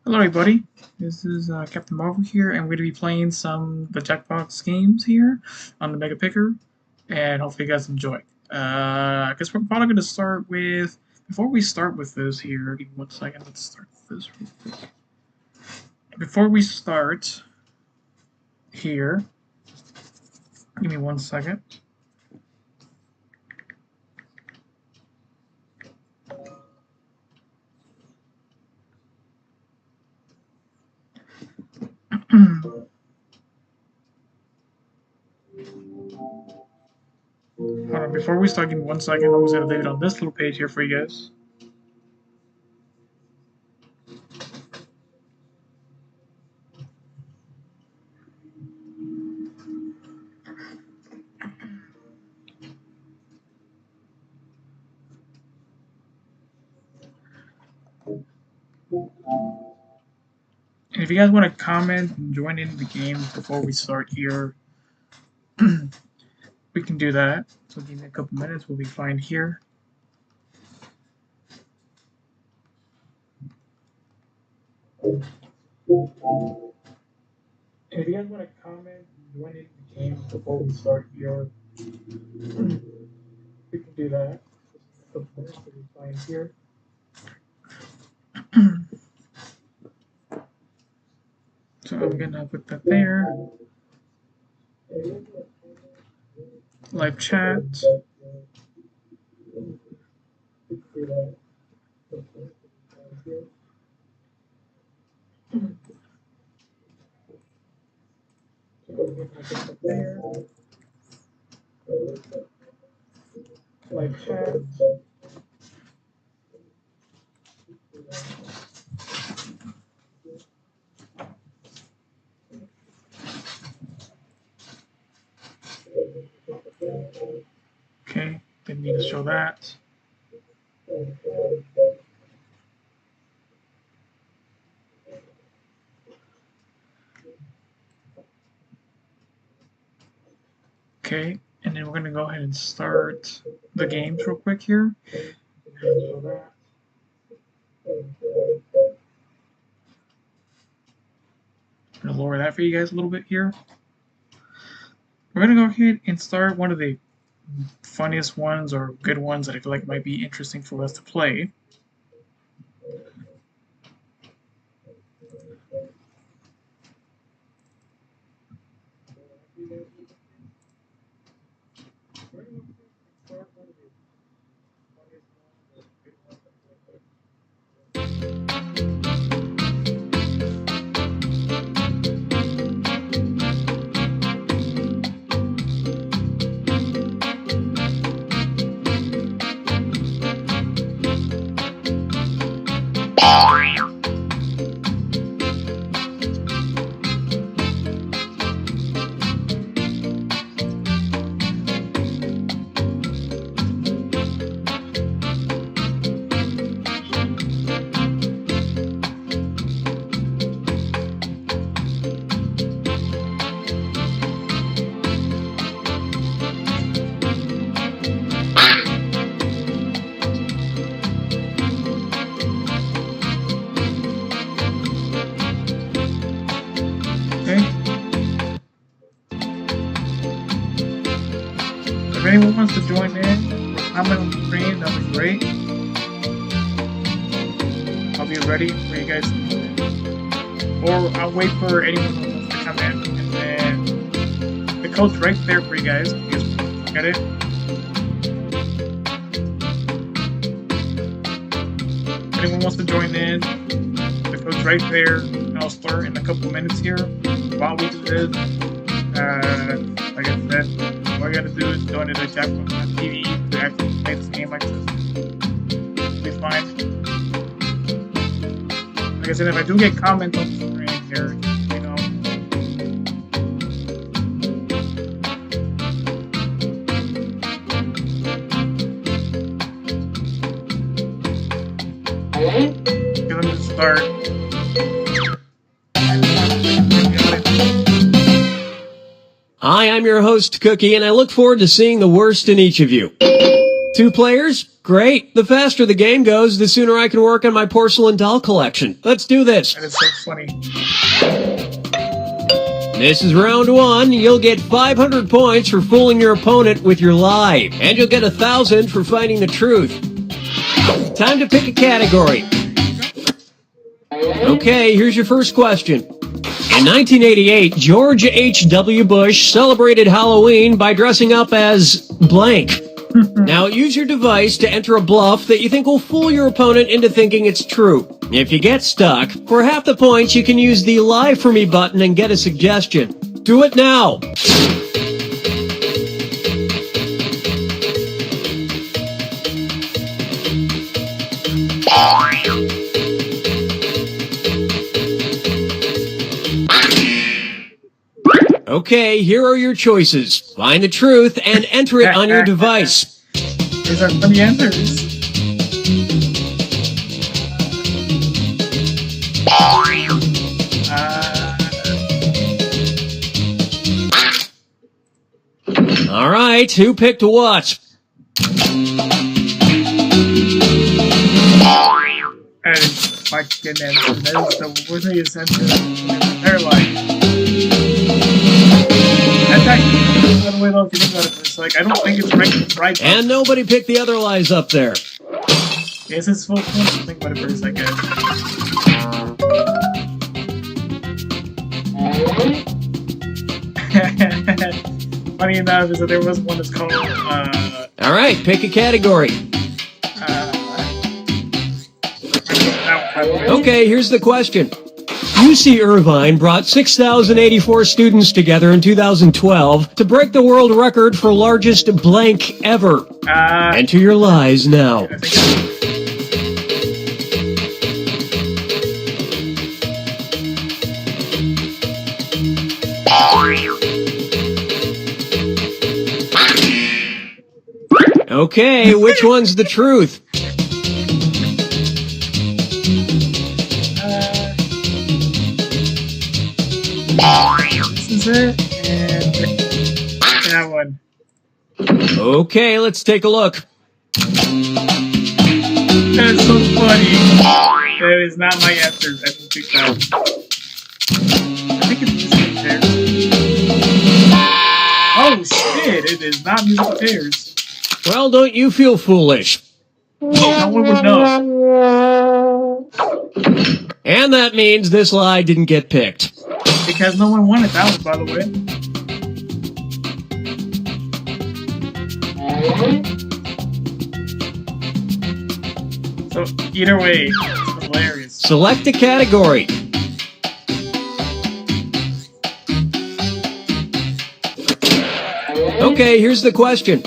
Hello everybody, this is Captain Marvel here, and we're going to be playing some of the jackbox games here on the Mega Picker, and hopefully you guys enjoy. I guess we're probably going to start with, before we start with this here, give me 1 second, let's start this real quick. Before we start here, give me 1 second. Hold on, before we start, give me 1 second. I'm just going to leave it on this little page here for you guys. And if you guys want to comment and join in the game before we start here, we can do that. So give me a couple minutes, we'll be fine here. And if you guys want to comment and join in the game before we start here, we can do that. Just a couple minutes, we'll be fine here. So I'm gonna put that there. Live chat. There. Live chat. Okay, didn't need to show that. Okay, and then we're gonna go ahead and start the games real quick here. I'm gonna lower that for you guys a little bit here. We're gonna go ahead and start one of the funniest ones or good ones that I feel like might be interesting for us to play. If anyone wants to join in or comment on the screen, that would be great. I'll be ready for you guys to join in. Or I'll wait for anyone who wants to come in. And then the code's right there for you guys. You guys can get it. If anyone wants to join in, the code's right there. And I'll start in a couple minutes here. While we do this, like I said, all you gotta do is join the jackbox.tv to actually play this game like this. It'll be fine. Like I said, if I do get comments on the screen here, you know. Okay, let me start. Hi, I'm your host, Cookie, and I look forward to seeing the worst in each of you. 2 players? Great. The faster the game goes, the sooner I can work on my porcelain doll collection. Let's do this. That is so funny. This is round 1. You'll get 500 points for fooling your opponent with your lie. And you'll get 1,000 for finding the truth. Time to pick a category. Okay, here's your first question. In 1988, George H.W. Bush celebrated Halloween by dressing up as blank. Now, use your device to enter a bluff that you think will fool your opponent into thinking it's true. If you get stuck, for half the points, you can use the Lie For Me button and get a suggestion. Do it now! Okay, here are your choices. Find the truth and enter it on your device. These are funny answers. All right, who picked what? And my goodness, that is the worst answer in my entire life. That's actually, by the way, though, if you think about it, it's like, I don't think it's right. And nobody picked the other lies up there. Yes, it's full point. Think about it for a second. Funny enough is that there was one that's called, All right, pick a category. Okay, here's the question. UC Irvine brought 6,084 students together in 2012 to break the world record for largest blank ever. Enter your lies now. Okay, which one's the truth? This is it, and that one. Okay, let's take a look. That's so funny. That is not my answer. I don't think that. I think it's musical chairs. Oh shit! It is not musical chairs. Well, don't you feel foolish? No one would know. And that means this lie didn't get picked. Because no one wanted that one, by the way. So, either way, it's hilarious. Select a category. Okay, here's the question.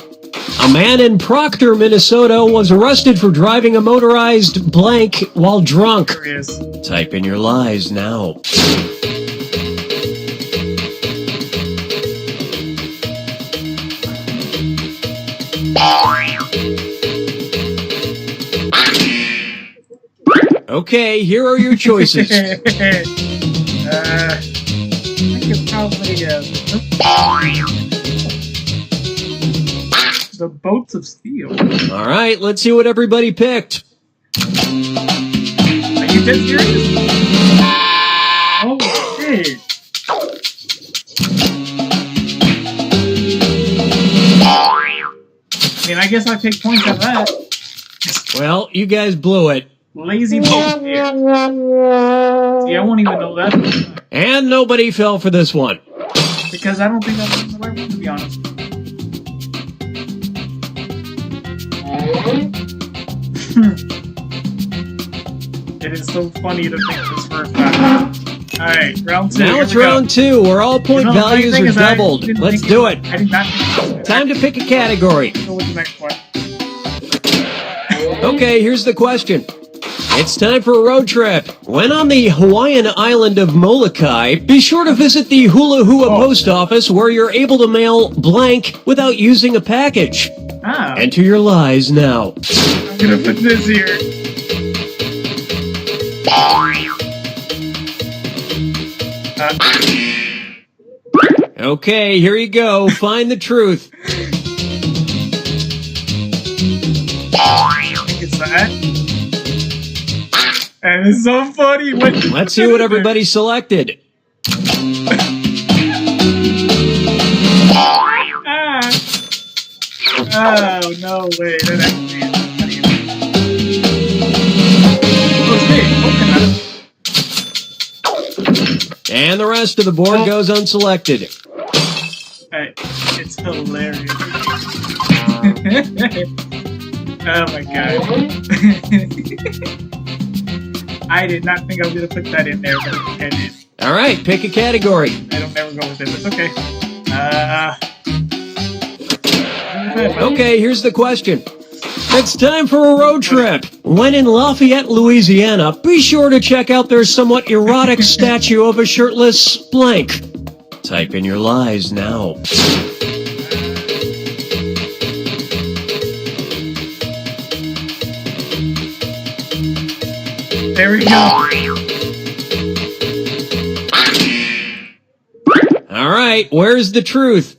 A man in Proctor, Minnesota was arrested for driving a motorized blank while drunk. There it is. Type in your lies now. Okay, here are your choices. I could probably the boats of steel. All right, let's see what everybody picked. Are you dead serious? Oh shit! I mean, I guess I take points on that. Well, you guys blew it. Lazy bullshit. See, I won't even know that. And nobody fell for this one. Because I don't think that's the right one, to be honest. It is so funny to think this for a fact. Alright, round 2. Now it's round 2, where all point values are doubled. Let's do it. I did not think Time to pick a category. Go with the next one. Okay, here's the question. It's time for a road trip. When on the Hawaiian island of Molokai, be sure to visit the Hula Hua post office where you're able to mail blank without using a package. Enter your lies now. I'm gonna put this here. Okay, here you go. Find the truth. that. And it's so funny. Let's see what everybody selected. Oh, no way. That actually is funny. And the rest of the board goes unselected. It's hilarious. Oh my god. I did not think I was going to put that in there, but I did. All right, pick a category. I don't never go with it, but it's okay. Okay, here's the question. It's time for a road trip. When in Lafayette, Louisiana, be sure to check out their somewhat erotic statue of a shirtless blank. Type in your lies now. There we go. All right, where's the truth?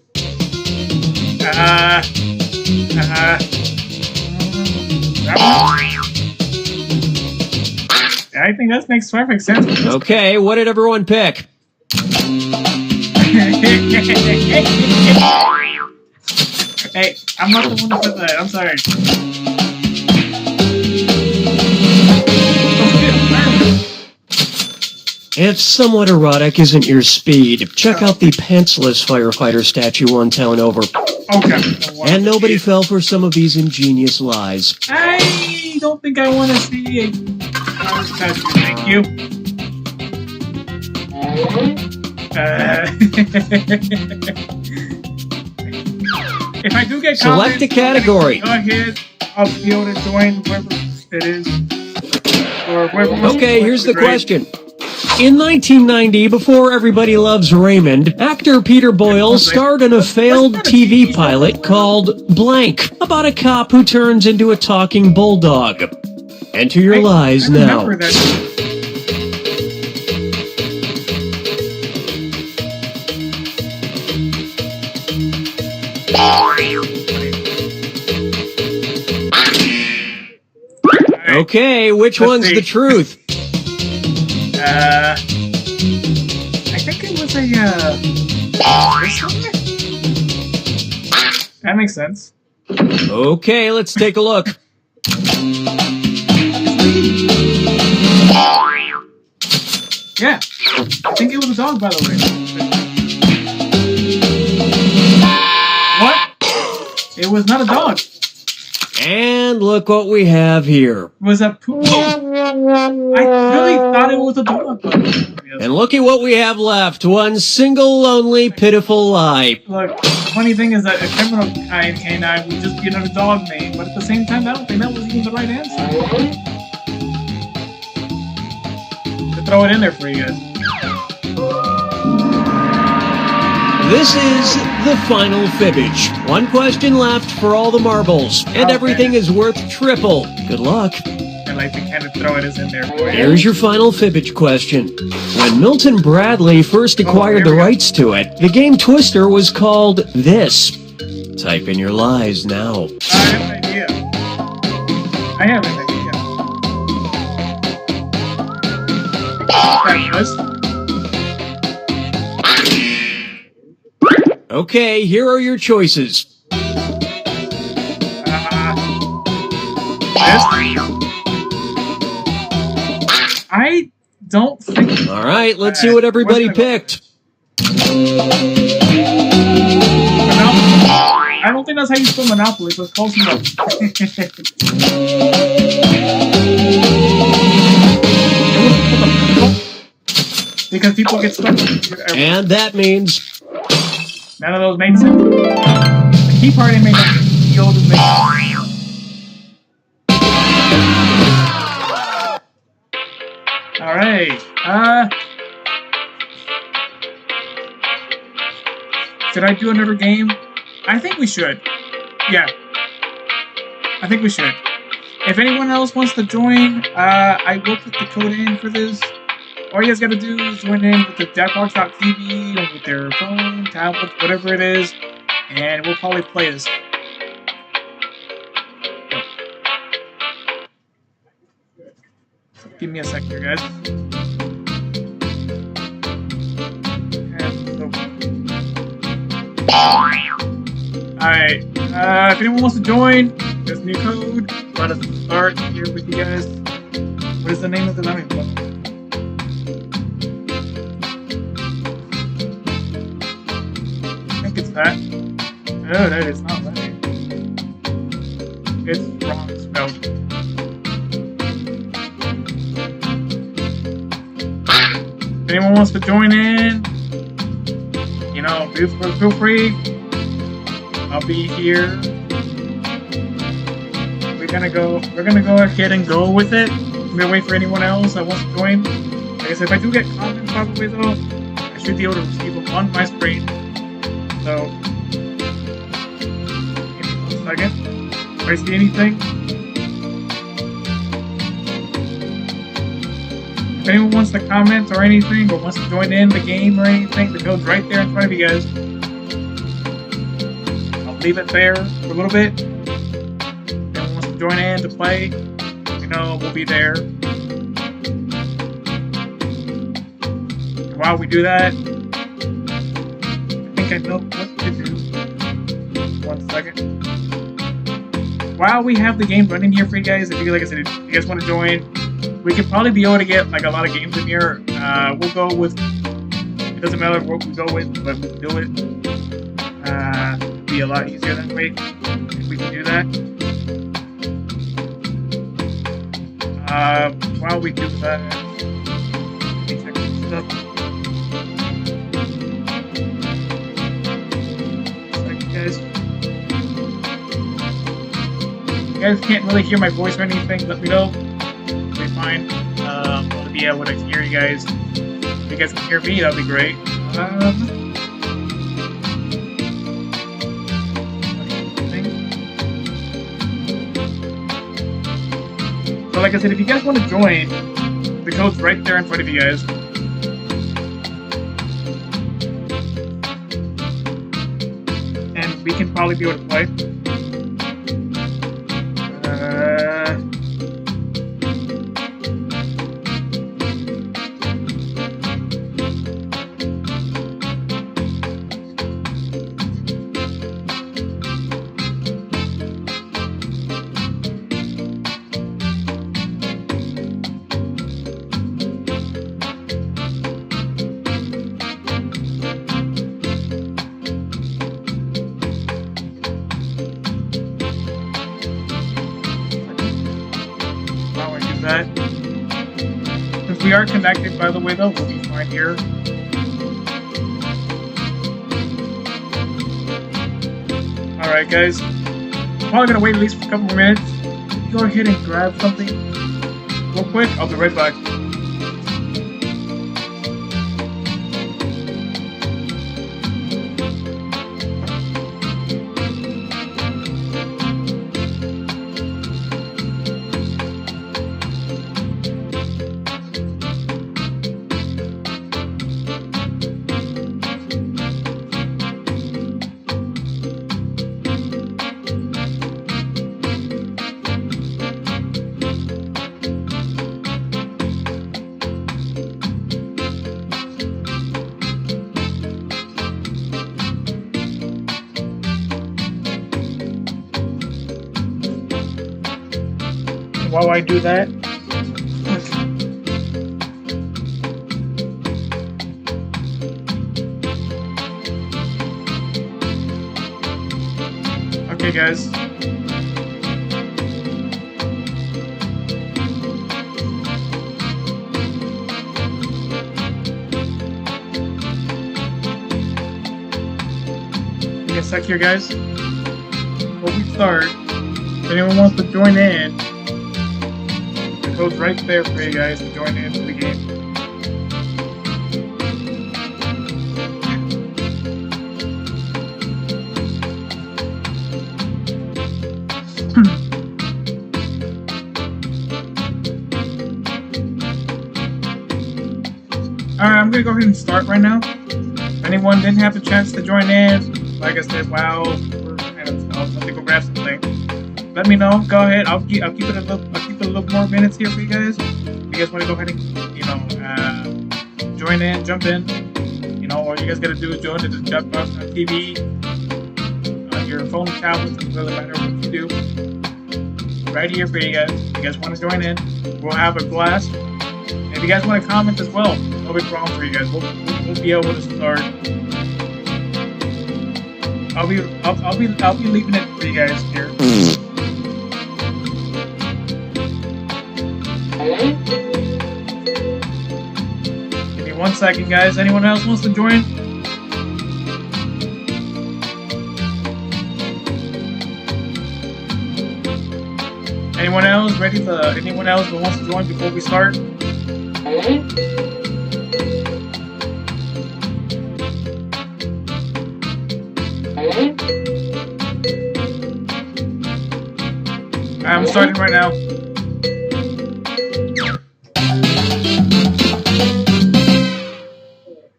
I think that makes perfect sense. Okay, what did everyone pick? Hey, I'm not the one that said that. I'm sorry. If somewhat erotic isn't your speed, check out the pantsless firefighter statue one town over. Okay. And nobody fell for some of these ingenious lies. I don't think I want to see a statue. Thank you. If I do get select a category. Go ahead. I'll be able to join whoever it is. Or whoever. Okay, here's the question. In 1990, before Everybody Loves Raymond, actor Peter Boyle starred in a failed TV pilot called Blank, about a cop who turns into a talking bulldog. Enter your lies now. Okay, which one's the truth? I think it was that makes sense. Okay, let's take a look. Yeah, I think it was a dog, by the way. What? It was not a dog. And look what we have here. It was a poodle. I really thought it was a dog. And look at what we have left. One single, lonely, pitiful lie. Look, the funny thing is that a criminal canine would just be another dog name, but at the same time, I don't think that was even the right answer. To throw it in there for you guys. This is the final fibbage. One question left for all the marbles, and everything is worth triple. Good luck. I like to kind of throw it in there for you. Here's your final fibbage question. When Milton Bradley first acquired the rights to it, the game Twister was called this. Type in your lies now. I have an idea. I have an idea. Okay, here are your choices. I don't think... All right, let's see what everybody picked. I don't think that's how you spell Monopoly, but close enough. Because people get stuck with it. And that means... None of those made sense. The key part ain't made sense. The oldest made sense. Alright. Should I do another game? I think we should. Yeah. I think we should. If anyone else wants to join, I will put the code in for this. All you guys gotta do is join in with the jackbox.tv or with their phone, tablet, whatever it is, and we'll probably play this. Give me a sec here, guys. Alright, if anyone wants to join, there's a new code. Let us start here with you guys. What is the name of the lemon club? I think it's that. No, that is not right. It's wrong spelled. If anyone wants to join in, you know, feel free. I'll be here. We're gonna go ahead and go with it. I'm gonna wait for anyone else that wants to join. Like I said, if I do get comments, by the way, though, I should be able to receive them on my screen. So, give me 1 second. If I see anything, if anyone wants to comment or anything, or wants to join in the game or anything, the code's right there in front of you guys. I'll leave it there for a little bit. If anyone wants to join in to play, you know, we'll be there. And while we do that, I think I know what to do. 1 second. While we have the game running here for you guys, if you, like I said, if you guys want to join, we could probably be able to get like a lot of games in here. We'll go with, it doesn't matter what we go with, but we'll do it. It'll be a lot easier that way if we can do that. While we do that, let me check some stuff. Guys. You guys can't really hear my voice or anything, let me know. It'll be fine. I'll be able to hear you guys. If you guys can hear me, that'll be great. So like I said, if you guys want to join, the code's right there in front of you guys. And we can probably be able to play. That. Since we are connected, by the way, though, we'll be fine here. Alright, guys. I'm probably gonna wait at least for a couple more minutes. Go ahead and grab something real quick. I'll be right back. While I do that, okay, guys. Give me a sec here, guys. Before we start, if anyone wants to join in, the code's right there for you guys to join into the game. Alright, I'm gonna go ahead and start right now. If anyone didn't have the chance to join in, like I said, wow, I'll have to go grab something. let me know. Go ahead. I'll keep it a little more minutes here for you guys. If you guys want to go ahead and join in, jump in. All you guys gotta do is join the jackbox on TV, on your phone, tablet. Doesn't really matter what you do. Right here for you guys. If you guys want to join in, we'll have a blast. And if you guys want to comment as well, no big problem for you guys. We'll be able to start. I'll be leaving it for you guys here. Give me 1 second, guys. Anyone else wants to join? Anyone else anyone else that wants to join before we start? I'm starting right now.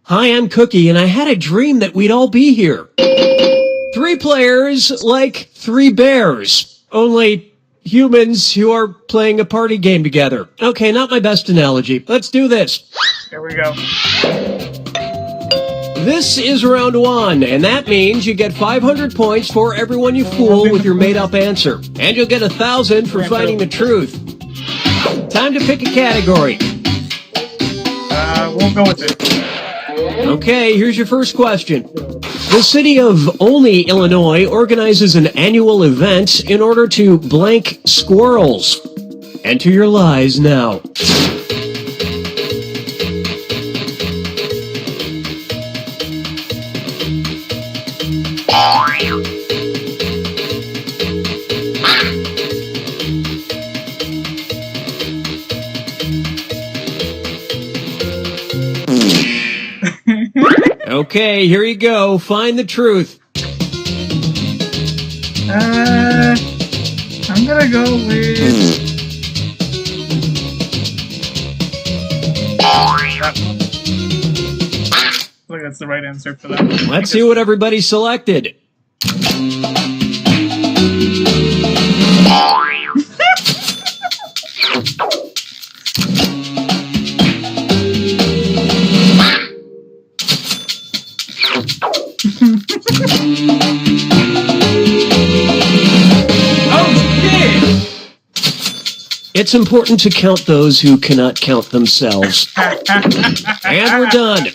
Hi, I'm Cookie, and I had a dream that we'd all be here. 3 players like 3 bears. Only humans who are playing a party game together. Okay, not my best analogy. Let's do this. Here we go. This is round 1, and that means you get 500 points for everyone you fool with your made-up answer. And you'll get 1,000 for finding the truth. Time to pick a category. We'll go with it. Okay, here's your first question. The city of Olney, Illinois organizes an annual event in order to blank squirrels. Enter your lies now. Okay, here you go. Find the truth. I'm gonna go with that one. I think that's the right answer for that one. Let's see what everybody selected. It's important to count those who cannot count themselves. And we're done.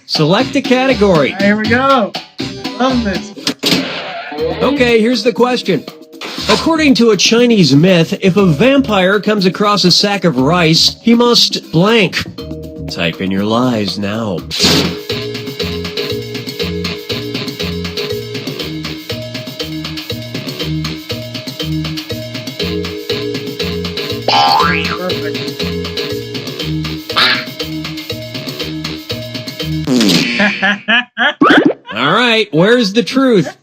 Select a category. Here we go. I love this. Okay, here's the question. According to a Chinese myth, if a vampire comes across a sack of rice, he must blank. Type in your lies now. All right, where's the truth?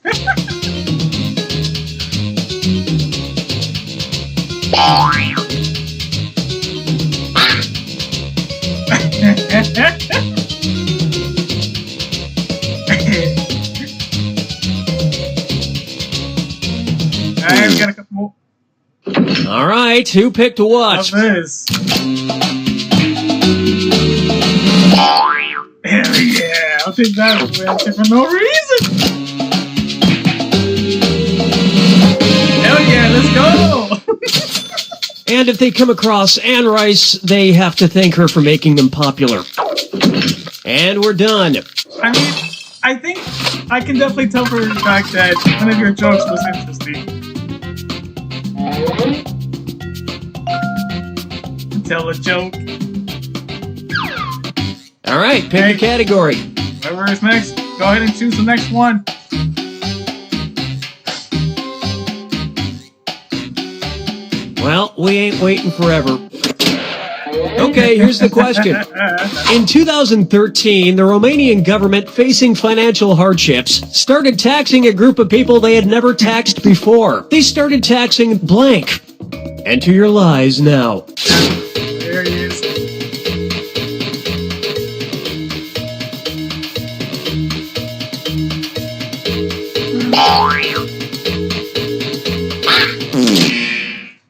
I've got a couple more. All right, who picked what? How's this? Hell yeah! I'll take that for no reason. Hell yeah! Let's go! And if they come across Anne Rice, they have to thank her for making them popular. And we're done. I mean, I think I can definitely tell for the fact that one of your jokes was interesting. Tell a joke. All right, pick a category. Whoever is next, go ahead and choose the next one. Well, we ain't waiting forever. Okay, here's the question. In 2013, the Romanian government, facing financial hardships, started taxing a group of people they had never taxed before. They started taxing blank. Enter your lies now. There he is.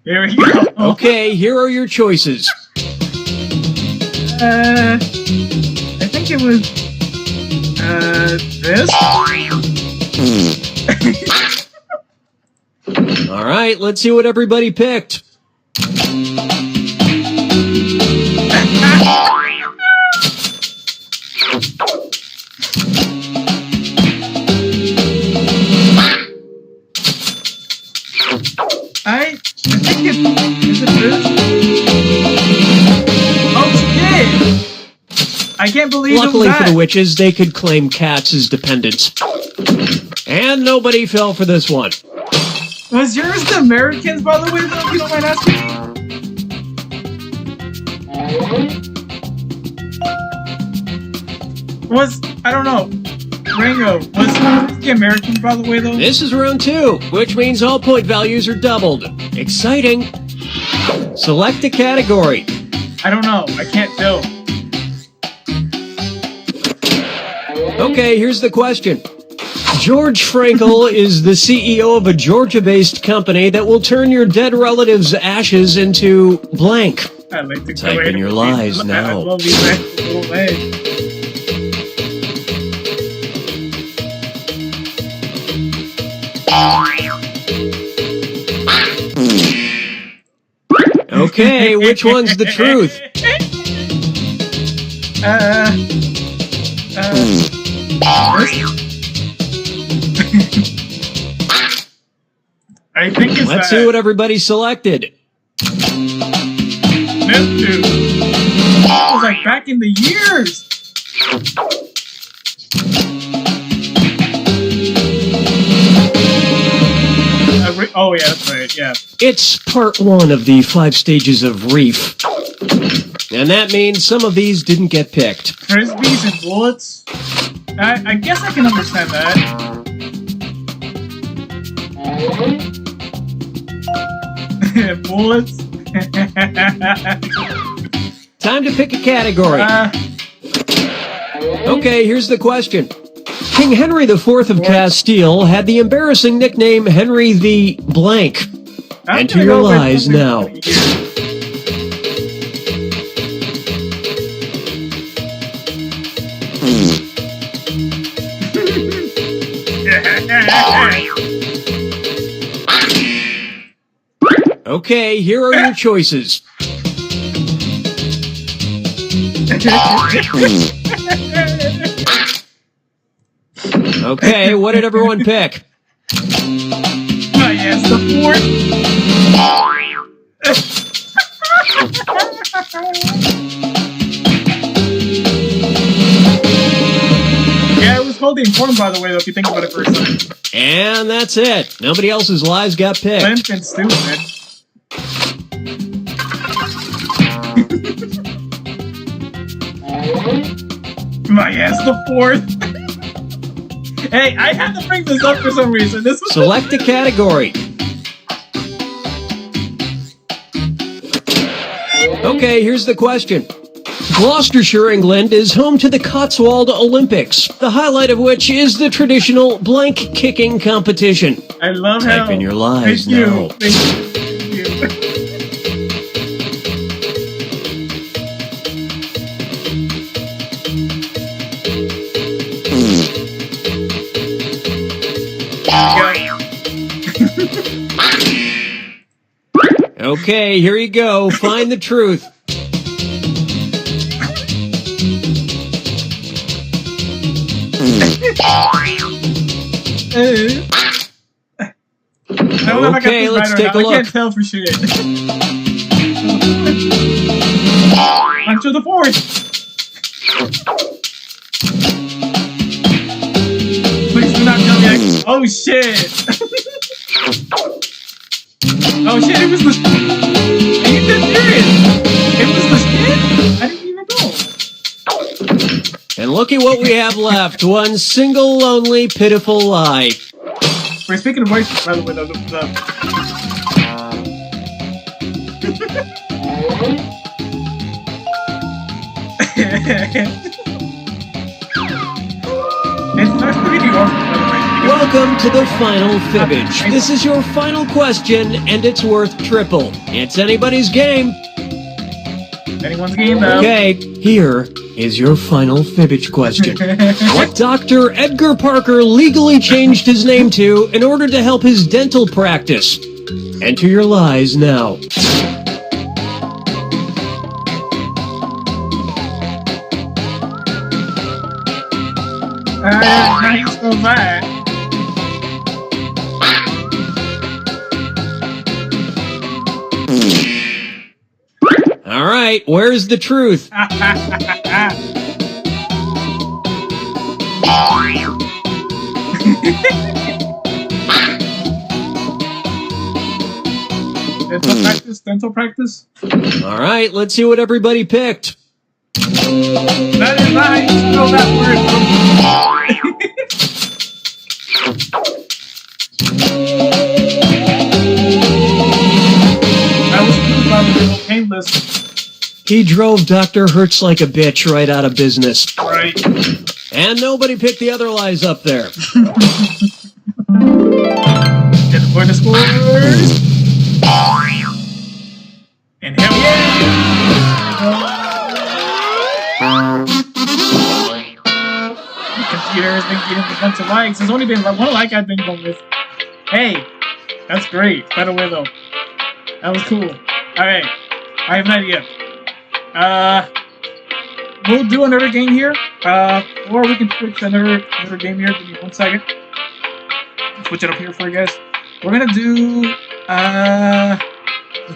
There we go. Okay, here are your choices. I think it was this. All right, let's see what everybody picked. I think is it this? Oh shit! I can't believe Luckily it was for the that. witches, they could claim cats as dependents. And nobody fell for this one. Was yours the Americans, by the way, though, if you don't mind asking? I don't know. Rango, was the Americans, by the way, though? This is round 2, which means all point values are doubled. Exciting. Select a category. I don't know. I can't tell. Okay, here's the question. George Frankel is the CEO of a Georgia-based company that will turn your dead relative's ashes into blank. I like to Type in your lies now. I love these little legs. Okay, which one's the truth? I think it's Let's see what everybody selected. This dude. That was like back in the years. Oh yeah, that's right. Yeah. It's part 1 of the 5 stages of reef. And that means some of these didn't get picked. Frisbees and bullets. I guess I can understand that. Bullets. Time to pick a category. Okay, here's the question. King Henry IV of Castile had the embarrassing nickname Henry the Blank. Enter your lies now. Okay, here are your choices. Okay, what did everyone pick? Oh, yes, the fourth. Yeah, it was holding important, by the way, though, if you think about it for a second. And that's it. Nobody else's lies got picked. Limp and stupid. My ass, the fourth. Hey, I had to bring this up for some reason. This was Select a category. Okay, here's the question. Gloucestershire, England is home to the Cotswold Olympics, the highlight of which is the traditional blank kicking competition. I love how... Type in your lies Thank you. now. Thank you. Okay, here you go. Find the truth. I don't know if I got Okay, this let's right or take not. a I look. can't tell for shit. Until the fourth. Please do not tell me I... Oh shit! Oh shit! It was the. Are you dead serious? It was the skin? I didn't even know. And look at what we have left. One single, lonely, pitiful lie. We're speaking of voices, by the way, It's nice to meet you all, by the way. Welcome to the final fibbage. This is your final question, and it's worth triple. It's anybody's game. Anyone's game, though. Okay, here is your final fibbage question. What Dr. Edgar Parker legally changed his name to in order to help his dental practice? Enter your lies now. Nice so bad. All right, where's the truth? Dental practice? All right, let's see what everybody picked. That is not how you spell that word. I was thinking about the painless. He drove Dr. Hertz like a bitch right out of business. Right. And nobody picked the other lies up there. Get the point of scores. And hell yeah! Computer's been getting a bunch of likes. There's only been one like I've been going with. Hey, that's great. By the way, though, that was cool. Alright, I have an idea. We'll do another game here. Or we can switch to another game here. Give me 1 second. Switch it up here for you guys. We're gonna do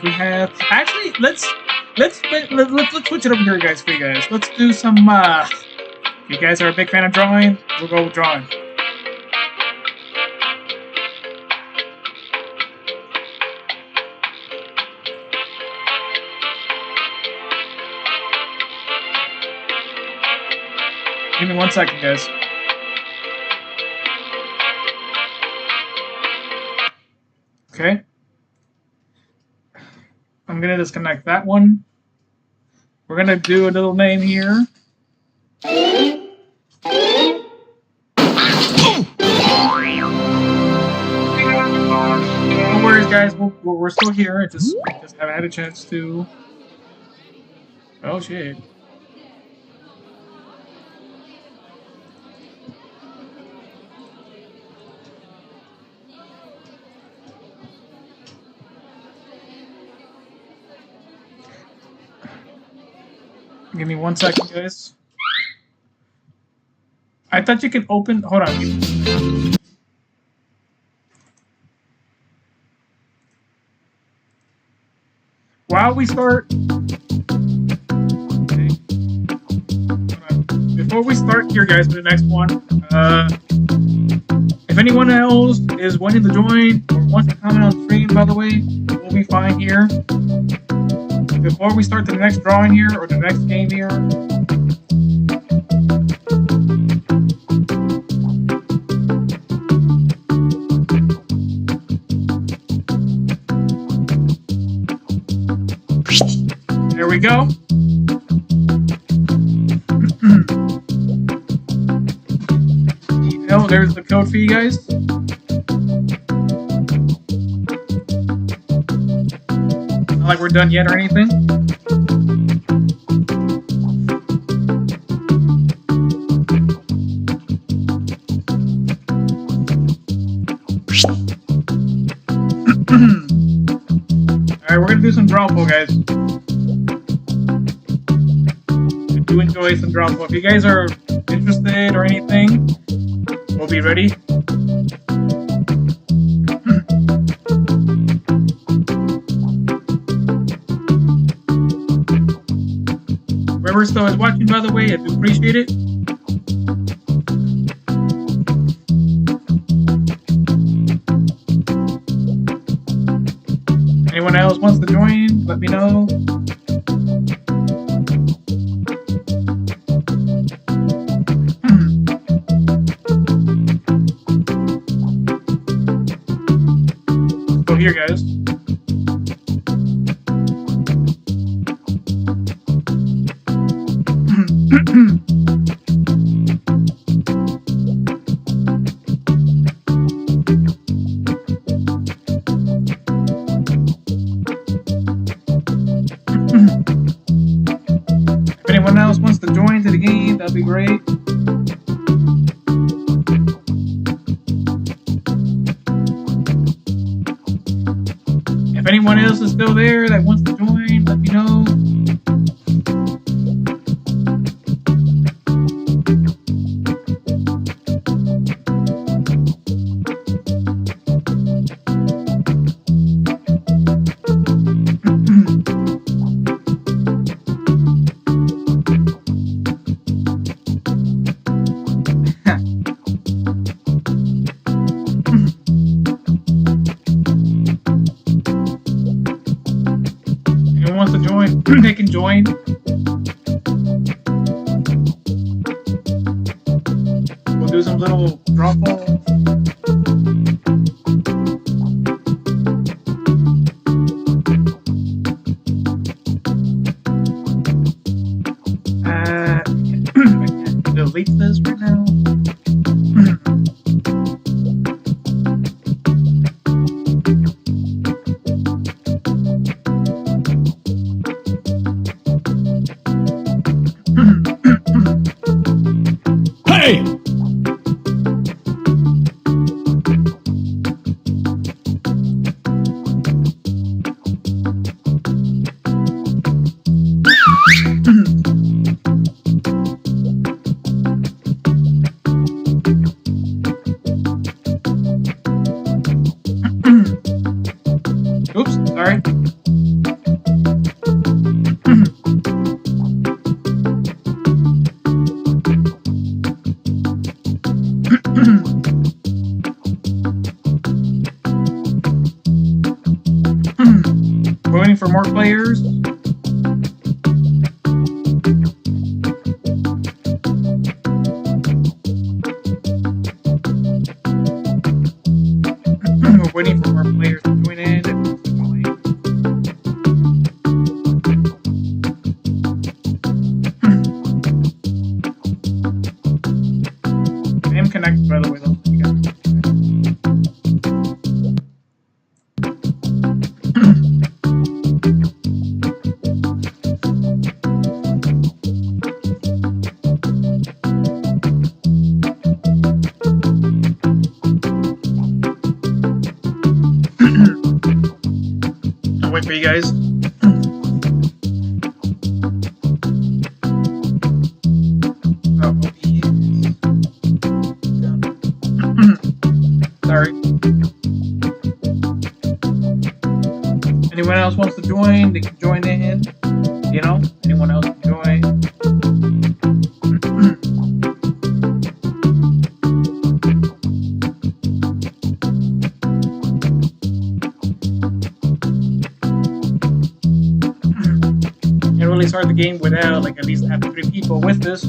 we have actually let's switch it over here, guys. For you guys, let's do some. If you guys are a big fan of drawing, we'll go with drawing. Give me 1 second, guys. Okay. I'm gonna disconnect that one. We're gonna do a little name here. No worries, guys. We're still here. We just haven't had a chance to. Oh shit. Give me 1 second, guys. I thought you could open. Hold on. While we start. Okay. Before we start here, guys, with the next one, if anyone else is wanting to join or wants to comment on stream, by the way, we'll be fine here. Before we start the next drawing here, or the next game here, there we go. There's the code for you guys. Not like we're done yet or anything. Alright, we're gonna do some draw pull, guys. I do enjoy some draw pull. If you guys are interested or anything, we'll be ready. Whoever still is watching, by the way, I do appreciate it. Anyone else wants to join, let me know. Let's go here, guys. that'd be great. If anyone else is still there that wants to join, let me know. Wants to join, they can join. We'll do some little drop ball. I can't delete this right now. Hey! Oops, sorry. We're waiting for more players. We're waiting for more players to join in. I am connected, by the way. Those you guys. I'll wait for you guys. Sorry. Anyone else wants to join? They can join in. You know, anyone else can join. Can't really start the game without like at least having 3 people with this.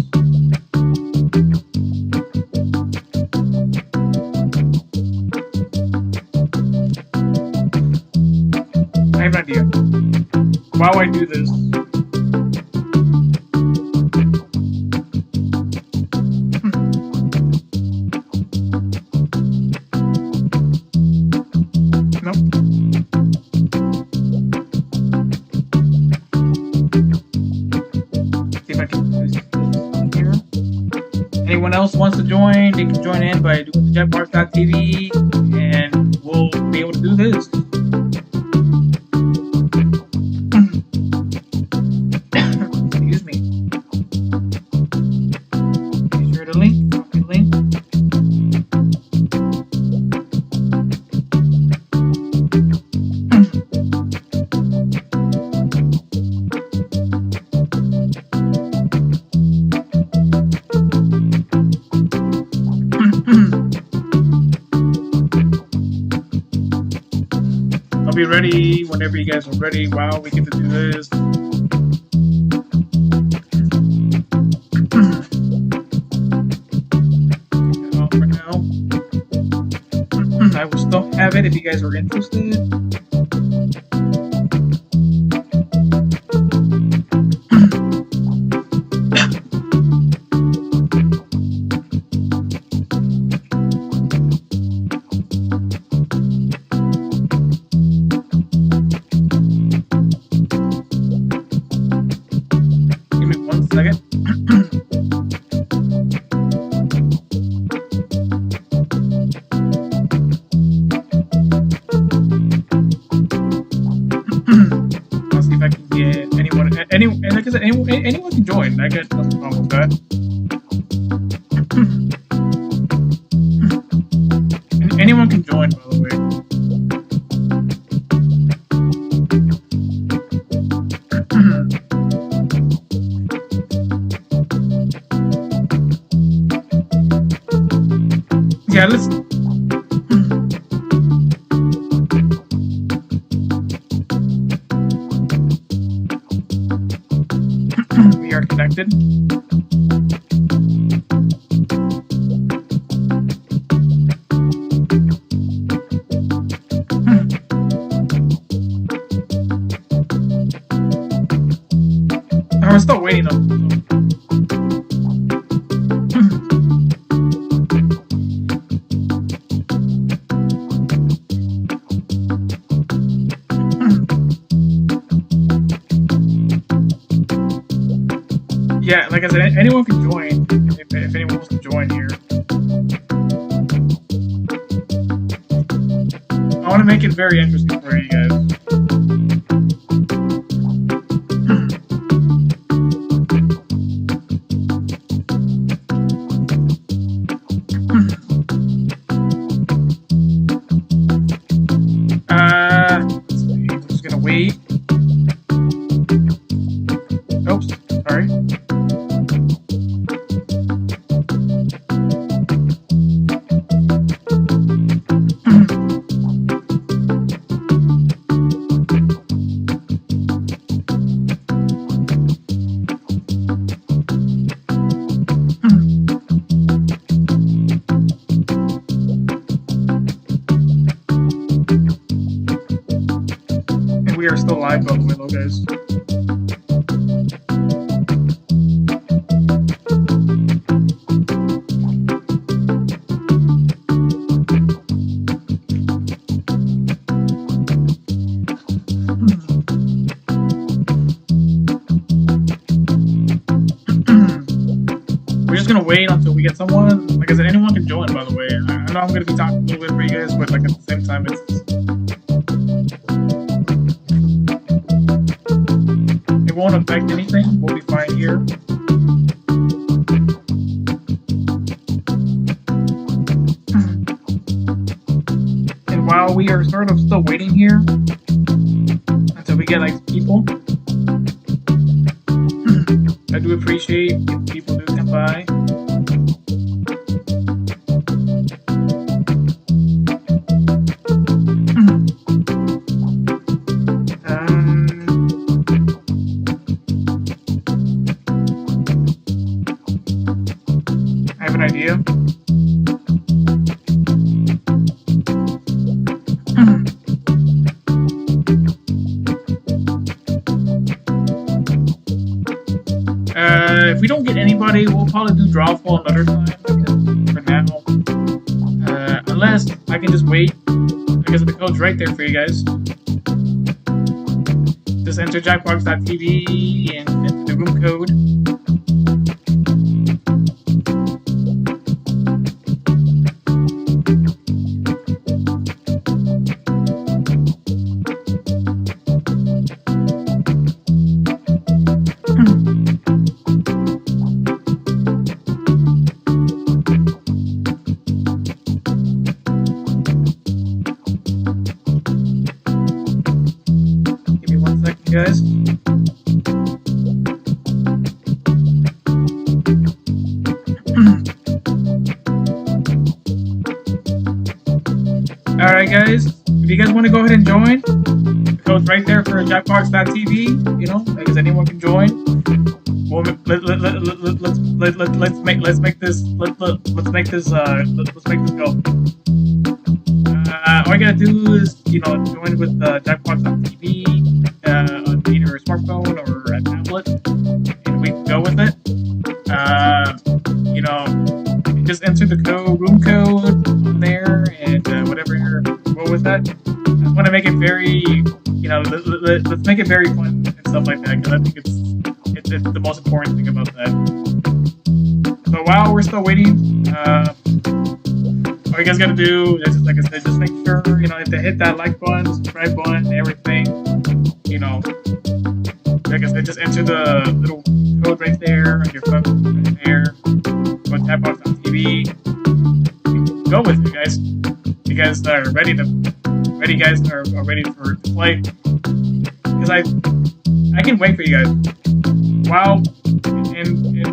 I have an idea. While I do this, nope. See if I can do this here. Anyone else wants to join, they can join in by doing the jackbox.tv, and we'll be able to do this. Excuse me. Be sure to link. Copy the link. I'll be ready whenever you guys are ready. Wow, we get to do this. For now, I will still have it if you guys are interested. Give me 1 second. like I said, anyone can join. I got nothing wrong with that. Anyone can join, by the way. Yeah, let's. We are connected. We're still waiting on. Yeah, like I said, anyone can join if anyone wants to join here. I want to make it very interesting for you guys. I'm just gonna wait. Oops, sorry. We are still live, by the way, though, guys. We're just gonna wait until we get someone. Like I said, anyone can join, by the way. I know I'm gonna be talking a little bit for you guys, but like at the same time, it won't affect anything. We'll be fine here. And while we are sort of still waiting here until we get like people, I do appreciate if people do come by. I have an idea. If we don't get anybody, we'll probably do drawful another time. For now, unless I can just wait. Because the code's right there for you guys. Just enter jackbox.tv and enter the room code. Give me 1 second, guys. Alright, guys. If you guys want to go ahead and join, the code's right there for jackbox.tv. You know, because anyone can join. Well, let's make this go. All you gotta do is, you know, join with jackbox.tv on either a smartphone or a tablet, and we can go with it. You know, just enter the room code on there, and whatever you're go with that. I just want to make it very, you know, let's make it very fun and stuff like that, because I think it's the most important thing about that. So while we're still waiting, all you guys gotta do is, like I said, just make sure, you know, to hit that like button, subscribe button, and everything. you know, like I said, just enter the little code right there on your phone right there. Go to jackbox.tv. Go with it, guys. You guys are ready to play. Because I can wait for you guys. Wow. And you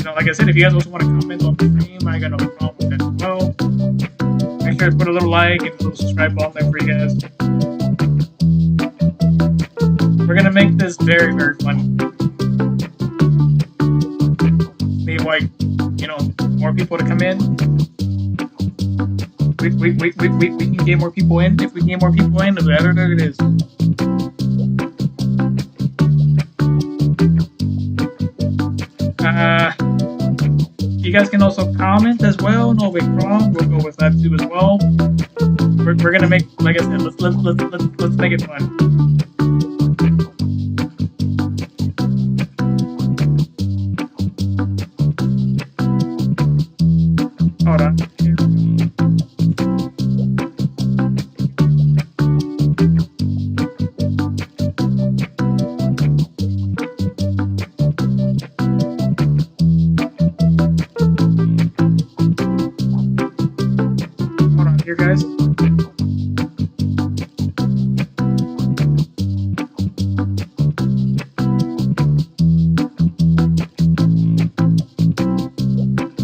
know, like I said, if you guys also want to comment on the stream, I got no problem with that as well. Make sure to put a little like and a little subscribe button there for you guys. We're gonna make this very, very fun. Need like, you know, more people to come in. We can get more people in. If we get more people in, the better it is. You guys can also comment as well. No big problem. We'll go with that too as well. We're gonna make, like I said, let's make it fun. Hold on. Here, guys.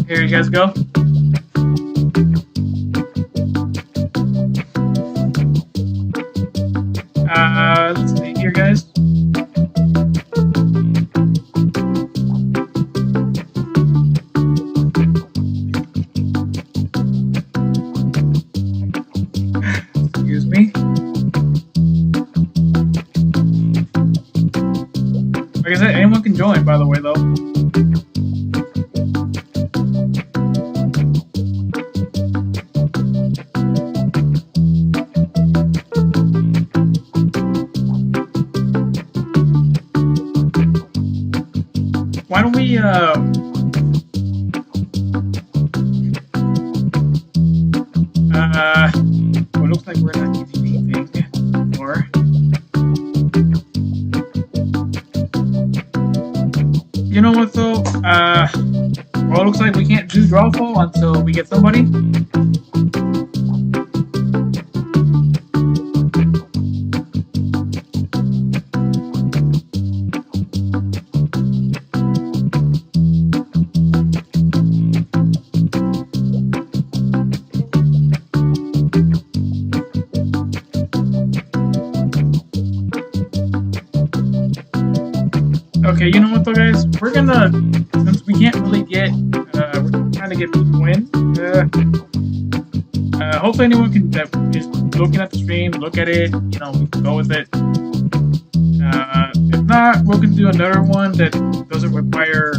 Here you guys go. Let's see here, guys. Excuse me. Like I said, anyone can join, by the way, though. Why don't we, well, it looks like we're not getting anything more. You know what, though? Well, it looks like we can't do drawfall until we get somebody. Okay, you know what though, guys? We're gonna, since we can't really get, we're trying to get people in. Hopefully anyone can just looking at the stream, look at it, you know, we can go with it. If not, we're gonna do another one that doesn't require.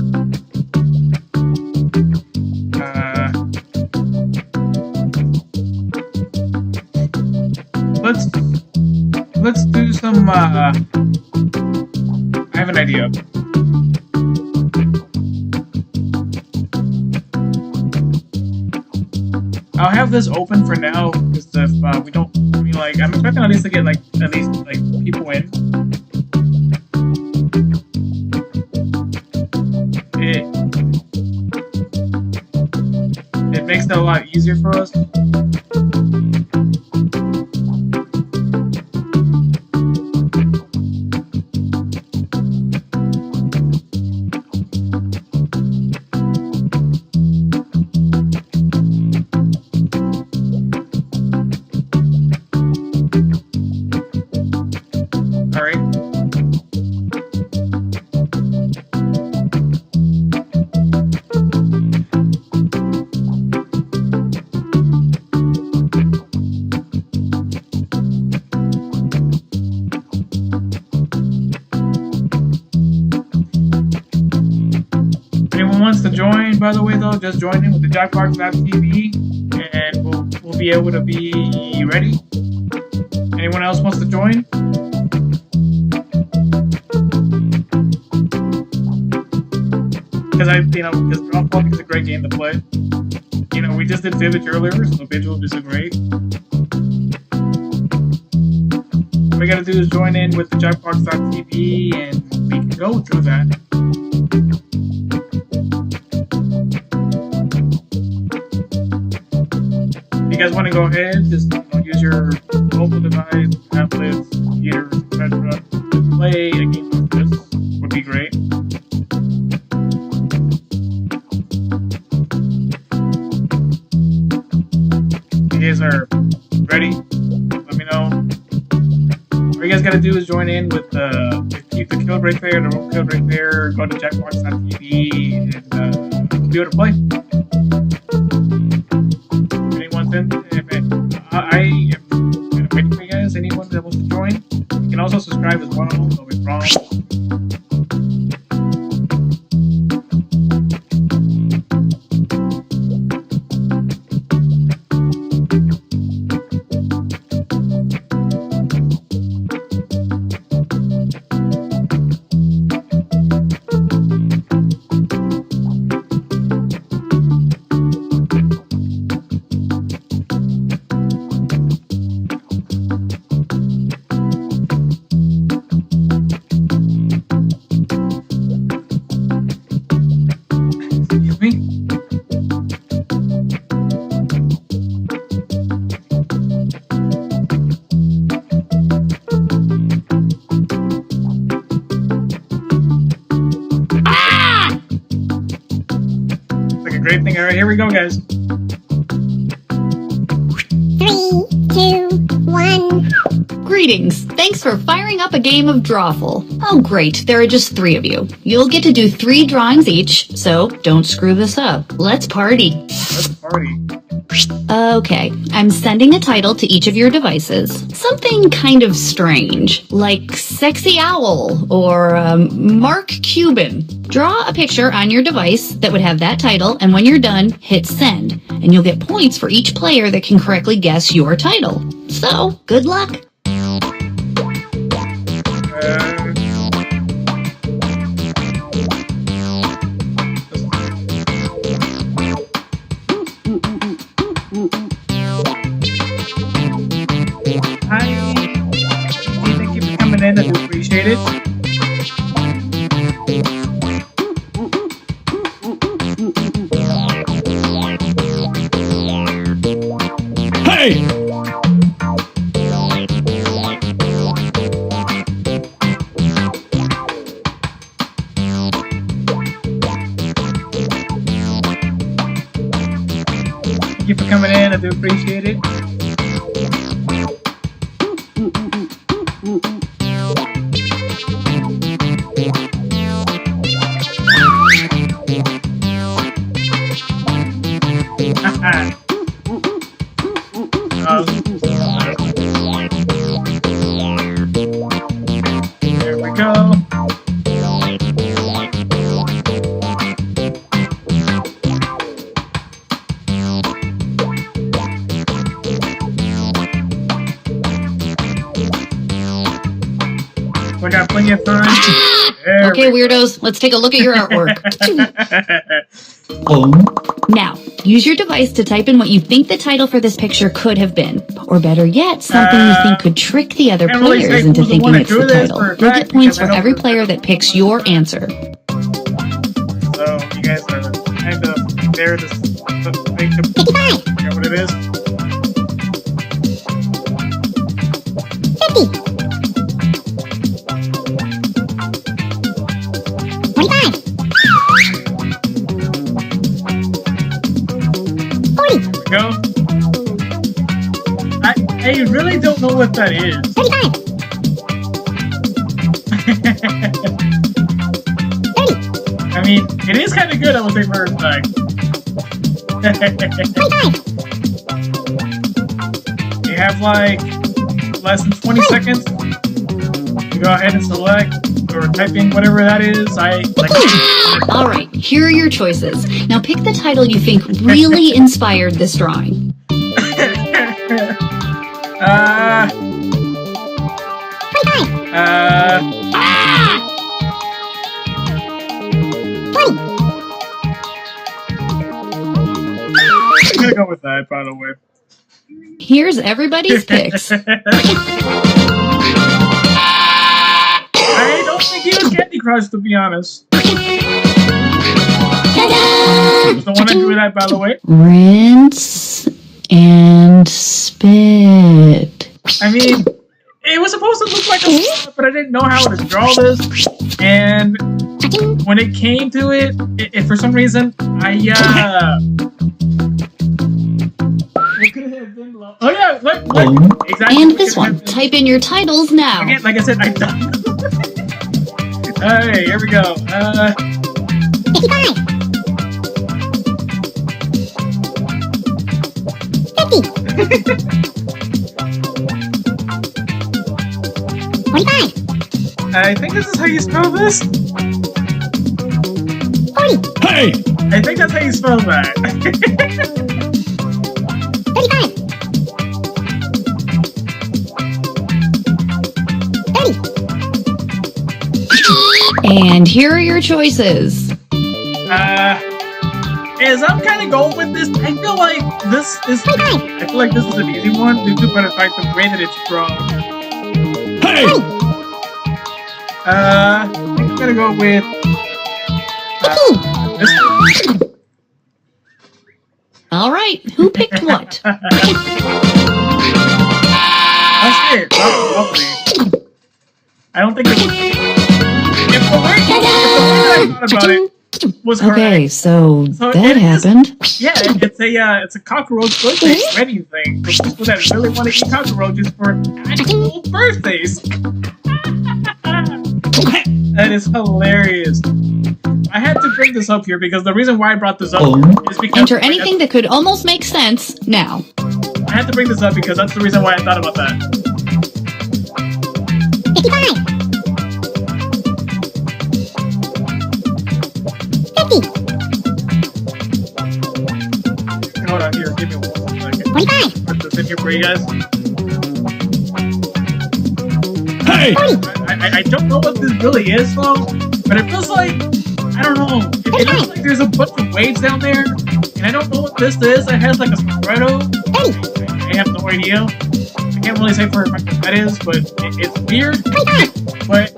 Let's do some. I have an idea. I'll have this open for now because if we don't, I mean, like, I'm expecting at least to get like at least like people in. It makes it a lot easier for us. Wants to join, by the way, though, just join in with the jackbox.tv and we'll be able to be ready. Anyone else wants to join? Because because Dropbox is a great game to play. You know, we just did Village earlier, so Village is great. we gotta do is join in with the jackbox.tv and we can go through that. If you guys want to go ahead, just use your mobile device, tablets, computers, etc. Play a game like this would be great. If you guys are ready, let me know. All you guys gotta do is join in with the code right there, the room code right there. Go to jackbox.tv and you'll be able to play. Anyone's in? I am waiting for you guys. Anyone that wants to join, you can also subscribe as well. No problem. Great thing. All right, here we go, guys. 3, 2, 1. Greetings. Thanks for firing up a game of Drawful. Oh, great. There are just 3 of you. You'll get to do 3 drawings each, so don't screw this up. Let's party. Let's party. Okay, I'm sending a title to each of your devices. Something kind of strange, like Sexy Owl or Mark Cuban. Draw a picture on your device that would have that title, and when you're done, hit send. And you'll get points for each player that can correctly guess your title. So, good luck. Hi. Thank you for coming in. I do appreciate it. Hey! Thank you for coming in. I do appreciate it. There we go. We got plenty of time. There Okay, we weirdos, let's take a look at your artwork. go. Now, use your device to type in what you think the title for this picture could have been. Or better yet, something you think could trick the other can't really players say into who's the thinking one to it's do the this title. for a You'll fact get points because for I know every for- player that picks your answer. So you guys are kind of there to make the 55. forget what it is. 50. 25. 40. There we go. I really don't know what that is. 35. 30. I mean, it is kind of good, I would say, for like. 25. You have like less than 20 seconds to go ahead and select or type in whatever that is. All right, here are your choices. Now pick the title you think really inspired this drawing. 25. Ah! 20. I'm gonna go with that, by the way. Here's everybody's picks. good Candy Crush, to be honest. Ta-da! Was the one that drew that, by the way? Rinse and spit. I mean, it was supposed to look like a slot, but I didn't know how to draw this. And when it came to it for some reason, it could have been low. Oh yeah, look, exactly. And this one. Type in your titles now. Again, like I said, I don't. Alright, here we go. 55. 50. 45. I think this is how you spell this. 40. Hey! I think that's how you spell that. 35. 30. And here are your choices. As I'm kind of going with this, I feel like this is an easy one due to the fact the way that it's drawn. Hey! I'm gonna go with this one. All right, who picked what? That's it. Oh, lovely. I don't think it was. If the way that I thought about it was correct. Okay, so So that it is- happened. Yeah, it's a cockroach birthday wedding thing for people that really want to eat cockroaches for actual birthdays. That is hilarious. I had to bring this up here because the reason why I brought this up is because Enter anything that could almost make sense now. I had to bring this up because that's the reason why I thought about that. 55. 50. Hold on, here, give me 1 second. 45. Put this in here for you guys. Hey! 40. I don't know what this really is though, but it feels like, I don't know, it looks like there's a bunch of waves down there, and I don't know what this is. It has like a spreado. 30. I have no idea. I can't really say for a fact what that is, but it's weird. 25. But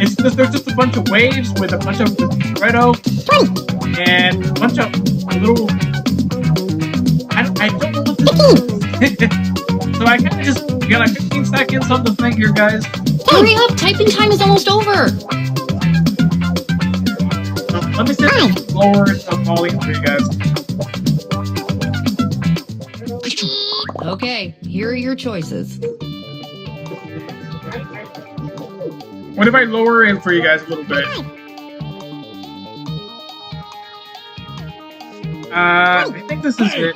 it's just, there's just a bunch of waves with a bunch of spreado 20. and a bunch of little. I don't know what this is. So I kind of just got like 15 seconds on the thing here, guys. Hurry up, typing time is almost over. Let me set this lower the volume for you guys. Okay, here are your choices. What if I lower it for you guys a little bit? I think this is it.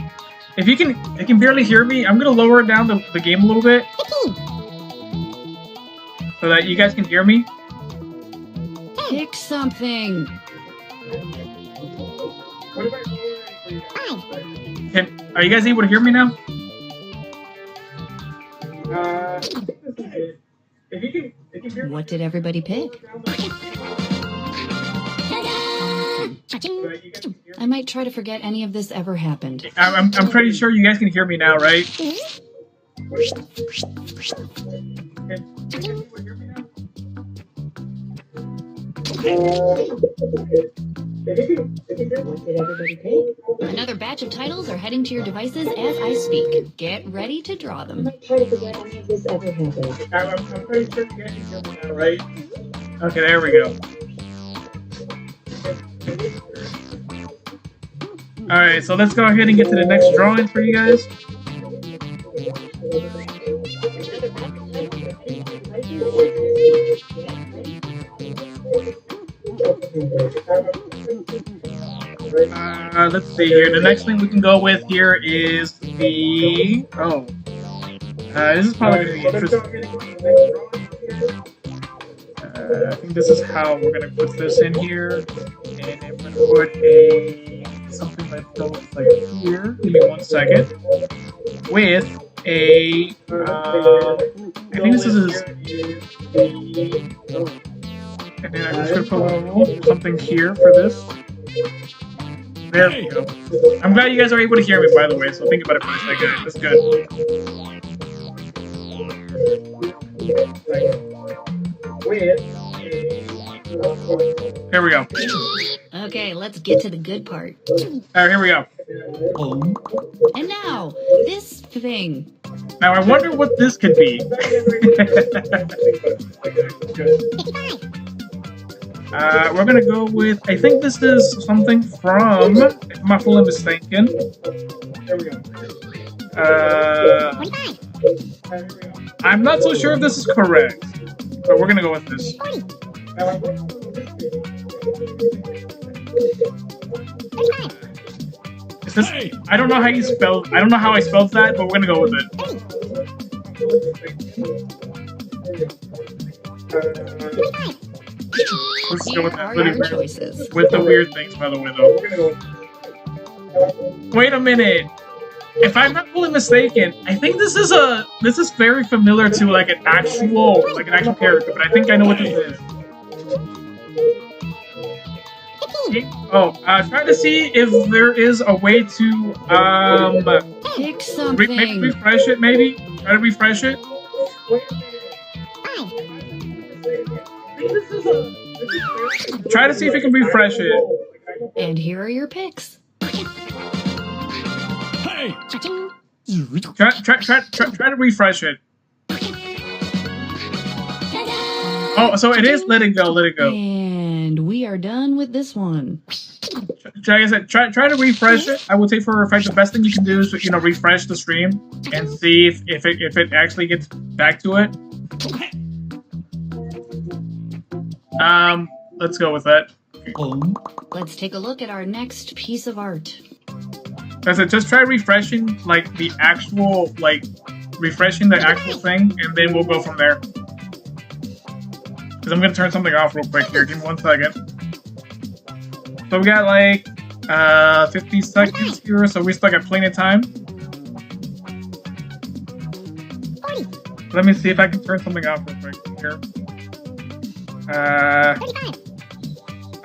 If you can barely hear me, I'm gonna lower it down the game a little bit 15. so that you guys can hear me. Pick something. What if I lower it for you guys? 5. Are you guys able to hear me now? If you can hear me. What did everybody pick? I might try to forget any of this ever happened. I'm pretty sure you guys can hear me now, right? Another batch of titles are heading to your devices as I speak. Get ready to draw them. I'm pretty sure you guys can hear me now, right? Okay, there we go. Alright, so let's go ahead and get to the next drawing for you guys. Let's see here. The next thing we can go with here is the... Oh. This is probably going to be interesting. I think this is how we're going to put this in here. And I'm going to put something that goes like here. Give me 1 second. With a... I think this is... And then I'm just going to put a little something here for this. There we go. I'm glad you guys are able to hear me, by the way, so think about it for a second. That's good. With Here we go. Okay, let's get to the good part. Alright, here we go. And now, this thing. Now I wonder what this could be. We're gonna go with, I think this is something from, if I'm not fully mistaken. There we go. I'm not so sure if this is correct, but we're gonna go with this. Is this, I don't know how you spell, I don't know how I spelled that, but we're gonna go with it. Let's go with that. With the weird things, by the way, though. Wait a minute. If I'm not fully mistaken, I think this is very familiar to like an actual character, but I think I know what this is. Oh, try to see if there is a way to pick something. maybe refresh it. Maybe try to refresh it. Try to see if you can refresh it. And here are your picks. Hey! Try to refresh it. Oh, so it is let it go. And we are done with this one. Like I said, try to refresh it. I would say for a fact the best thing you can do is refresh the stream and see if it actually gets back to it. Let's go with that. Let's take a look at our next piece of art. That's it. Just try refreshing refreshing the actual thing, and then we'll go from there. Because I'm gonna turn something off real quick here. Give me 1 second. So we got 50 seconds here, so we still got plenty of time. Let me see if I can turn something off real quick here.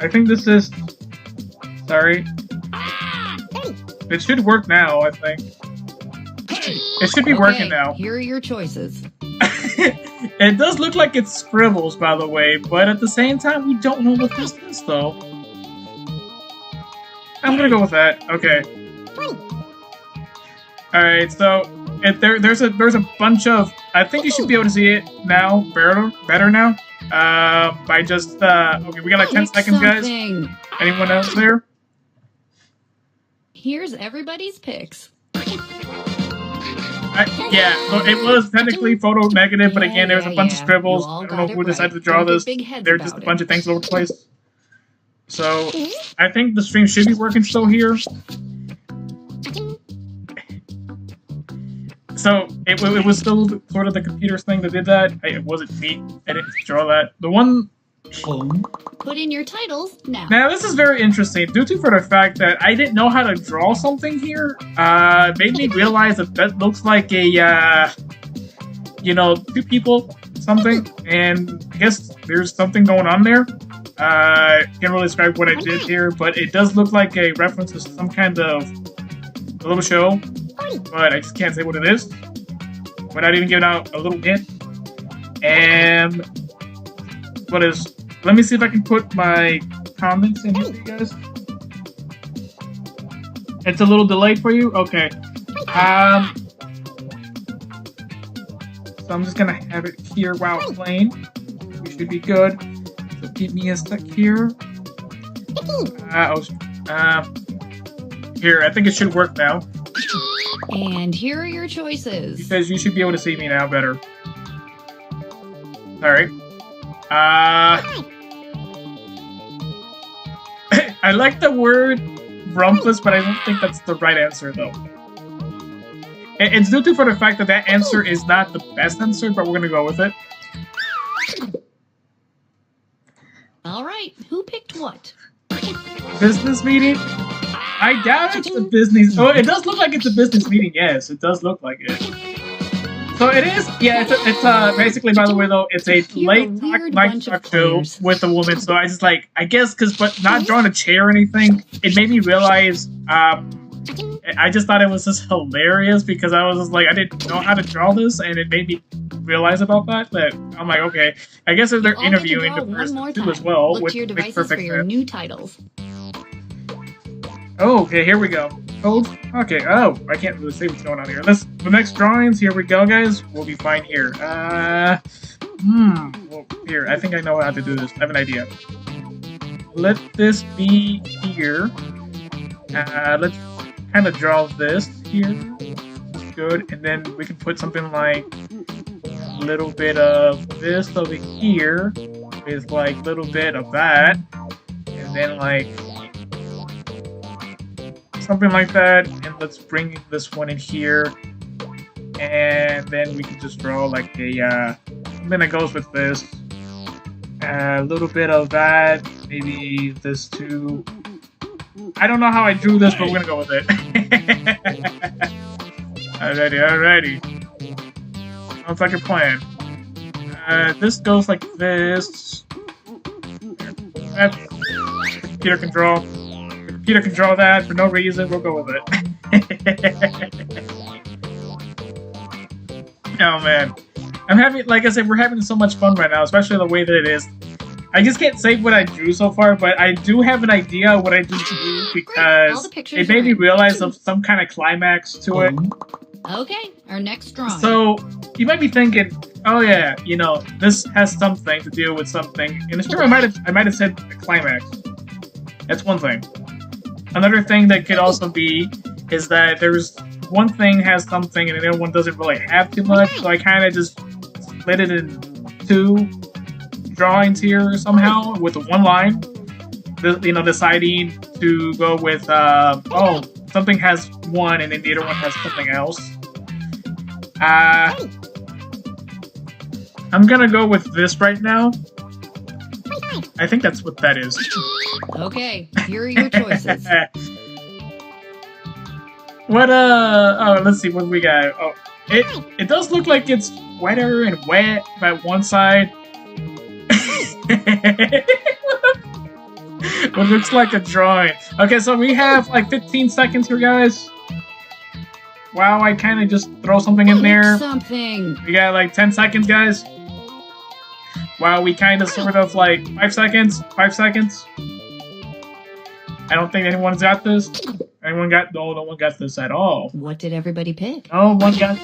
I think this is... Sorry. It should work now, I think. It should be working now. Here are your choices. It does look like it's scribbles, by the way, but at the same time, we don't know what this is, though. I'm gonna go with that. Okay. Alright, so there's a bunch of... I think you should be able to see it now, better now. By just okay, we got 10 seconds, guys. Anyone else there? Here's everybody's picks. Yeah, so it was technically photo negative, but again, there's a bunch of scribbles. I don't know who decided to draw this. There's just a bunch of things all over the place. So I think the stream should be working still here. So it was still sort of the computer's thing that did that. It wasn't me. I didn't draw that. The one... Put in your titles now. Now, this is very interesting, due to for the fact that I didn't know how to draw something here. Made me realize that looks like a, two people, something. And I guess there's something going on there. Can't really describe what I did here, but it does look like a reference to some kind of a little show. But I just can't say what it is without even giving out a little hint. And what is... Let me see if I can put my comments in here for you guys. It's a little delayed for you? Okay. So I'm just gonna have it here while playing. We should be good. So give me a sec here. Here, I think it should work now. And here are your choices. Because you should be able to see me now better. Alright. I like the word rumpus, but I don't think that's the right answer, though. It's due to for the fact that answer is not the best answer, but we're gonna go with it. Alright, who picked what? Business meeting? I doubt it's a business... Oh, it does look like it's a business meeting, yes. It does look like it. So it is, yeah, it's basically, by the way, though, it's a late night talk show with a woman, so I just, I guess, but not drawing a chair or anything, it made me realize, I just thought it was just hilarious, because I was just I didn't know how to draw this, and it made me realize about that. But I'm like, okay, I guess if they're You all get to interviewing draw the one more person too time. as well, Look which to your makes devices for perfect your sense. new titles. Oh, okay, here we go. Oh, okay. Oh, I can't really see what's going on here. The next drawings. Here we go, guys. We'll be fine here. Well, here, I think I know how to do this. I have an idea. Let this be here. Let's kind of draw this here. Good, and then we can put something like a little bit of this over here with like a little bit of that, and then like something like that, and let's bring this one in here, and then we can just draw like a something that goes with this. A little bit of that, maybe this too. I don't know how I drew this, but we're gonna go with it. Alrighty. Sounds like a plan. This goes like this. Peter can draw. Peter can draw that for no reason. We'll go with it. Oh man, I'm having, like I said, we're having so much fun right now, especially the way that it is. I just can't say what I drew so far, but I do have an idea of what I do because it made me realize of some kind of climax to it. Okay, our next drawing. So you might be thinking, oh yeah, you know, this has something to do with something. And sure, I might have said a climax. That's one thing. Another thing that could also be is that there's one thing has something and the other one doesn't really have too much. So I kind of just split it in two drawings here somehow with the one line. You know, deciding to go with oh, something has one and then the other one has something else. I'm gonna go with this right now. I think that's what that is. Okay, here are your choices. What oh, let's see what we got. Oh, it does look like it's wetter and wet by one side. It looks like a drawing. Okay, so we have like 15 seconds here, guys. Wow, I kind of just throw something in there. Something. We got like 10 seconds, guys. Wow, we kind of sort of like 5 seconds. 5 seconds. I don't think anyone's got this. Anyone got? No one got this at all. What did everybody pick? No one got.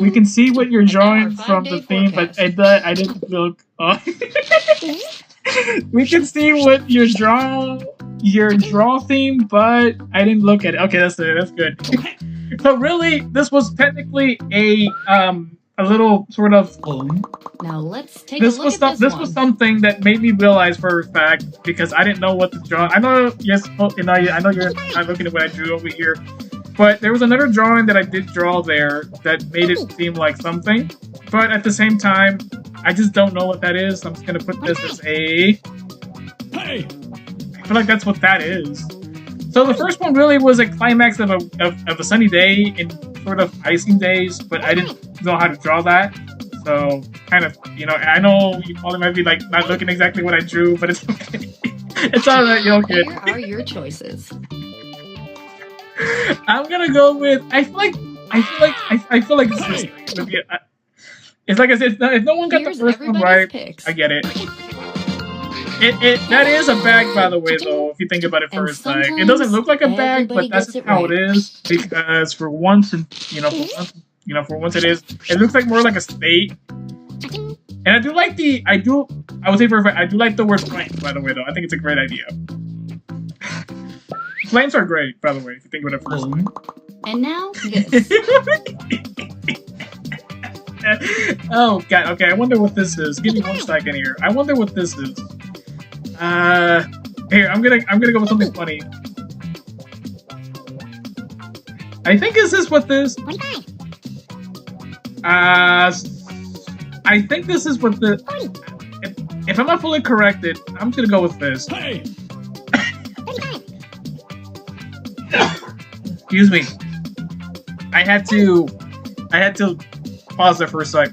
We can see what you're drawing from the theme, but I didn't look. We can see what your draw theme, but I didn't look at it. Okay, that's it. That's good. So really, this was technically a little sort of. Now let's take a look at this This was something that made me realize for a fact because I didn't know what to draw. I know, yes, you know, I know you're not looking at what I drew over here. But there was another drawing that I did draw there that made it seem like something. But at the same time, I just don't know what that is. So I'm just going to put this as a... Hey! I feel like that's what that is. So the first one really was a climax of a sunny day in sort of icing days, but I didn't know how to draw that. So kind of, you know, I know you probably might be like not looking exactly what I drew, but it's okay. It's alright, you're good. Here are your choices. I'm gonna go with. I feel like it's this. It's like I said. If no one got Here's the first one everybody's right, picks. I get it. That is a bag, by the way, though. If you think about it for a sec, it doesn't look like a bag, but that's just how it is. Because for once, for once it is. It looks like more like a state. And I do like I would say I do like the word flames, by the way, though. I think it's a great idea. Flames are great, by the way, if you think about it first. And now, this. Oh, God, okay, I wonder what this is. Give me 1 second here. I wonder what this is. Here, I'm gonna go with something funny. I think this is what this... I think this is what the... If I'm not fully corrected, I'm just gonna go with this. Hey! Excuse me. I had to pause there for a sec.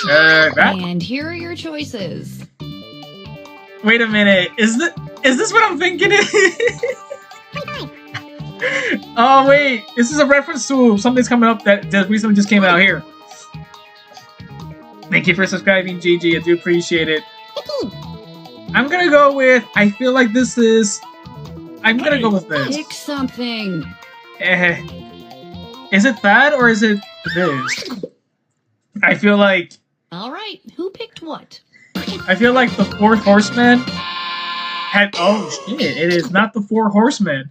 That? And here are your choices. Wait a minute. Is this what I'm thinking? Oh wait, this is a reference to something's coming up that recently just came out here. Thank you for subscribing, GG. I do appreciate it. 15. I'm gonna go with. I feel like this is. I'm gonna go with this. Pick something. Is it that or is it this? I feel like. All right, who picked what? I feel like the Four Horsemen had. Oh shit! It is not the Four Horsemen.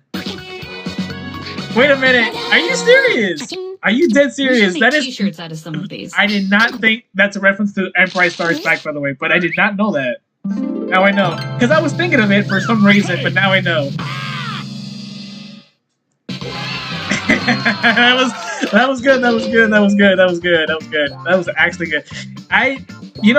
Wait a minute. Are you serious? Are you dead We should serious? make That is. T-shirts out of some of these. I did not think that's a reference to Empire Strikes Back, by the way, but I did not know that. Now I know. Because I was thinking of it for some reason, but now I know. that was good. That was actually good.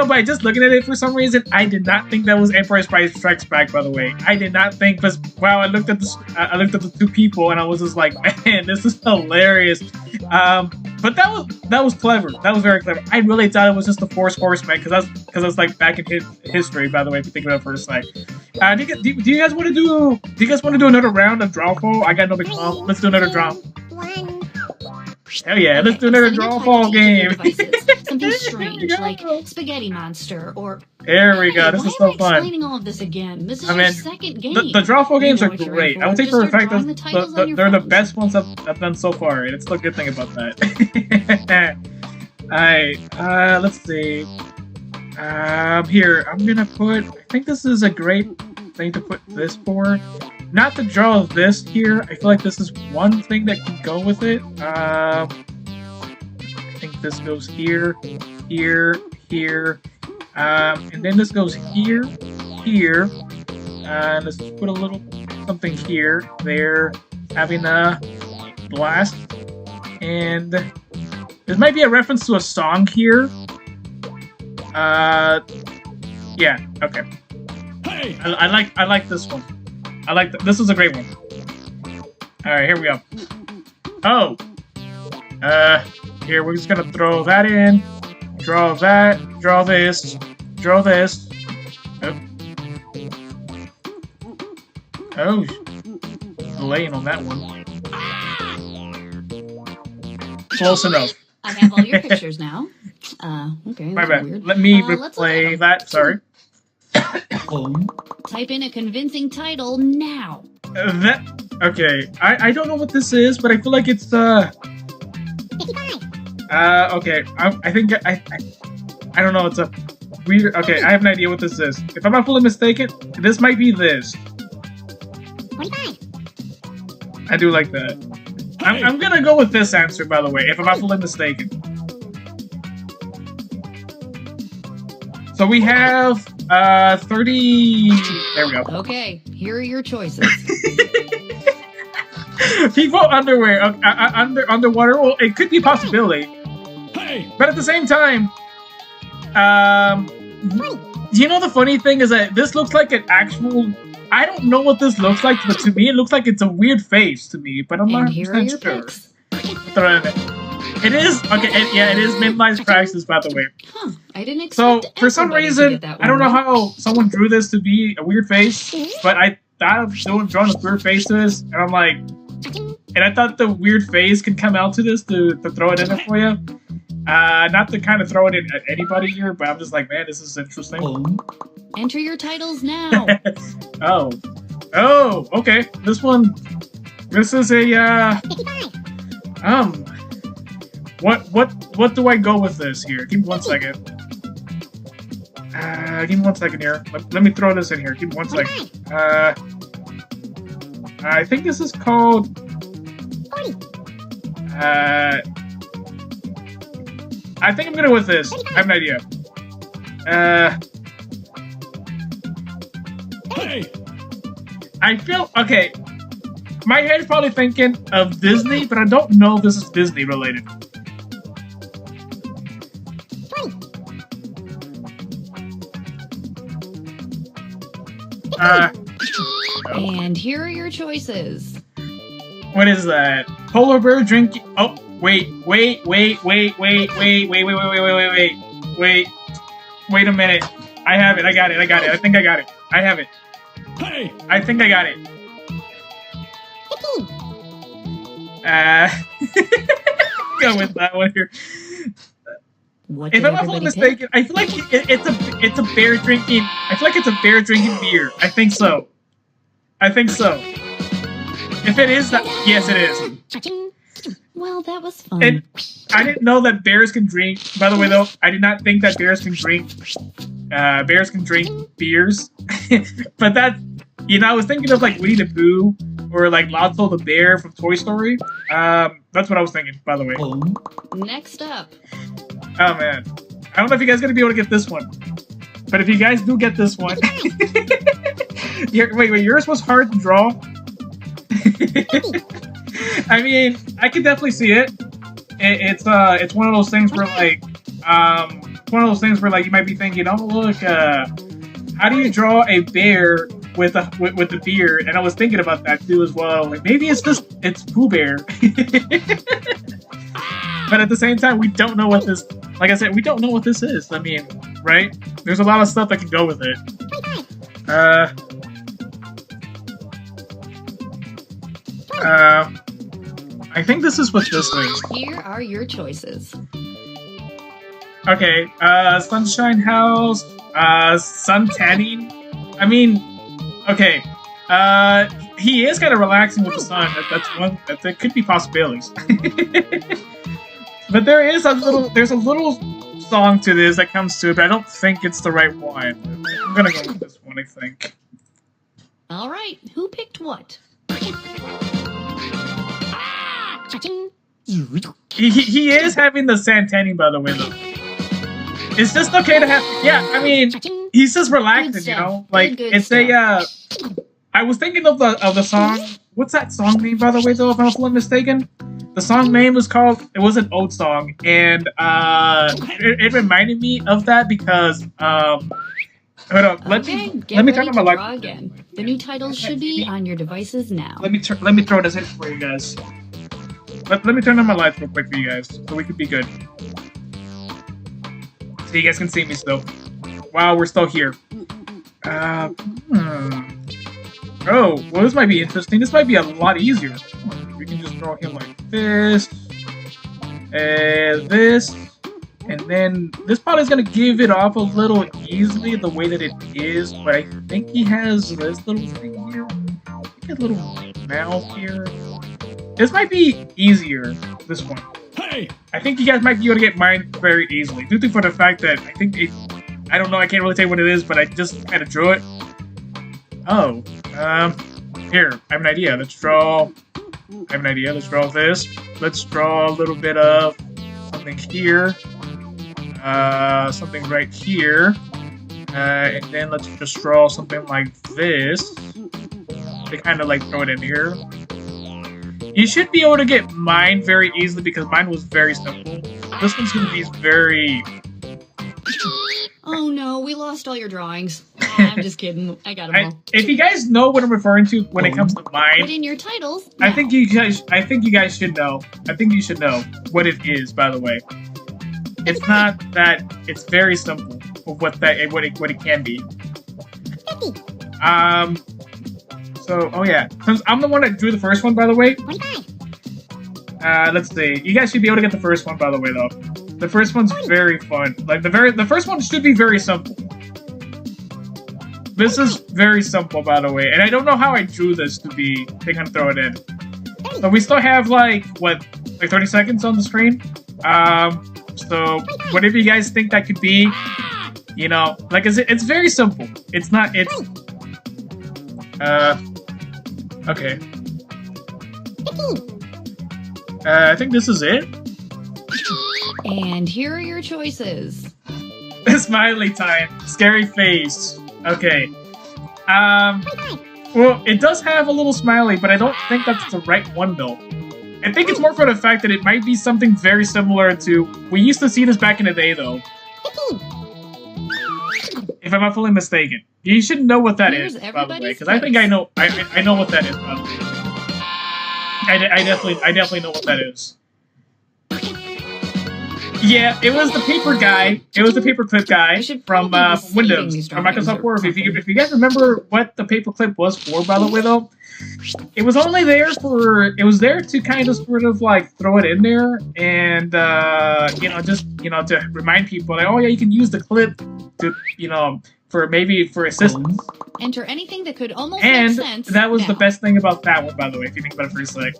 By just looking at it for some reason, I did not think that was Empire Strikes Back. By the way, I did not think because wow, I looked at the two people and I was just like, man, this is hilarious. But that was clever. That was very clever. I really thought it was just the Four Horsemen because that's like back in history. By the way, if you think about it for a sec. Do you guys want to do? Do you guys want to do another round of Drawfall? I got another call. Let's do another draw. 1. Hell yeah, let's do another Drawfall game. Something strange like Spaghetti Monster or. There we go. Hey, This why is am so I fun. explaining all of this again? This is I your mean, second game. The Drawfall games You are know what you're great. in I would for. say for a Just start fact drawing the that titles on your they're the phones. best ones I've done so far. That's the good thing about that. Alright, let's see. Here, I'm gonna put. I think this is a great thing to put this for. Not to draw this here. I feel like this is one thing that can go with it. I think this goes here, here, here, and then this goes here, here. Let's put a little something here, there, having a blast, and this might be a reference to a song here. Yeah, okay. Hey! I like this one. This is a great one. All right, here we go. Oh, here we're just gonna throw that in, draw that, draw this, draw this. Oh, laying on that one. Close enough. I have all your pictures now. Okay. My that's bad. weird. Let me Let's look at replay them. that. Sorry. Type in a convincing title now. Okay. I don't know what this is, but I feel like it's 55. okay. I think I don't know. It's a weird. Okay, I have an idea what this is. If I'm not fully mistaken, this might be this. 45. I do like that. I'm gonna go with this answer, by the way, if I'm not fully mistaken. So we have 30. There we go. Okay, here are your choices. People underwear underwater. Well, it could be a possibility, Hey! but at the same time, you know the funny thing is that this looks like an actual. I don't know what this looks like, but to me it looks like it's a weird face to me. But I'm And not here are your sure. picks. Throw it in. It is okay. It is midlife crisis, by the way. Huh, I didn't expect So for some everybody to reason, get that I don't know one right. how someone drew this to be a weird face, but I thought of drawing a weird face to this, and I'm like, and I thought the weird face could come out to this to throw it in there for you. Not to kind of throw it in at anybody here, but I'm just like, man, this is interesting. Enter your titles now. Oh, okay. This is a 55. What do I go with this here? Give me 1 second. Give me 1 second here. Let me throw this in here. Give me 1 second. 45. I think this is called 40. I think I'm gonna go with this. I have an idea. Hey! I feel okay. My head's probably thinking of Disney, but I don't know if this is Disney related. 20. And here are your choices. What is that? Polar bear drinking. Oh, wait a minute. I have it. I got it. I think I got it. I have it. Hey! I think I got it. 15. Uh, go with that one here. What If did I'm not everybody mistaken, I feel like it's a bear drinking. I feel like it's a bear drinking beer. I think so. I think so. If it is that, yes, it is. Cha-ching. Well, that was fun. And I didn't know that bears can drink. By the way, though, I did not think that bears can drink. Bears can drink beers, but that, you know, I was thinking of like Winnie the Pooh or like Lotso the bear from Toy Story. That's what I was thinking. By the way. Next up. Oh man, I don't know if you guys are gonna be able to get this one, but if you guys do get this one, wait, yours was hard to draw. I mean, I can definitely see it. It's one of those things where like you might be thinking, oh look, how do you draw a bear with the beer? And I was thinking about that too as well. Like maybe it's Pooh Bear. But at the same time, we don't know what this. Like I said, we don't know what this is. I mean, right? There's a lot of stuff that can go with it. I think this is what this is. Here are your choices. Okay, Sunshine House, sun tanning. I mean, okay, he is kind of relaxing with the sun. That's one. That could be possibilities. But there's a little song to this that comes to it, but I don't think it's the right one. I'm gonna go with this one, I think. All right, who picked what? Cha-ching. He is having the sun tanning, by the way, though. It's just okay to have. Yeah, I mean, Cha-ching. he's just relaxing, Good you stuff. know. Like Good it's stuff. I was thinking of the song. What's that song name, by the way, though? If I'm not mistaken, the song name was called. It was an old song, and it reminded me of that because hold on. Let me turn on my draw light. again. The new titles should be on your devices now. Let me throw this in for you guys. Let me turn on my lights real quick for you guys, so we could be good. So you guys can see me still. Wow, we're still here. Oh, well, this might be interesting. This might be a lot easier. We can just draw him like this, and this, and then this probably is gonna give it off a little easily the way that it is. But I think he has this little thing here. He has a little mouth here. This might be easier. This one. Hey! I think you guys might be able to get mine very easily, due to for the fact that I think I don't know. I can't really tell you what it is, but I just kind of drew it. Oh, here, I have an idea. Let's draw this. Let's draw a little bit of something here. Something right here. And then let's just draw something like this. To kind of like throw it in here. You should be able to get mine very easily because mine was very simple. This one's going to be very... Oh no, we lost all your drawings. I'm just kidding. I got them all. If you guys know what I'm referring to when it comes to Put mine, in your titles. I now. think you guys should know. I think you should know what it is. By the way, it's not that. It's very simple of what it can be. So, oh yeah, since I'm the one that drew the first one, by the way. 25. Let's see. You guys should be able to get the first one, by the way, though. The first one's very fun. Like the first one should be very simple. This is very simple, by the way, and I don't know how I drew this to kind of throw it in. So we still have like 30 seconds on the screen. So whatever you guys think that could be, you know, like it's very simple. It's not. It's okay. 15. I think this is it. And here are your choices. Smiley time. Scary face. Okay. Well, it does have a little smiley, but I don't think that's the right one, though. I think it's more for the fact that it might be something very similar to... We used to see this back in the day, though. 15. If I'm not fully mistaken. You should know what that Here's is, by the everybody's way, because I think I face. know... I know what that is, by the way. I definitely know what that is. Yeah, it was the paper guy. It was the paperclip guy should from probably be saving Windows, these from drawings Microsoft or Word. If something. you guys remember what the paperclip was for, by the way, though, It was only there for, it was there to kind of sort of like throw it in there and, you know, just, you know, to remind people like, oh yeah, you can use the clip to, you know, for maybe for assistance. Enter anything that could almost And make sense. that was now. the best thing about that one, by the way, if you think about it for a sec.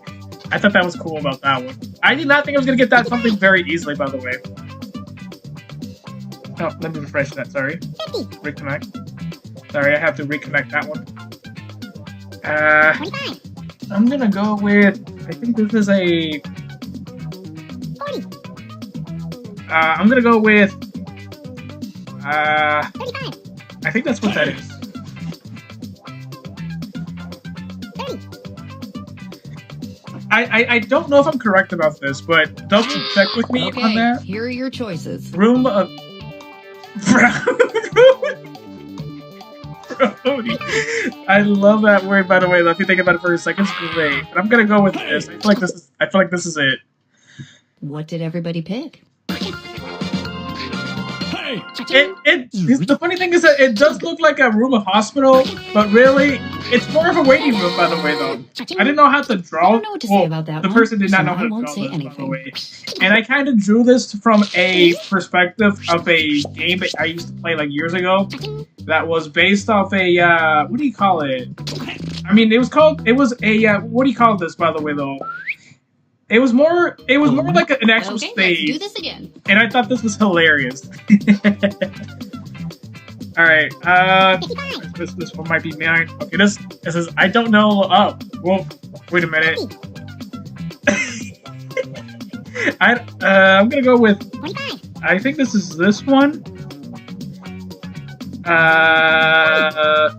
I thought that was cool about that one. I did not think I was going to get that something very easily, by the way. Oh, let me refresh that, sorry. Reconnect. Sorry, I have to reconnect that one. 25. I'm gonna go with, I think this is a... 40. I'm gonna go with... 35. I think that's what that is. 30. I don't know if I'm correct about this, but double check with me on Okay, that. here are your choices. Room of... Brody. I love that word, by the way. If you think about it for a second, it's great. But I'm gonna go with this. I feel like this is it. What did everybody pick? The funny thing is that it does look like a room of hospital, but really, it's more of a waiting room, by the way, though. I didn't know how to draw. I don't know what to say about that The one, person did not so know how I to won't draw say this, by the anything. way. And I kind of drew this from a perspective of a game that I used to play like years ago. That was based off a, what do you call it? I mean, it was a, what do you call this, by the way, though? It was more like an actual Okay, stage. let's do this again. And I thought this was hilarious. Alright, this one might be mine. Okay, this is, I don't know, oh, well, wait a minute. I'm gonna go with, 25. I think this is this one. A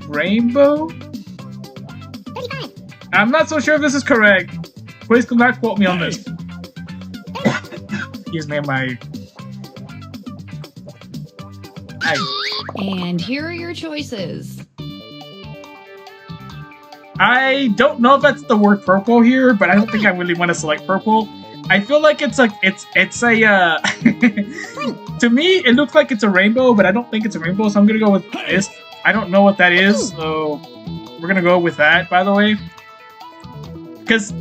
rainbow? 35. I'm not so sure if this is correct. Please do not quote me on this. Excuse me, my... And here are your choices. I don't know if that's the word purple here, but I don't think I really want to select purple. I feel like it's a to me it looks like it's a rainbow, but I don't think it's a rainbow, so I'm gonna go with this. I don't know what that is, so we're gonna go with that, by the way. Because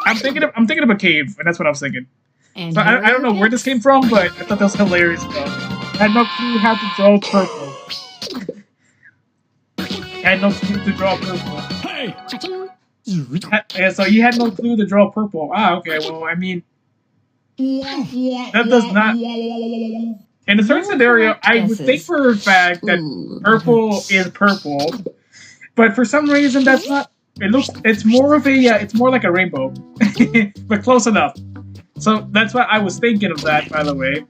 I'm thinking of a cave, and that's what I was thinking. And So here are I don't your know where this picks. came from, but I thought that was hilarious though. I had no clue how to draw purple. I had no clue to draw purple. Cha-ching. Yeah, so you had no clue to draw purple. Ah, okay, well, I mean, that does not... In a certain No scenario, correct I would think guesses. for a fact that Ooh, purple is purple, but for some reason that's not... It's more of a, it's more like a rainbow, but close enough. So that's why I was thinking of that, by the way.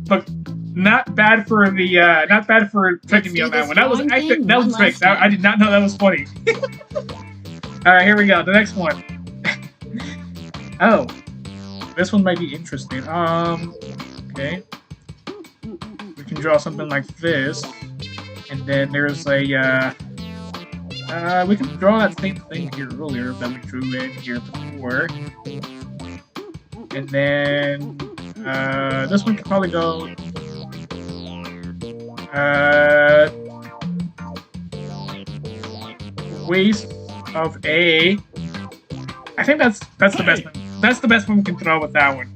But not bad for the, not bad for tricking me on that one. That was, that was a trick. I did not know that was funny. Alright, here we go. The next one. Oh. This one might be interesting. Okay. We can draw something like this. And then there's a, we can draw that same thing here earlier that we drew in here before. And then, this one could probably go, waste of a... I think that's the best one. That's the best one we can throw with that one.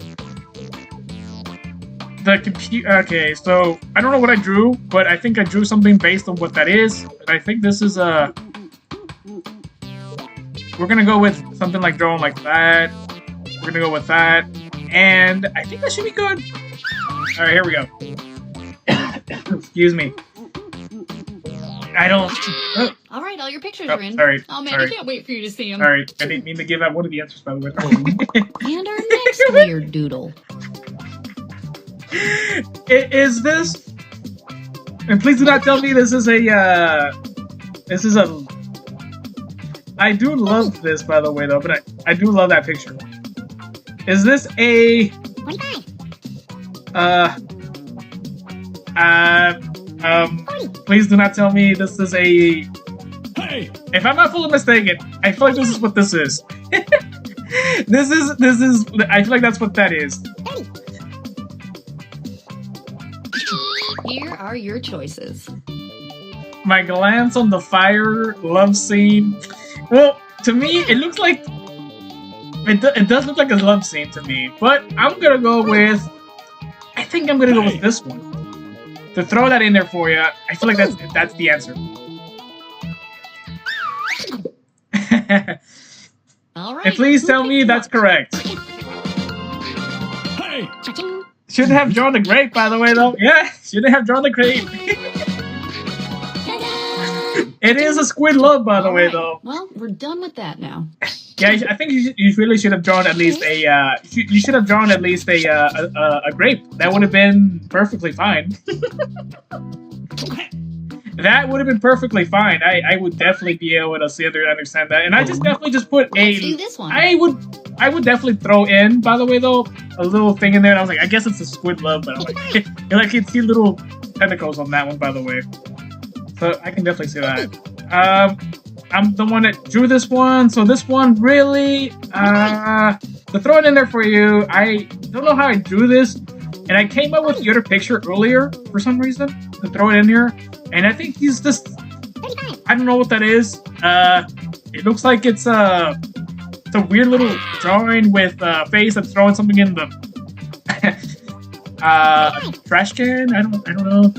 The okay, so I don't know what I drew, but I think I drew something based on what that is. I think this is a... We're gonna go with something like drawing like that. We're gonna go with that. And I think that should be good. Alright, here we go. Excuse me. I don't... All right, all your pictures Oh, are in. sorry, Oh man, sorry. I can't wait for you to see them. Sorry, I didn't mean to give out one of the answers, by the way. And our next weird doodle. Is this... And please do not tell me this is a, this is a... I do love this, by the way, though, but I do love that picture. Is this a... 25. Please do not tell me this is a... If I'm not fully mistaken, I feel like this is what this is. This is, I feel like that's what that is. 30. Here are your choices. my glance on the fire love scene. Well, to me, it looks like it does look like a love scene to me. But I'm gonna go with. I think I'm gonna go with this one. To throw that in there for you, I feel like that's the answer. All right. And please who tell picked me that's what? correct. Cha-ching. Shouldn't have drawn the grape, by the way, though. Yeah, shouldn't have drawn the grape. It is a squid love, by the All way, right. though. Well, we're done with that now. Yeah, I think you really should have drawn at least a. You should have drawn at least a grape. That would have been perfectly fine. That would have been perfectly fine. I would definitely be able to see and understand that. And I just definitely just put a. Let's do this one. I would definitely throw in, by the way, though, a little thing in there. And I was like, I guess it's a squid love, but I'm like, I can see little tentacles on that one, by the way. So I can definitely see that. I'm the one that drew this one, so this one really, to throw it in there for you, I don't know how I drew this, and I came up with the other picture earlier for some reason, to throw it in here, and I think he's just, I don't know what that is. It looks like it's a weird little drawing with a face that's throwing something in the, trash can? I don't know.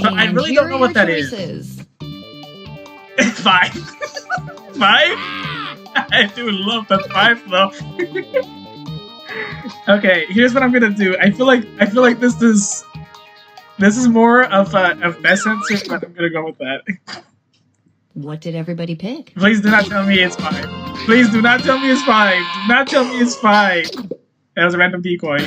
But I And really here don't know are what your that is. choices. It's 5. 5? I do love that 5 though. Okay, here's what I'm gonna do. I feel like this is more of best answer, but I'm gonna go with that. What did everybody pick? Please do not tell me it's 5. Please do not tell me it's 5. Do not tell me it's 5. That was a random decoy.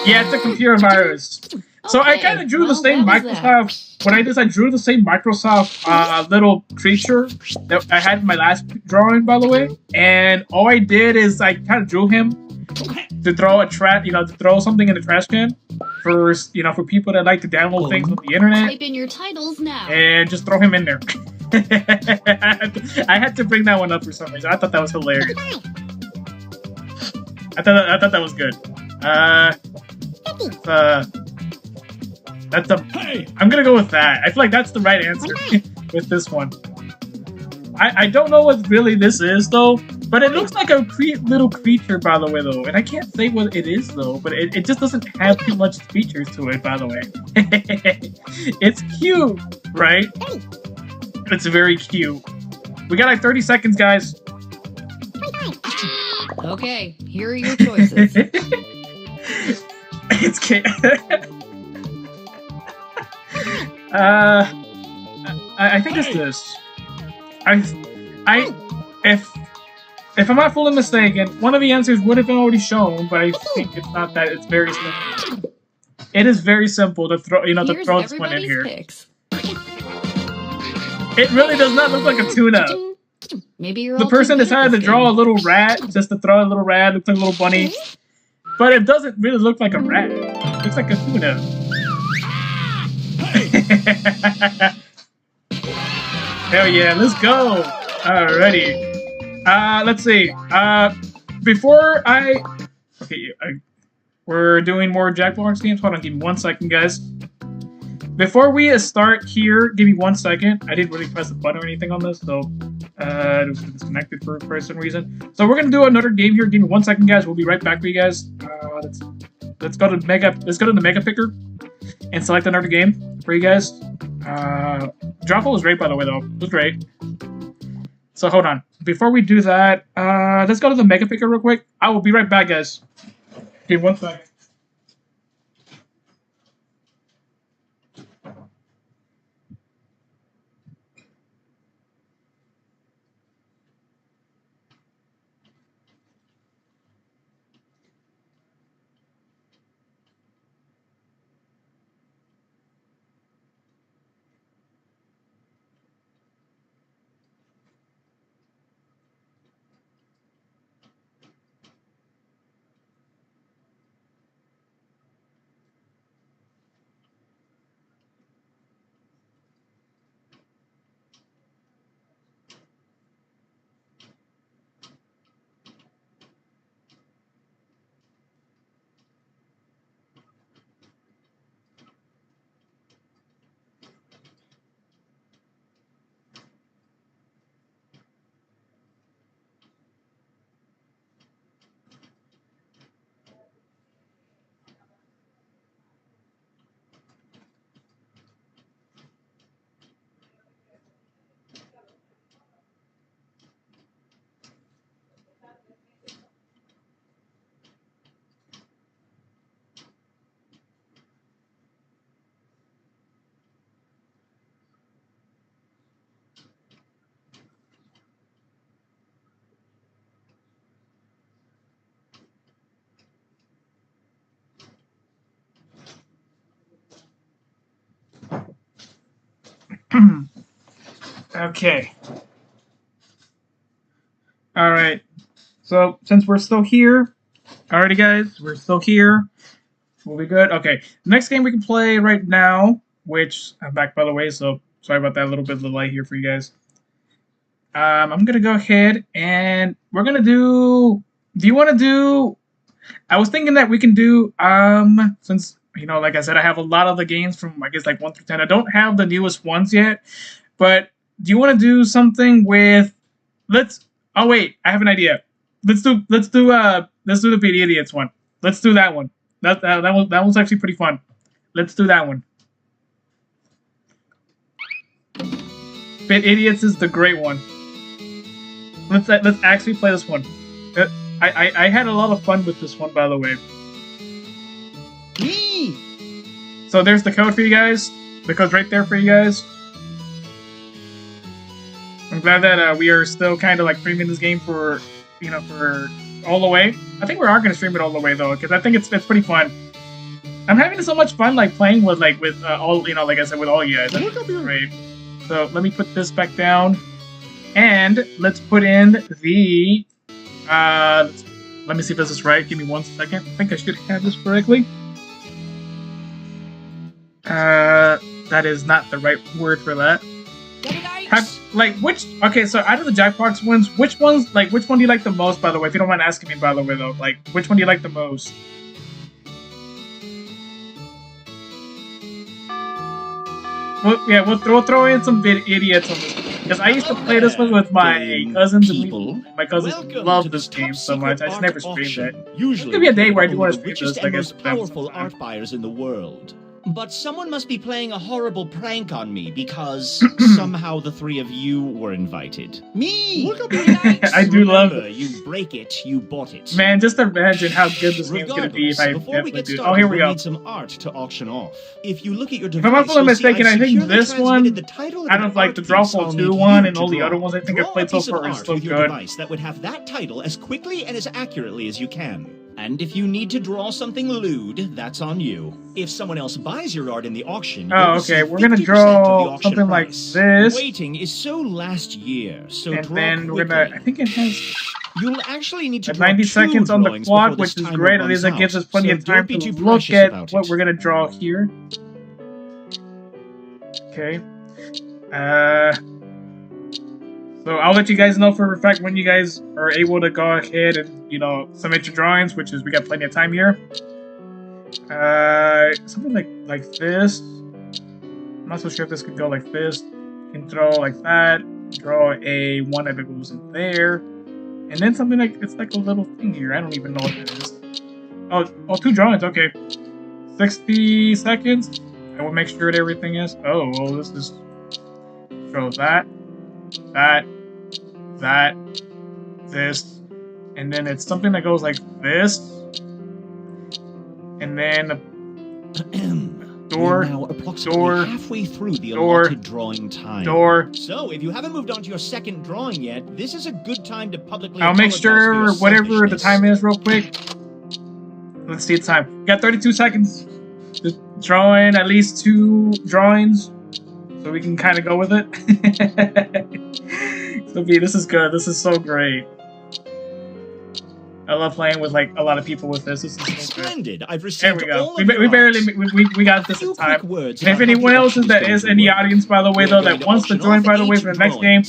Yeah, it's a computer virus. So I Okay, kind of drew the well, same that was Microsoft. What I did is I drew the same Microsoft little creature that I had in my last drawing, by the way. And all I did is I kind of drew him to throw to throw something in the trash can for people that like to download things on the internet Type in your titles now. and just throw him in there. I had to bring that one up for some reason. I thought that was hilarious. I thought that was good. I'm gonna go with that. I feel like that's the right answer with this one. I don't know what really this is though, but it looks like a little creature, by the way, though, and I can't say what it is though. But it just doesn't have too much features to it, by the way. It's cute, right? It's very cute. We got like 30 seconds, guys. Okay, here are your choices. It's I think it's this. If I'm not fully mistaken, one of the answers would have been already shown, but I think it's not that. It's very simple. It is very simple to throw, Here's to throw this one in everybody's here. picks. It really does not look like a tuna. Maybe you're The all person too good at decided to this draw a game. little rat, just to throw a little rat. Looks like a little bunny, but it doesn't really look like a rat. It looks like a tuna. Hell yeah, let's go! Alrighty. Let's see. We're doing more Jackbox games. Hold on, give me 1 second, guys. Before we start here, give me 1 second. I didn't really press the button or anything on this, so it was disconnected for some reason. So we're gonna do another game here. Give me 1 second, guys. We'll be right back for you guys. Let's go to the mega picker and select another game for you guys. Drawful was great, by the way, though. It was great. So hold on. Before we do that, let's go to the mega picker real quick. I will be right back, guys. Give me 1 second. Okay. All right. So since we're still here, alrighty, guys, we're still here. We'll be good. Okay. Next game we can play right now, which I'm back by the way, so sorry about that little bit of delay here for you guys. I'm gonna go ahead and we're gonna do. Do you want to do? I was thinking that we can do since like I said, I have a lot of the games from I guess like 1 through 10. I don't have the newest ones yet, but do you want to do something with? Let's. Oh wait, I have an idea. Let's do the Bit Idiots one. Let's do that one. That one's actually pretty fun. Let's do that one. Bit Idiots is the great one. Let's actually play this one. I had a lot of fun with this one, by the way. So there's the code for you guys. The code's right there for you guys. I'm glad that we are still kind of like streaming this game for all the way. I think we are gonna stream it all the way though, because I think it's pretty fun. I'm having so much fun like playing with all like I said with all you guys. That's great. So let me put this back down, and let's put in the. Let me see if this is right. Give me 1 second. I think I should have this correctly. That is not the right word for that. Okay, so out of the Jackbox ones, which one do you like the most, by the way? If you don't mind asking me, by the way, though. Like, which one do you like the most? Well, yeah, we'll throw in some Bit Idiots on this. Because I used to play this one with my cousins, and my cousins love this game so much. I just never streamed it. There's gonna be a day where I do want to stream this, I guess. Powerful art buyers in the world. But someone must be playing a horrible prank on me because somehow the three of you were invited. Me! I do love it. You break it, you bought it. Man, just imagine how good this game's gonna be if I definitely do. Oh, here we go. Need some art to auction off. If you look at your device, if I'm not mistaken, I think this one, out of like the Drawful 2 one and all the other ones I think I've played so far, is so good. That would have that title as quickly and as accurately as you can. And if you need to draw something lewd, that's on you. If someone else buys your art in the auction, oh, okay, we're gonna draw something like this. Waiting is so last year, so and then we're gonna. I think it has. You'll actually need to 90 seconds on the clock, which is great. At least it gives us plenty of time to look at what we're gonna draw here. Okay. So I'll let you guys know for a fact when you guys are able to go ahead and, submit your drawings, which is we got plenty of time here. Something like this. I'm not so sure if this could go like this. You can throw like that. Draw a one that goes in there. And then something like, it's like a little thing here. I don't even know what that is. Oh, 2 drawings, okay. 60 seconds. I will make sure that everything is. Oh, well, this is. Throw that. That, this, and then it's something that goes like this, and then door, now approximately halfway through the allotted drawing time. So, if you haven't moved on to your second drawing yet, this is a good time to publicly. I'll make sure whatever the time is, real quick. Let's see the time. We got 32 seconds. Just drawing at least 2 drawings. So we can kind of go with it. This is good. This is so great. I love playing with like a lot of people with this. This is so splendid. Good. I've received. There we go. We got this in time. And if anyone else is in the audience, by the way, though, that wants to join, by the way, for the next game.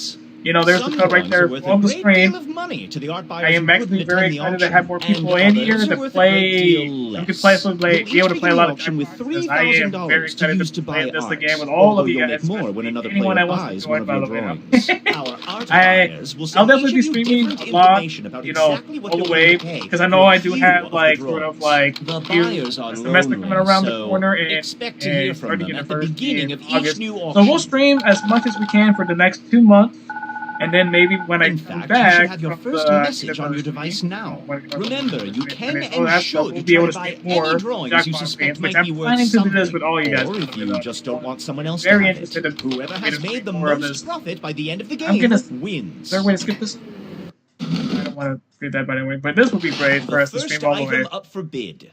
There's the code right there on the screen. I am actually very excited to have more people in here to play. You can be able to play a lot of Jackbox. I am very excited to play this again with all of you guys. Anyone that wants to join, by the way. I'll definitely be streaming a lot, all the way, because I know I do have a semester coming around the corner and starting university in August. So we'll stream as much as we can for the next 2 months. And then maybe when I come back, you should have your first message on your device now. Remember, you can and should try to buy any drawings you suspect might be worth something. Or if you just don't want someone else to have it, whoever has made the most profit by the end of the game wins. Is there a way to skip this? I don't want to read that, by the way, but this would be great for us to stream all the way. Up for bid.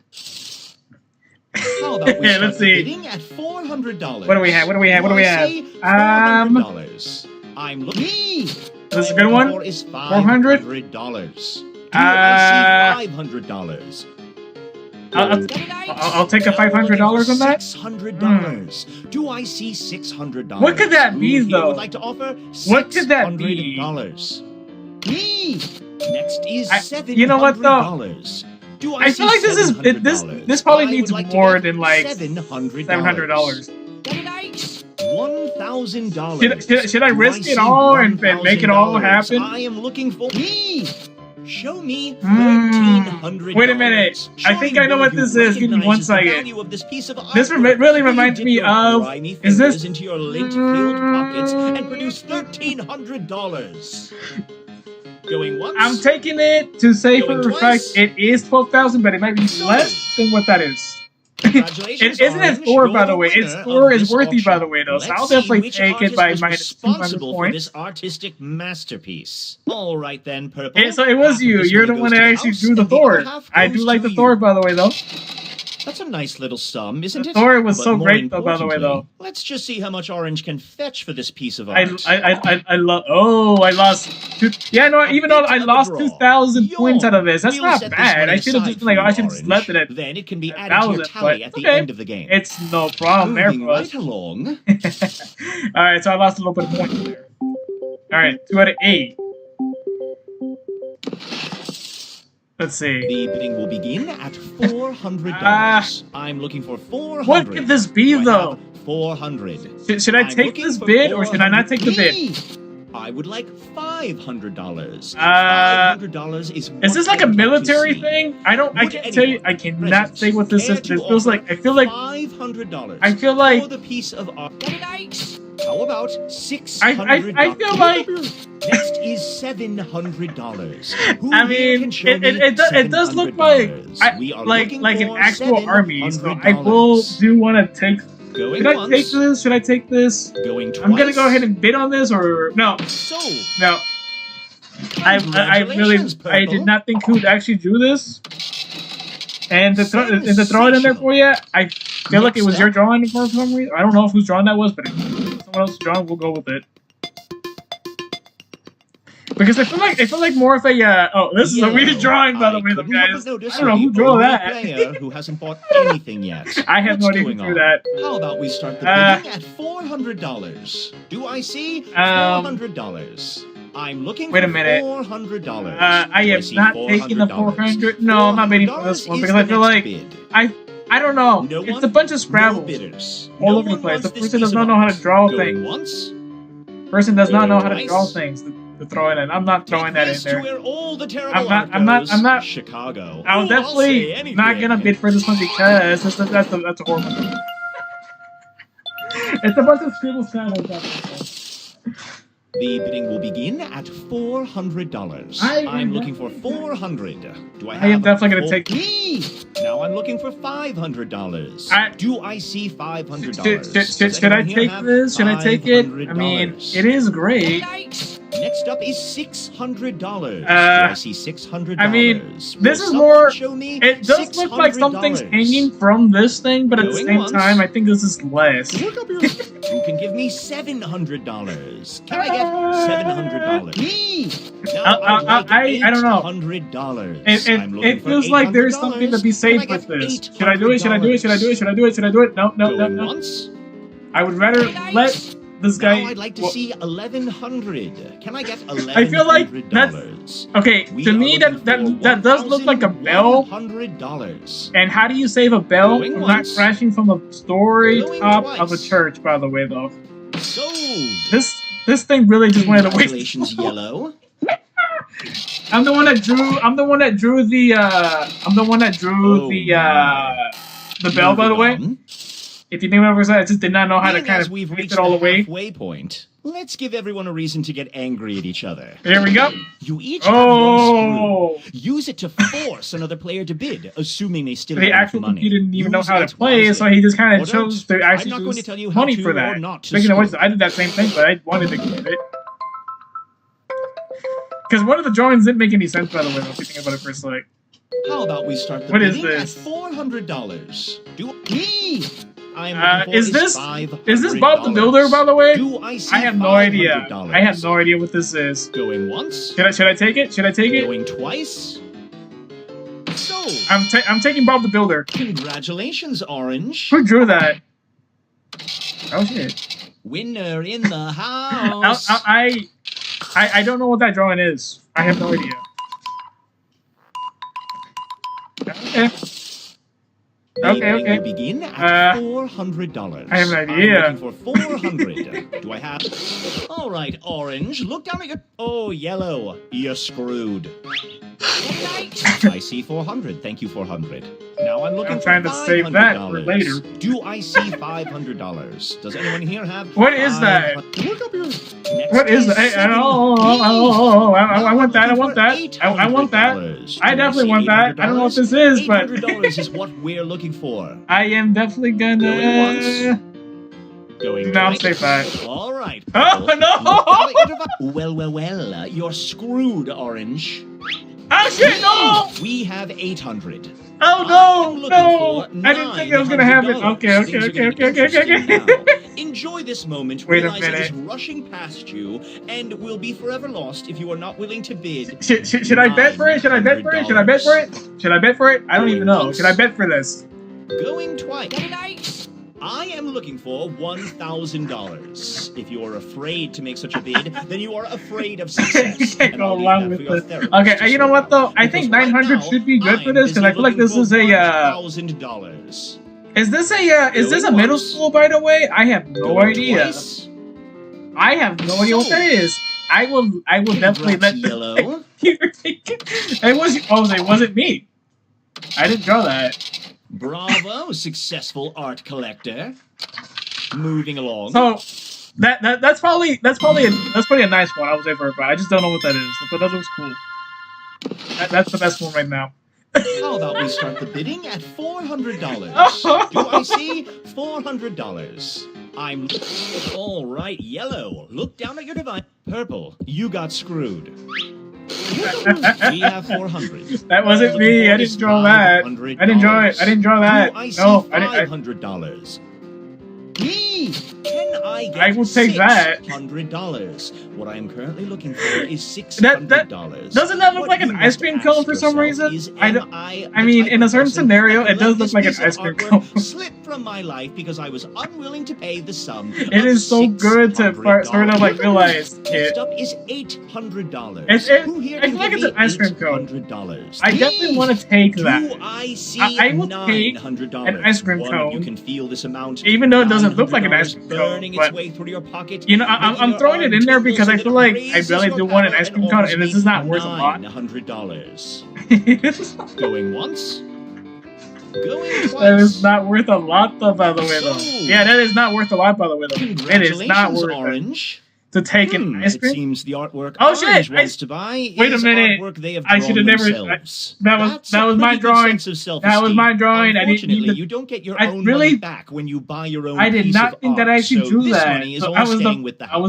How about we start bidding at $400? $400. What do we have? What do we have? What do we have? $400. I'm looking. This is a good one. Is $400. $500. Do I see $500? I'll take a $500 on that. $600. Do I see $600? What could that be, though? Would like to offer What could that be? $600. Next is $700. You know what, though? Do I feel like this probably needs more than like $700. $1,000. Should I risk it all and make it all happen? I am looking for me. Show me $1,300. Wait a minute. I think I know what this is. Give me 1 second. This really reminds me of. Is this into your lint-filled pockets and produce $1,300? Going once. I'm taking it to say for a fact it is 12,000, but it might be less than what that is. It isn't its score, by the way. Its score is worthy, by the way, though. So I'll definitely take it by minus 200 points. This artistic masterpiece. All right then, Purple. So it was you. You're the one that actually drew the Thor. I do like the Thor, by the way, though. That's a nice little sum, isn't it? Thor was so great, though, by the way, though. Let's just see how much orange can fetch for this piece of art. I lost yeah, no, even though I lost 2,000 points out of this, that's not bad. I should have just been like, I should have just left it at then it can be added to your tally at the end of the game. It's no problem there for us. Right along. Alright, so I lost a little bit of points there. Alright, 2 out of 8. Let's see. The bidding will begin at $400. I'm looking for $400. What could this be, though? $400. Should I take this bid, or should I not take the bid? I would like $500. $500 is this like a military thing? I can't tell you. I cannot say what this is. It feels like. I feel like $500. I feel like for the piece of art. How about $600? I feel like next is $700. I mean, it does look like an actual army. So I do want to take. Should I take this? Should I take this? Going twice. I'm gonna go ahead and bid on this, or no? No. I did not think who'd actually do this. And to throw it in there for you, I feel like it was your drawing for some reason. I don't know whose drawing that was, but if someone else's drawing, we'll go with it. Because I feel like more of a this is a weird drawing, by the way, guys. I don't know who drew that. Who hasn't bought anything yet? I have no idea who drew that. How about we start the bidding at $400? Do I see $400? I'm looking wait a minute. for $400. I am not taking the 400. No, I'm not bidding for this one because I feel like I don't know. It's a bunch of Scrabbles all over the place. The person does not know how to draw things. Person does not know how to draw things to throw it in. I'm not throwing that in there. I'm not. Chicago. I'm definitely not gonna bid for this one because that's a horrible thing. It's a bunch of Scribble Scrabbles out there. The bidding will begin at $400. I'm looking for $400. Do I have? I am definitely gonna take. Now I'm looking for $500. Do I see $500? Should I take this? Should I take it? I mean, it is great. Next up is $600. I see $600. I mean, this is more. It does look like something's hanging from this thing, but at the same time, I think this is less. Who can give me $700? Can I get $700? I don't know. $100. It feels like there's something to be saved with this. Should I do it? Should I do it? Should I do it? Should I do it? Should I do it? No. I would rather let this guy. Now I'd like to see $1,100. Can I get $1,100? I feel like that's okay. To me, that does look like a bell. $100. And how do you save a bell from not crashing from a story top of a church? By the way, though, sold. This thing really just wanted to waste. Congratulations, Yellow. I'm the one that drew the bell. By the way. If you think what I was saying, I just did not know how to kind of make it all the way. Halfway point. Let's give everyone a reason to get angry at each other. Here we go. You each have one screw. Use it to force another player to bid, assuming they still have money. The actual computer didn't even know how to play, so he just kind of chose to actually use money for that. Speaking of which, I did that same thing, but I wanted to get it. Because one of the drawings didn't make any sense, by the way, if you think about it for a sec. How about we start the bidding at $400? Is this Bob the Builder, by the way? I have no idea. I have no idea what this is. Going once. Should I take it? Should I take it? Going twice. Sold. I'm taking Bob the Builder. Congratulations, Orange. Who drew that? Oh shit. Winner in the house. I don't know what that drawing is. I have no idea. Okay. Will begin at $400. I have an idea. I'm looking for 400. Do I have? All right, Orange. Look down at your. Oh, Yellow. You're screwed. I see 400. Thank you, 400. Now I'm looking for $500. I'm trying to save that for later. Do I see $500? Does anyone here have? What is that? Look up here. What is that? I want that. I want that. I want that. I definitely want that. I don't know what this is, but $800 is what we're looking for. I am definitely gonna. Going no, stay fat. All right. Oh no! Well. You're screwed, Orange. Oh shit! No! We have 800. Oh no! I didn't think I was gonna have it. Okay. Enjoy this moment. Wait a Realize it is minute. rushing past you, and will be forever lost if you are not willing to bid. Should I bet for it? Should I bet for it? Should I bet for it? Should I bet for it? I don't even know. Should I bet for this? Going twice. I am looking for $1,000. If you are afraid to make such a bid, then you are afraid of success. You can't go along with this. Okay, you know what though? I think 900 should be good for this because I feel like this is a $1,000. Is this a middle school, by the way? I have no idea. I have no idea what that is. I will definitely let Yellow. It wasn't me. I didn't draw that. Bravo, successful art collector. Moving along. So that's probably a nice one. I was able to buy. I just don't know what that is, but that looks cool. That's the best one right now. How about we start the bidding at $400? Do I see $400? I'm all right. Yellow, look down at your device. Purple, you got screwed. We have 400. That wasn't me. I didn't draw that. I didn't draw it. I didn't draw that. No, $500. Can I get I will take that. $600? What I am currently looking for is $600. Doesn't that look like an ice cream cone for some reason? I mean, in a certain scenario, it does look like an ice cream cone. Slipped from my life because I was unwilling to pay the sum. It is so good to sort of like realize it. Next up is $800. I feel like it's an ice cream cone. I definitely want to take that. I will take an ice cream cone. You can feel this amount, even though it doesn't look like an ice cream cone. burning its way through your pocket. You know, I'm throwing it in there because I feel like I really do want an ice cream cone, and this is not worth a lot. $900. Going once. Going twice. That is not worth a lot, though, by the way, though. Yeah, that is not worth a lot, by the way, though. It is not worth Orange. To take an ice cream. It seems the artwork oh shit! wants to buy Wait a minute! I should have never. That was my drawing. That was my drawing. I didn't need to. You don't get your own money back when you buy your own. I did not think that I actually drew that. So I was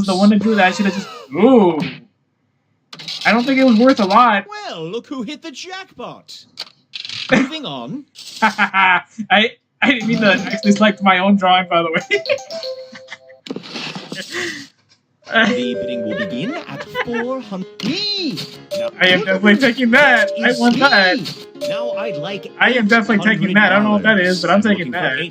the one that drew that. I should have just. Ooh. I don't think it was worth a lot. Well, look who hit the jackpot. Moving on. I didn't mean to actually select my own drawing, by the way. The bidding will begin at 400. I am definitely taking that. I want that. Now I'd like. I am definitely taking that. I don't know what that is, but I'm taking that.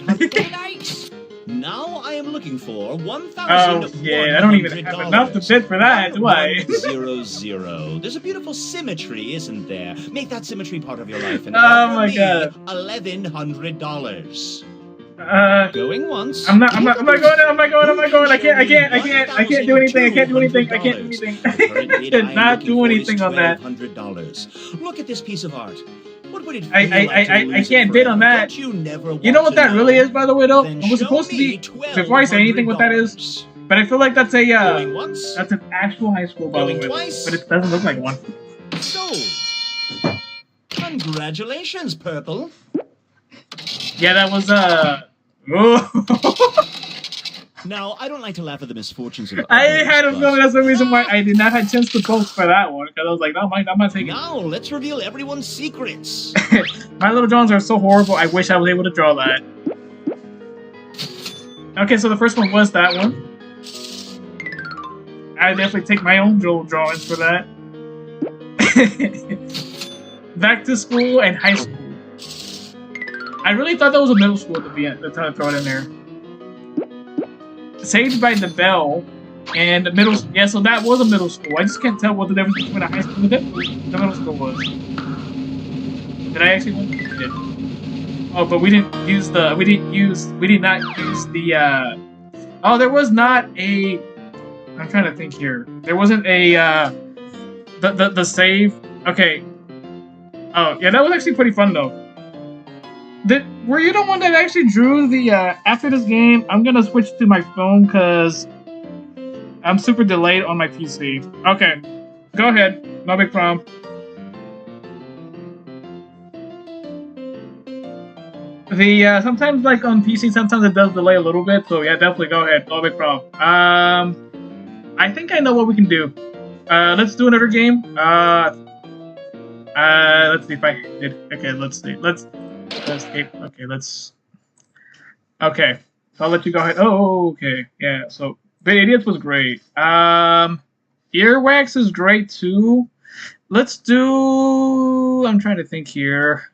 Now I am looking for $1,000. Oh yeah, I don't even have enough to bid for that, do I? 100. There's a beautiful symmetry, isn't there? Make that symmetry part of your life. And oh my god. $1,100. Going once. I'm not going. I can't do anything. I can't do anything. I did not do anything on that. $1,200. Look at this piece of art. What would it feel I can't bid on that. You know what that really is, by the way, though? I was supposed to be before I say anything what that is. But I feel like that's a that's an actual high school, by the way. But it doesn't look like one. Sold. Congratulations, Purple. Yeah, that was Now, I don't like to laugh at the misfortunes of I had a feeling that's the reason why I did not have a chance to vote for that one, because I was like, no, I'm not taking it. Now, let's reveal everyone's secrets. My little drawings are so horrible, I wish I was able to draw that. Okay, so the first one was that one. I definitely take my own drawings for that. Back to school and high school. I really thought that was a middle school at the end. That's how I throw it in there. Saved by the Bell and the middle. Yeah, so that was a middle school. I just can't tell what the difference between a high school and the middle school was. Did I actually? We did. Oh, but we didn't use the. We did not use the. Oh, there was not a. I'm trying to think here. There wasn't a. The save. Okay. Oh yeah, that was actually pretty fun though. Were you the one that actually drew the, after this game, I'm gonna switch to my phone because I'm super delayed on my PC. Okay, go ahead. No big problem. Sometimes, like, on PC, sometimes it does delay a little bit, so yeah, definitely go ahead. No big problem. I think I know what we can do. Let's do another game. Let's see if I did. Okay, let's see. Let's escape. Okay, let's. Okay, so I'll let you go ahead. Oh, okay, yeah. So the Idiots was great. Earwax is great too. Let's do. I'm trying to think here.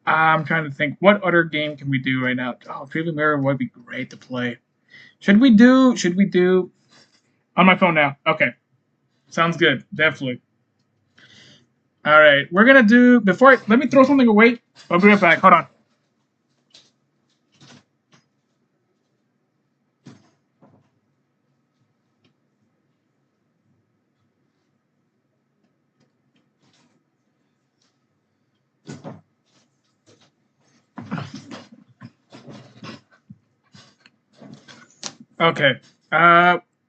I'm trying to think. What other game can we do right now? Oh, Dream Mirror would be great to play. Should we do? On my phone now. Okay, sounds good. Definitely. All right, we're gonna do let me throw something away. I'll be right back. Hold on. Okay.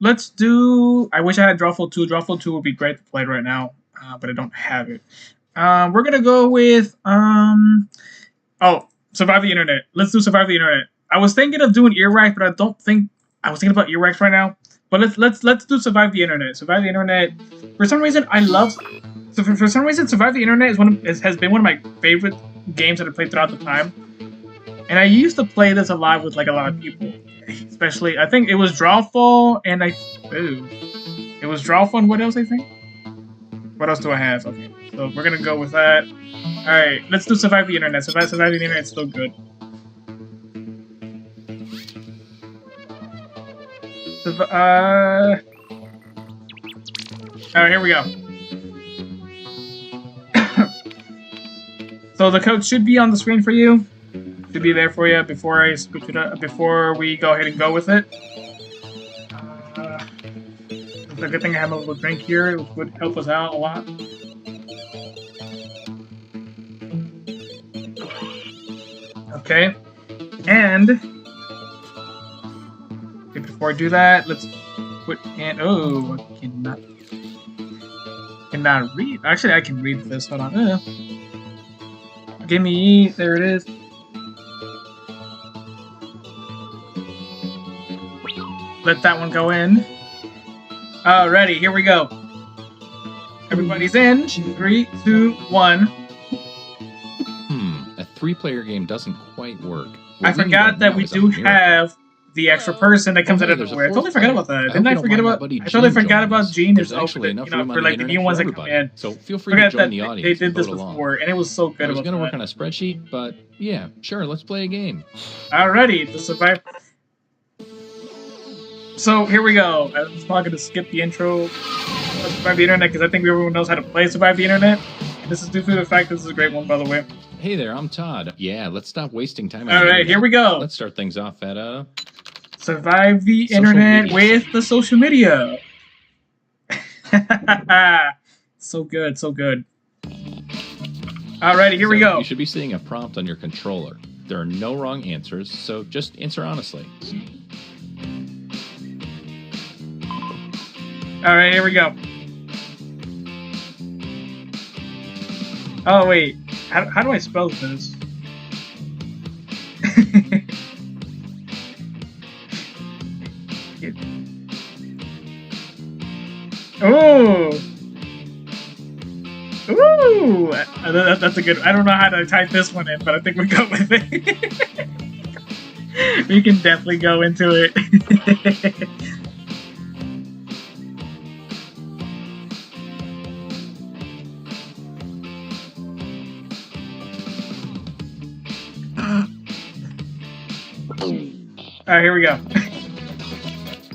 Let's do. I wish I had Drawful 2. Drawful 2 would be great to play right now. But I don't have it. We're gonna go with Survive the Internet. Let's do Survive the Internet. I was thinking of doing Earwax, but I don't think I was thinking about Earwax right now. But let's do Survive the Internet. Survive the Internet. For some reason, I love. So for some reason, Survive the Internet has been one of my favorite games that I played throughout the time. And I used to play this a lot with like a lot of people, especially I think it was Drawful and it was Drawful and what else I think. What else do I have? Okay, so we're gonna go with that. Alright, let's do Survive the Internet. Survive the Internet's still good. Alright, here we go. So the code should be on the screen for you. Should be there for you before I switch it up, before we go ahead and go with it. It's a good thing I have a little drink here. It would help us out a lot. Okay. And before I do that, let's put in. Oh, I cannot read. Actually, I can read this. Hold on. Give me. There it is. Let that one go in. Alrighty, here we go. Everybody's in. 3, 2, 1. A 3-player game doesn't quite work. I forgot that we do have the extra person that comes out of nowhere. I totally forgot about that. Didn't I forget about? I totally forgot about Gene. There's actually enough room for like the new ones that come in. So feel free to join the audience. They did this before, and it was so good. I was going to work on a spreadsheet, but yeah, sure, let's play a game. Alrighty, the survive. So here we go. I'm just probably gonna skip the intro of Survive the Internet because I think everyone knows how to play Survive the Internet. And this is due to the fact this is a great one, by the way. Hey there, I'm Todd. Yeah, let's stop wasting time. All right, here we go. Let's start things off at Survive the Internet with the social media. So good, so good. Alrighty, here we go. You should be seeing a prompt on your controller. There are no wrong answers, so just answer honestly. Alright, here we go. Oh, wait. How do I spell this? Oh! Ooh! That's a good... I don't know how to type this one in, but I think we go with it. We can definitely go into it. Alright, here we go.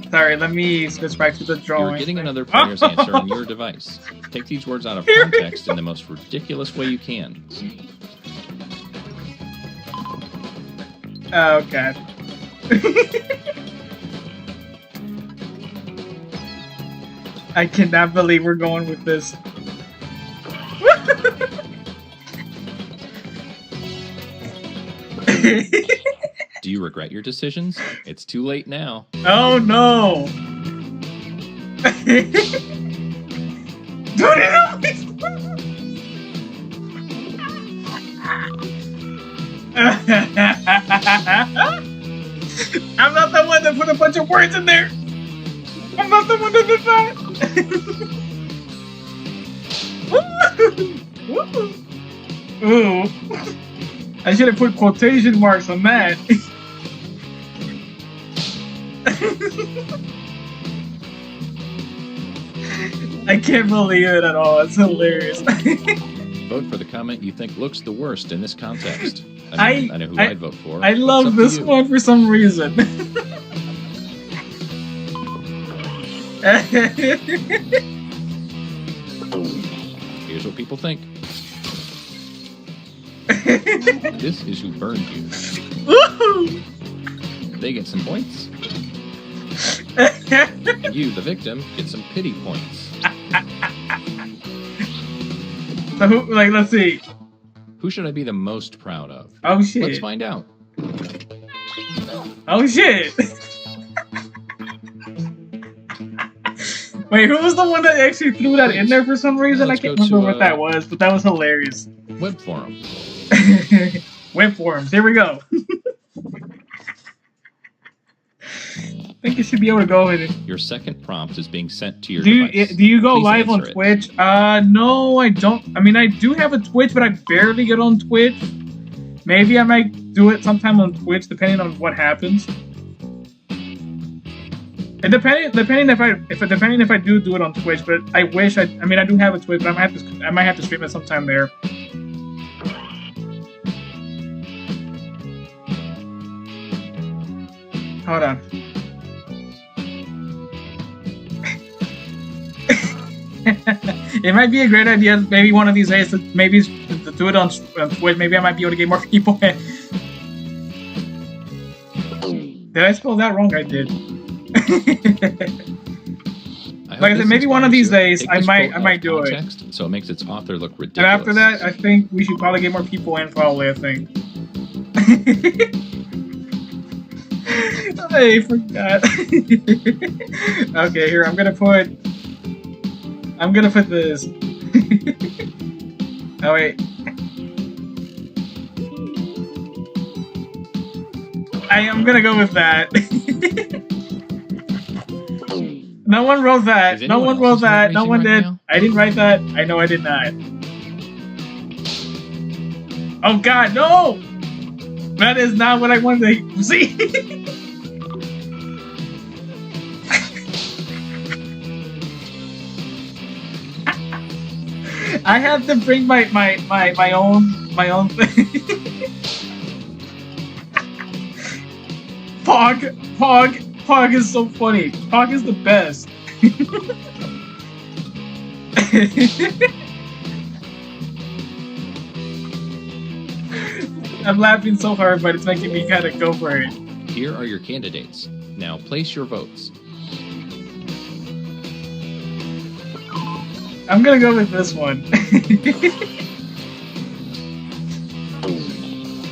Sorry, let me switch back to the drawing. You're getting another player's answer on your device. Take these words out of context in the most ridiculous way you can. Oh, God. I cannot believe we're going with this. Do you regret your decisions? It's too late now. Oh, no. Don't I'm not the one that put a bunch of words in there. I'm not the one that did that. Ooh. I should have put quotation marks on that. I can't believe it at all. It's hilarious. Vote for the comment you think looks the worst in this context. I know who I'd vote for. I love this one for some reason. Here's what people think. This is who burned you. They get some points. And you, the victim, get some pity points. So who, like, let's see. Who should I be the most proud of? Oh shit. Let's find out. Oh shit. Wait, who was the one that actually threw that in there for some reason? I can't remember what that was, but that was hilarious. Web forum. Web forums. Here we go. I think you should be able to go ahead and... Your second prompt is being sent to your device. Do you go Please live on Twitch? No, I don't. I mean, I do have a Twitch, but I barely get on Twitch. Maybe I might do it sometime on Twitch, depending on what happens. And depending if I do it on Twitch, but I wish I mean, I do have a Twitch, but I might have to stream it sometime there. Hold on. It might be a great idea, maybe one of these days, to do it on Twitch. Maybe I might be able to get more people in. Did I spell that wrong? I did. Like I said, maybe one of these days I might do it. So it makes its author look ridiculous. And after that, I think we should probably get more people in. Probably, I think. I forgot. Okay, here I'm gonna put this. Oh wait. I'm gonna go with that. No one wrote that. No one wrote that. No one did. I didn't write that. I know I did not. Oh God, no! That is not what I wanted to see. I have to bring my own thing. Pog is so funny. Pog is the best. I'm laughing so hard, but it's making me kind of go for it. Here are your candidates. Now place your votes. I'm gonna go with this one.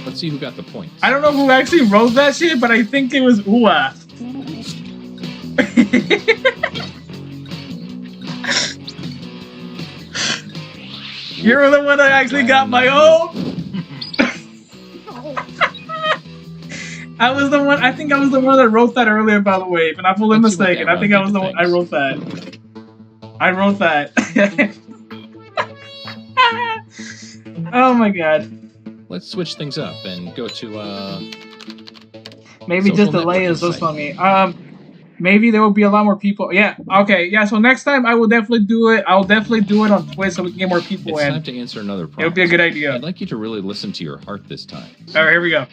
Let's see who got the points. I don't know who actually wrote that shit, but I think it was Ua. You're the one that actually got my own. I was the one. I think I was the one that wrote that earlier. By the way, if I'm not fully mistaken, I think I was the one. I wrote that. I wrote that. Oh my God. Let's switch things up and go to Maybe just delay is just on me. Maybe there will be a lot more people. Yeah. Okay. Yeah. So next time I will definitely do it. I'll definitely do it on Twitch so we can get more people in. It's time to answer another prompt. It would be a good idea. I'd like you to really listen to your heart this time. All right. Here we go.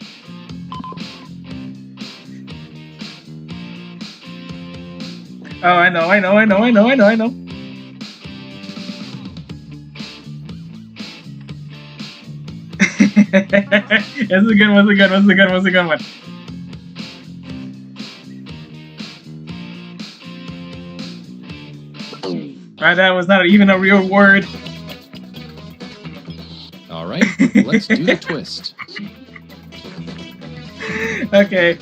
Oh, I know. This is a good one. Right, that was not even a real word. All right, let's do the twist. Okay.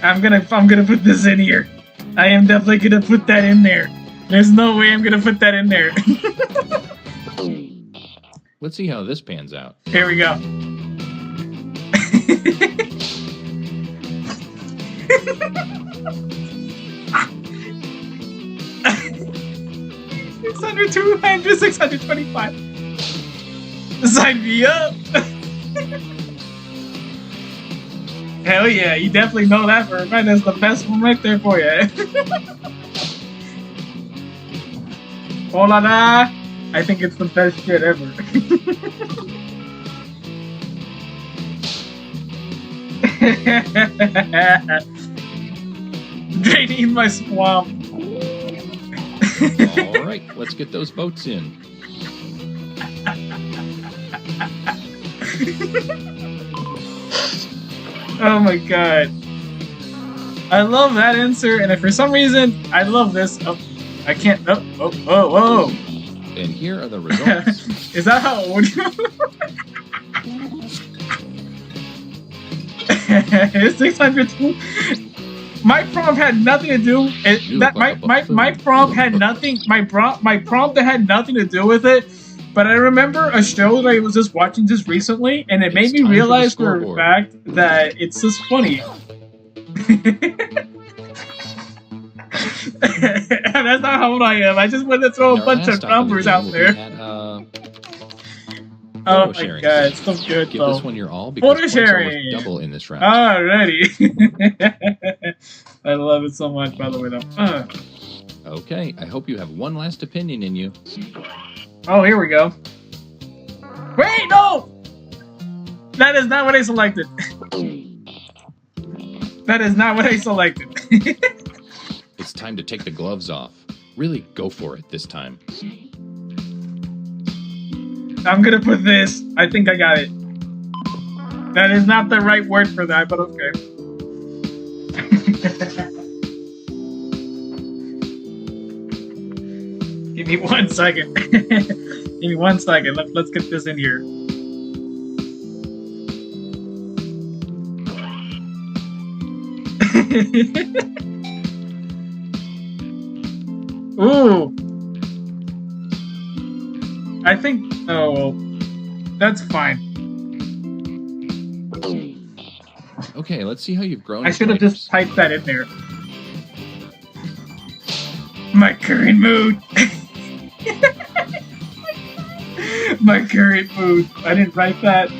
I'm gonna put this in here. I am definitely gonna put that in there. There's no way I'm gonna put that in there. Let's see how this pans out. Here we go. 600, 200, 625. Sign me up. Hell yeah, you definitely know that for a fact. That's the best one right there for you. Oh la la! I think it's the best shit ever. Draining my swamp. All right, let's get those boats in. Oh my god. I love that answer, and if for some reason I love this. Oh, I can't. Whoa. And here are the results. Is that how old you are? It's 602. My prompt had nothing to do. My prompt had nothing. My prompt had nothing to do with it. But I remember a show that I was just watching just recently, and it made me realize for a fact that it's just funny. That's not how old I am. I just wanted to throw a bunch of numbers out there. Oh my god, it's so good Give though. this one your all because points are worth double in this round. Alrighty. I love it so much, by the way, though. Okay, I hope you have one last opinion in you. Oh, here we go. Wait, no! That is not what I selected. That is not what I selected. It's time to take the gloves off. Really go for it this time. I'm gonna put this. I think I got it. That is not the right word for that, but okay. Give me 1 second. Give me 1 second. Let's get this in here. Ooh. I think. Oh well, that's fine. Okay, let's see how you've grown. I should have just typed that in there. My current mood. My current mood. I didn't write that.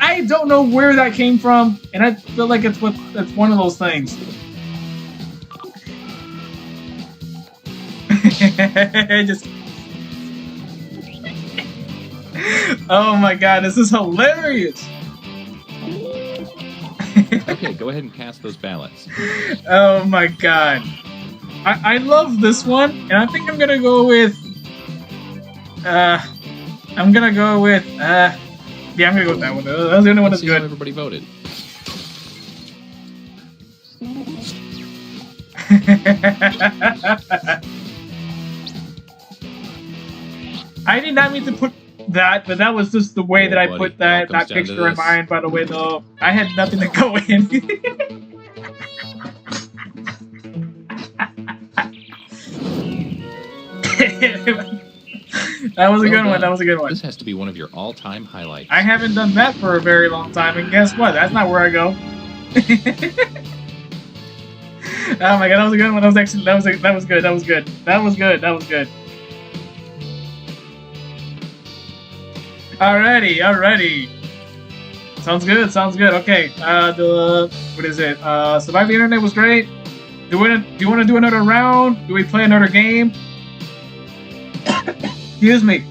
I don't know where that came from, and I feel like it's one of those things. Just. Oh my god, this is hilarious! Okay, go ahead and cast those ballots. Oh my god. I love this one, and I think I'm gonna go with... Yeah, I'm gonna go with that one. That was the only one that's good. Everybody voted. I did not mean to put that, but that was just the way that I put that picture in mind, by the way, though. I had nothing to go in. That was a Well good one. done. That was a good one. This has to be one of your all-time highlights. I haven't done that for a very long time, and guess what? That's not where I go. Oh my god, that was a good one. That was actually that was good. That was good. That was good. That was good. Alrighty. Sounds good. Okay. What is it? Survive the Internet was great. Do you want to do another round? Do we play another game? Excuse me.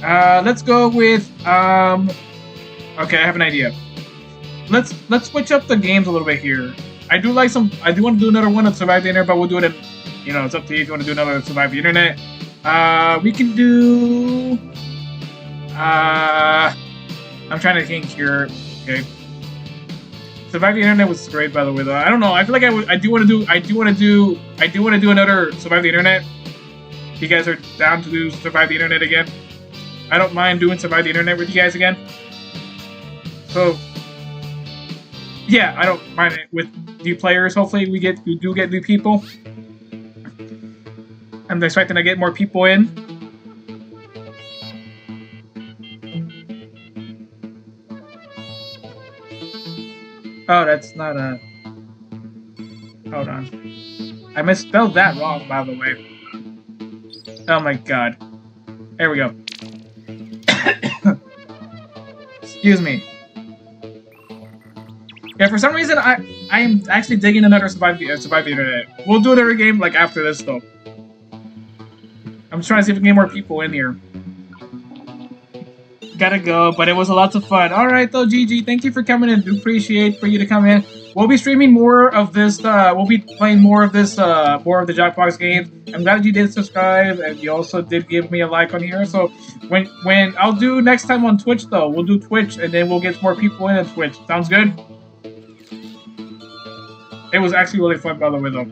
Let's go with okay, I have an idea. Let's switch up the games a little bit here. I do want to do another one of Survive the Internet, but we'll do it in, it's up to you if you want to do another Survive the Internet. We can do I'm trying to think here. Okay. Survive the Internet was great, by the way, though. I don't know. I feel like I do want to do another Survive the Internet. If you guys are down to do Survive the Internet again, I don't mind doing Survive the Internet with you guys again. So, yeah, I don't mind it with new players. Hopefully, we do get new people. I'm expecting to get more people in. Oh, that's not a... Hold on. I misspelled that wrong, by the way. Oh my god. There we go. Excuse me. Yeah, for some reason, I am actually digging another Survive the Internet. We'll do another game, like, after this, though. I'm trying to see if we can get more people in here. Gotta go, but it was a lot of fun. Alright, though, GG, thank you for coming in. Do appreciate for you to come in. We'll be streaming more of this, we'll be playing more of this, more of the Jackbox games. I'm glad you did subscribe, and you also did give me a like on here. So, when I'll do next time on Twitch, though, we'll do Twitch, and then we'll get more people in on Twitch. Sounds good? It was actually really fun, by the way, though.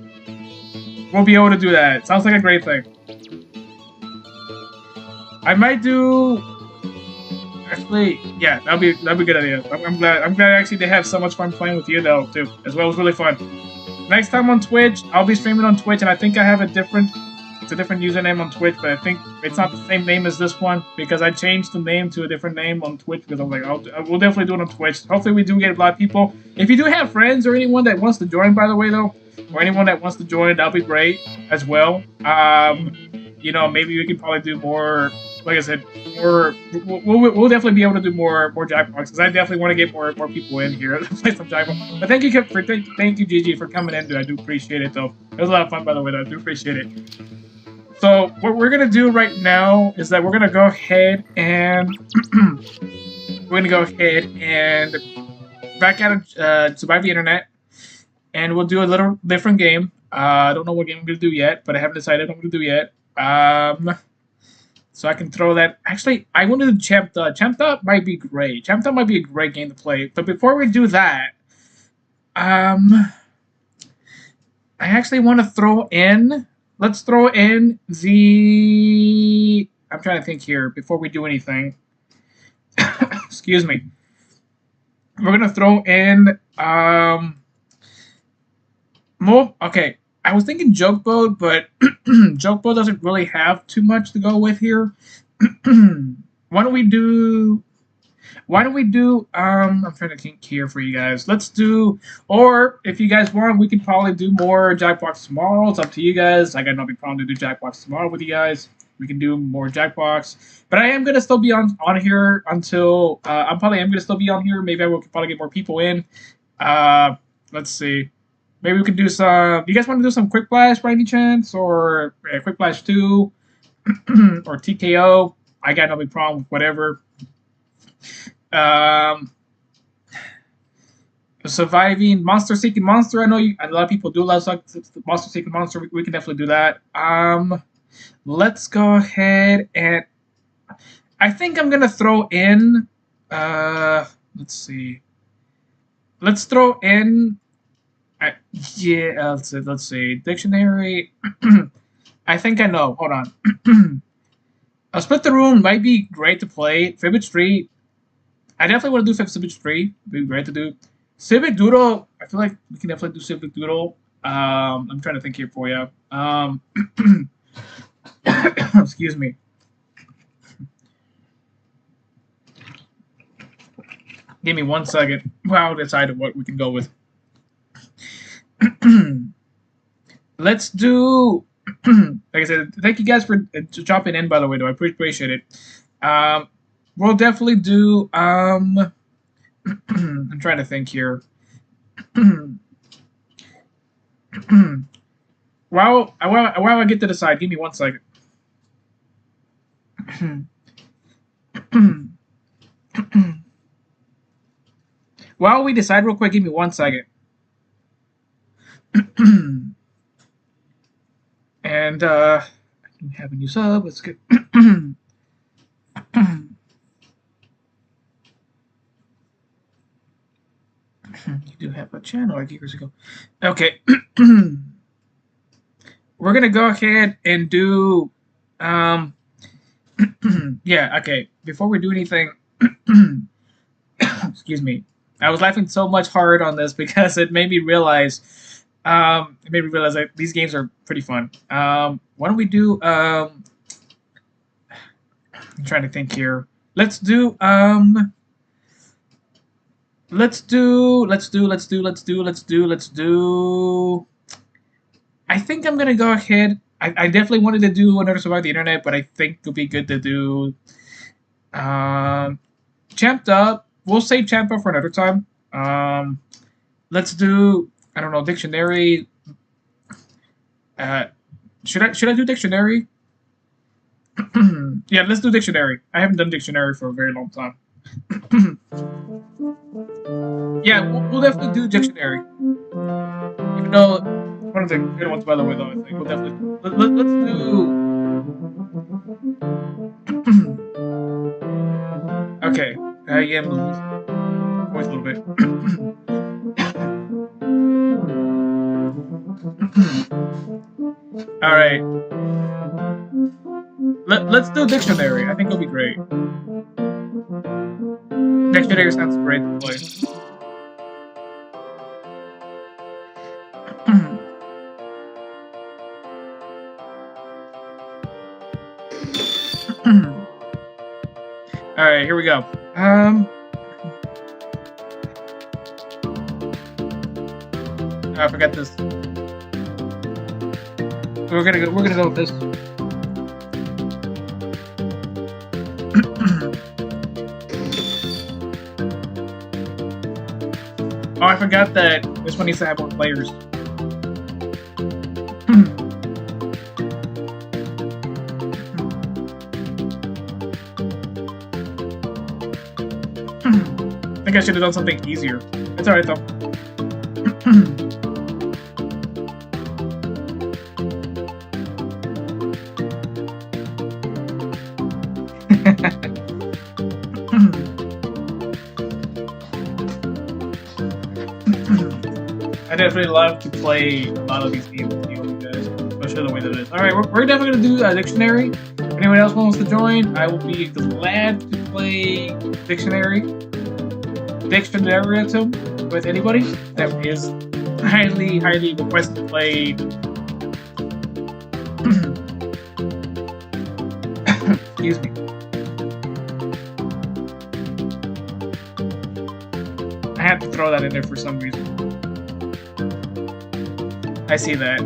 We'll be able to do that. Sounds like a great thing. I might do... Actually, yeah, that'd be a good idea. I'm glad actually they have so much fun playing with you, though, too, as well. It was really fun. Next time on Twitch, I'll be streaming on Twitch, and I think I have it's a different username on Twitch, but I think it's not the same name as this one, because I changed the name to a different name on Twitch, because I'm like, we'll definitely do it on Twitch. Hopefully we do get a lot of people. If you do have friends or anyone that wants to join, by the way, though, or anyone that wants to join, that'll be great as well. Maybe we can probably do more, like I said, we'll definitely be able to do more Jackbox, because I definitely want to get more people in here to play some Jackbox. But thank you, Gigi, for coming in, dude. I do appreciate it, though. It was a lot of fun, by the way, though. I do appreciate it. So, what we're going to do right now is that we're going to go ahead and... back out of Survive the Internet, and we'll do a little different game. I don't know what game I'm going to do yet, but I haven't decided what I'm going to do yet. So I can throw that. Actually, I want to do Champ Up. Champ Up might be great. Champ Up might be a great game to play. But before we do that, I actually want to throw in... Let's throw in the... I'm trying to think here before we do anything. Excuse me. We're going to throw in... Okay. I was thinking Joke Boat, but Joke Boat doesn't really have too much to go with here. Why don't we do... I'm trying to think here for you guys. Let's do... Or, if you guys want, we can probably do more Jackbox tomorrow. It's up to you guys. I got no big problem to do Jackbox tomorrow with you guys. We can do more Jackbox. But I am going to still be on here until... I probably am going to still be on here. Maybe I will probably get more people in. Let's see. Maybe we can do some... You guys want to do some Quick Blast by any chance? Or Quick Blast 2? Or TKO? I got no big problem with whatever. Surviving Monster Seeking Monster. I know a lot of people do love Monster Seeking Monster. We can definitely do that. Let's go ahead and... I think I'm going to throw in... let's see. Let's throw in... let's see. Dictionary. I think I know. Hold on. A Split the Room might be great to play. Fibbage Street. I definitely want to do Civic Street. It'd be great to do. Civic Doodle. I feel like we can definitely do Civic Doodle. I'm trying to think here for you. Excuse me. Give me 1 second. Well, I'll decide what we can go with. Let's do. Like I said, thank you guys for jumping in. By the way, though, I appreciate it. We'll definitely do. I'm trying to think here. while I get to decide, give me 1 second. While we decide real quick, give me 1 second. And I have a new sub. Let's get. You do have a channel like years ago. Okay. We're gonna go ahead and do. Yeah. Okay. Before we do anything, excuse me. I was laughing so much hard on this because it made me realize. That these games are pretty fun. Why don't we do? I'm trying to think here. Let's do. Let's do. I think I'm gonna go ahead. I definitely wanted to do another Survive the Internet, but I think it'll be good to do. Champed Up. We'll save Champed Up for another time. Let's do. I don't know, dictionary. Should I do dictionary? Yeah, let's do dictionary. I haven't done dictionary for a very long time. Yeah, we'll definitely do dictionary. Even though one of the good ones, by the way, though, I think we'll definitely let's do. Okay, I am voice a little bit. All right. Let's do dictionary. I think it'll be great. Dictionary sounds great to play. All right, here we go. I forgot this. We're gonna go with this. Oh, I forgot that this one needs to have more players. I think I should have done something easier. It's alright though. I definitely love to play a lot of these games with you guys, especially the way that it is. Alright, we're definitely going to do a dictionary. If anyone else wants to join, I will be glad to play dictionary with anybody that is highly requested to play. Excuse me. I had to throw that in there for some reason. I see that.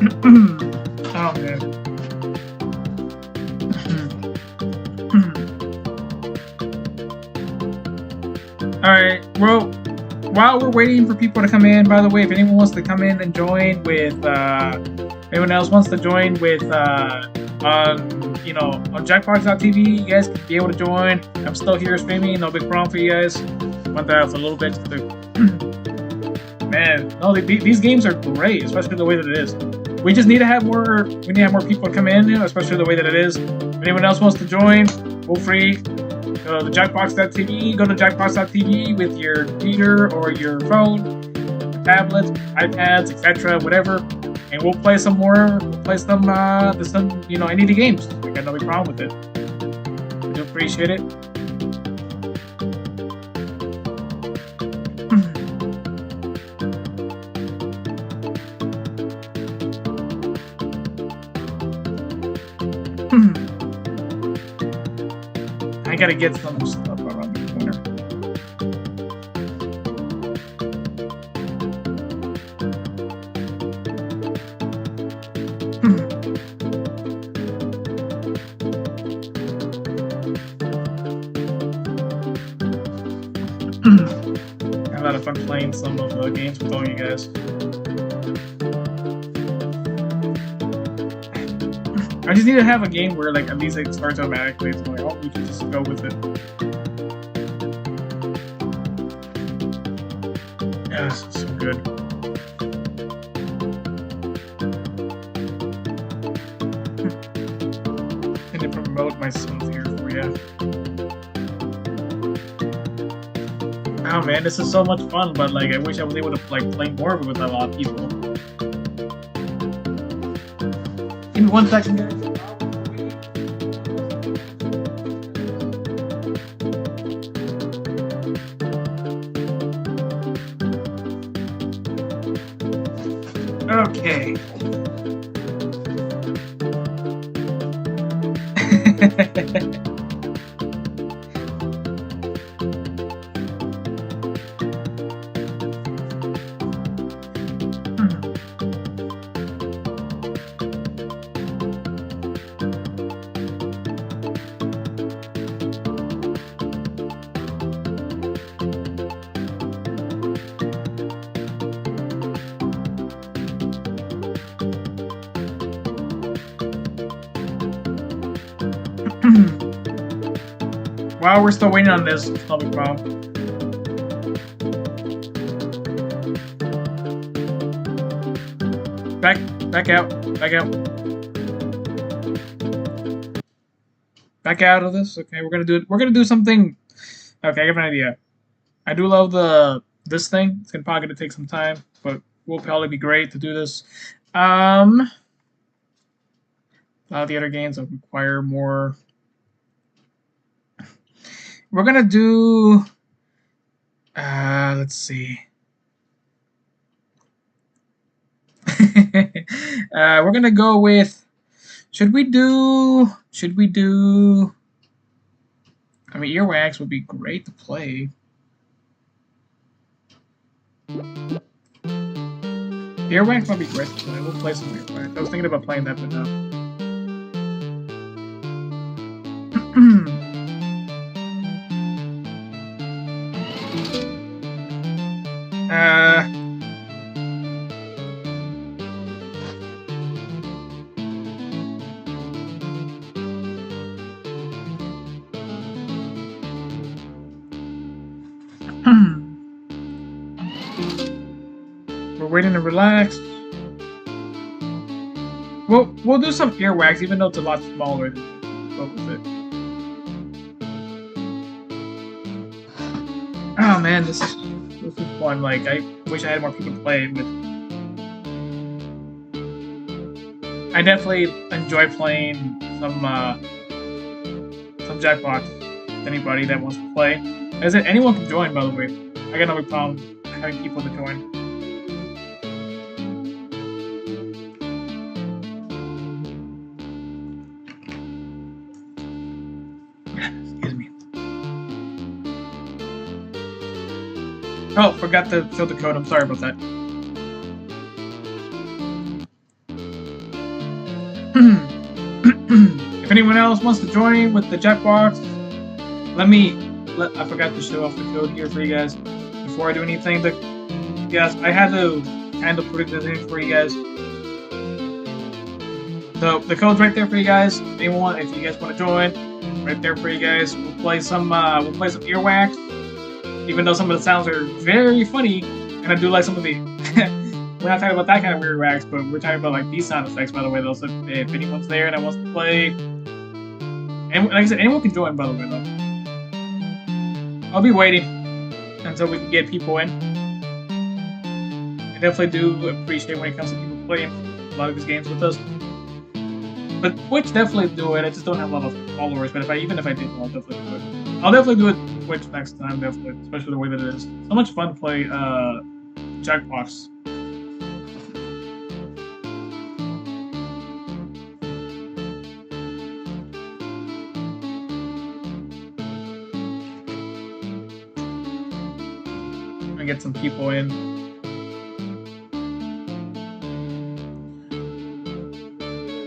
Oh man. Alright, well, while we're waiting for people to come in, by the way, if anyone wants to come in and join with, anyone else wants to join with, you know, on jackbox.tv, you guys can be able to join. I'm still here streaming, no big problem for you guys. Went there for a little bit. Man, no, these games are great, especially the way that it is. We just need to have more. We need to have more people come in, especially the way that it is. If anyone else wants to join, feel free. Go to jackbox.tv. Go to jackbox.tv with your computer or your phone, tablets, iPads, etc., whatever, and we'll play some more. We'll play some, you know, any of the games. I got no big problem with it. I do appreciate it. I gotta get some stuff around the corner. I had a lot of fun playing some of the games with all you guys. I just need to have a game where, like, at least it starts automatically. It's like, oh, we can just go with it. Yeah, this is so good. I need to promote myself here for you. Oh man, this is so much fun, but like, I wish I was able to like play more of it with a lot of people. Give me 1 second, guys. Okay. While we're still waiting on this, it's no big problem. Back out. Back out of this. Okay, we're gonna do it. We're gonna do something. Okay, I have an idea. I do love this thing. It's probably gonna take some time, but will probably be great to do this. A lot of the other games will require more. We're gonna do. Let's see. We're gonna go with. Should we do? I mean, earwax would be great to play. Earwax might be great to play. We'll play some earwax. I was thinking about playing that, but no. We're waiting to relax. We'll do some earwax, even though it's a lot smaller. Go with it. Oh man, this is fun. Like, I wish I had more people to play with. I definitely enjoy playing some Jackbox. Anybody that wants to play, as in anyone can join. By the way, I got no big problem having people to join. Excuse me. Oh, forgot to show the code. I'm sorry about that. If anyone else wants to join with the jackbox, I forgot to show off the code here for you guys before I do anything. Yes, I had to kind of put it in for you guys. So the code's right there for you guys. If you guys want to join, right there for you guys. We'll play some earwax. Even though some of the sounds are very funny, and I do like some of the. We're not talking about that kind of weird wax, but we're talking about like these sound effects, by the way. Though, so if anyone's there that wants to play, and like I said, anyone can join, by the way. Though, I'll be waiting until we can get people in. I definitely do appreciate when it comes to people playing a lot of these games with us. But Twitch definitely do it. I just don't have a lot of followers. But even if I did, I'll definitely do it. I'll definitely do it Twitch next time, definitely, especially the way that it is. So much fun to play Jackbox. Get some people in.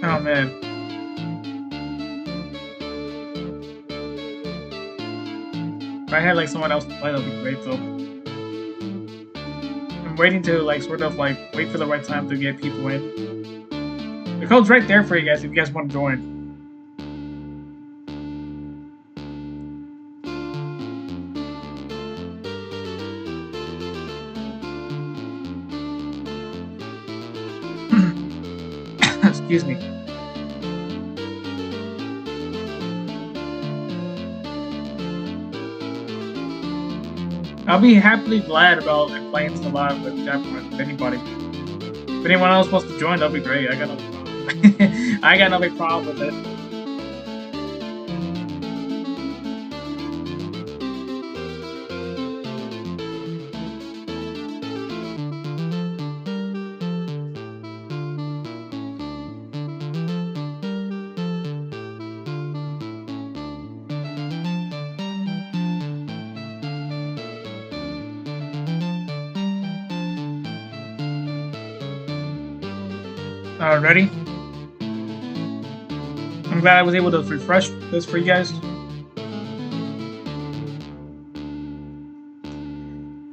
Oh man. If I had like someone else to play, that'd be great though. I'm waiting to like sort of like wait for the right time to get people in. The code's right there for you guys if you guys want to join. Excuse me. I'll be happily glad about playing a lot with Jackbox with anybody. If anyone else wants to join, that'll be great. I got no problem. I got no big problem with it. Ready? I'm glad I was able to refresh this for you guys.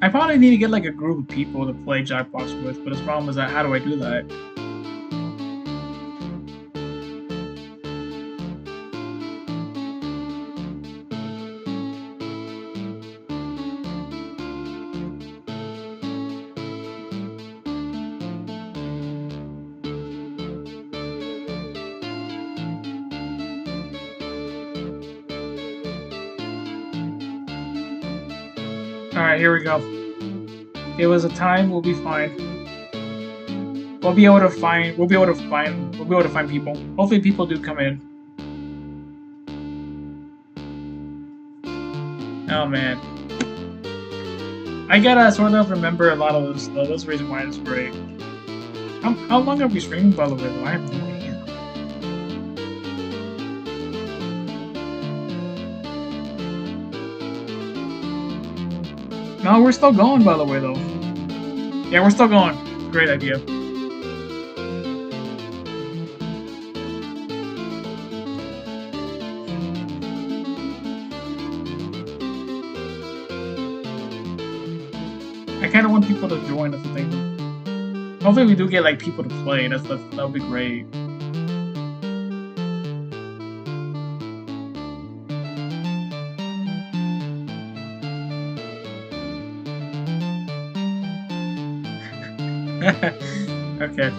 I probably need to get like a group of people to play Jackbox with, but the problem is that how do I do that? Alright, here we go. It was a time, we'll be fine. We'll be able to find people. Hopefully people do come in. Oh man. I gotta sort of remember a lot of this though. That's the reason why it's great. How long are we streaming, by the way, though? I have no idea. No, we're still going, by the way, though. Yeah, we're still going. Great idea. I kind of want people to join, that's the thing. Hopefully we do get, like, people to play. That would be great. Okay.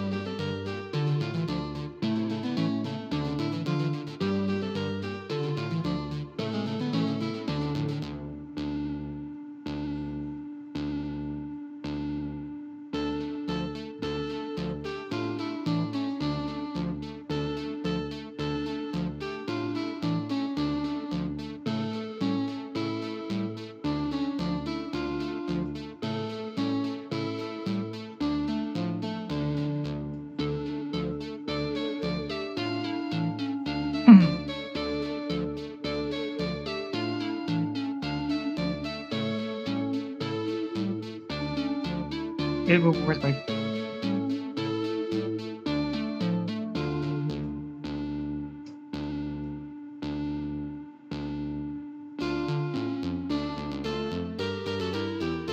Where's my...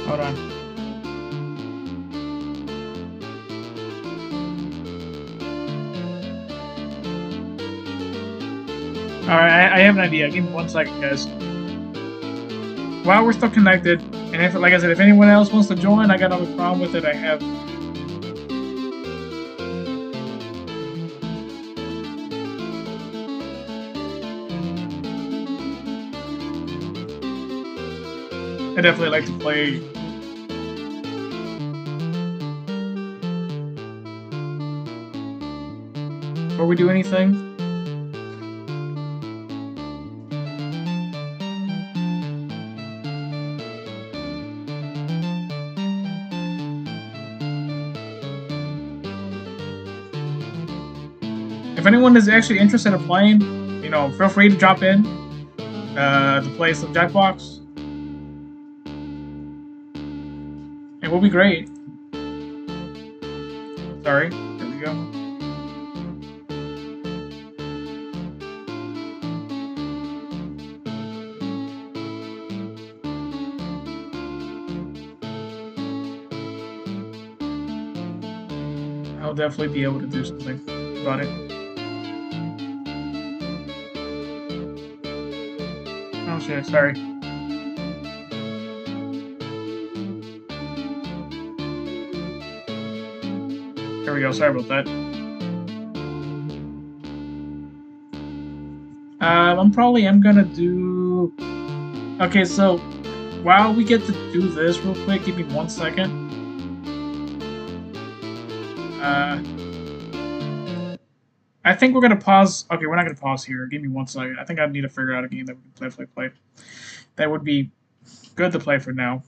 Hold on. Alright, I have an idea. Give me 1 second, guys. While we're still connected, and if, like I said, if anyone else wants to join, I got no problem with it. I have... I definitely like to play. Before we do anything. If anyone is actually interested in playing, you know, feel free to drop in to play some Jackbox. It will be great. Sorry, there we go. I'll definitely be able to do something about it. Oh shit, sorry. There we go, sorry about that. I'm probably gonna do... Okay, so while we get to do this real quick, give me 1 second. I think we're gonna pause. Okay, we're not gonna pause here. Give me 1 second. I think I need to figure out a game that we can definitely play. That would be good to play for now.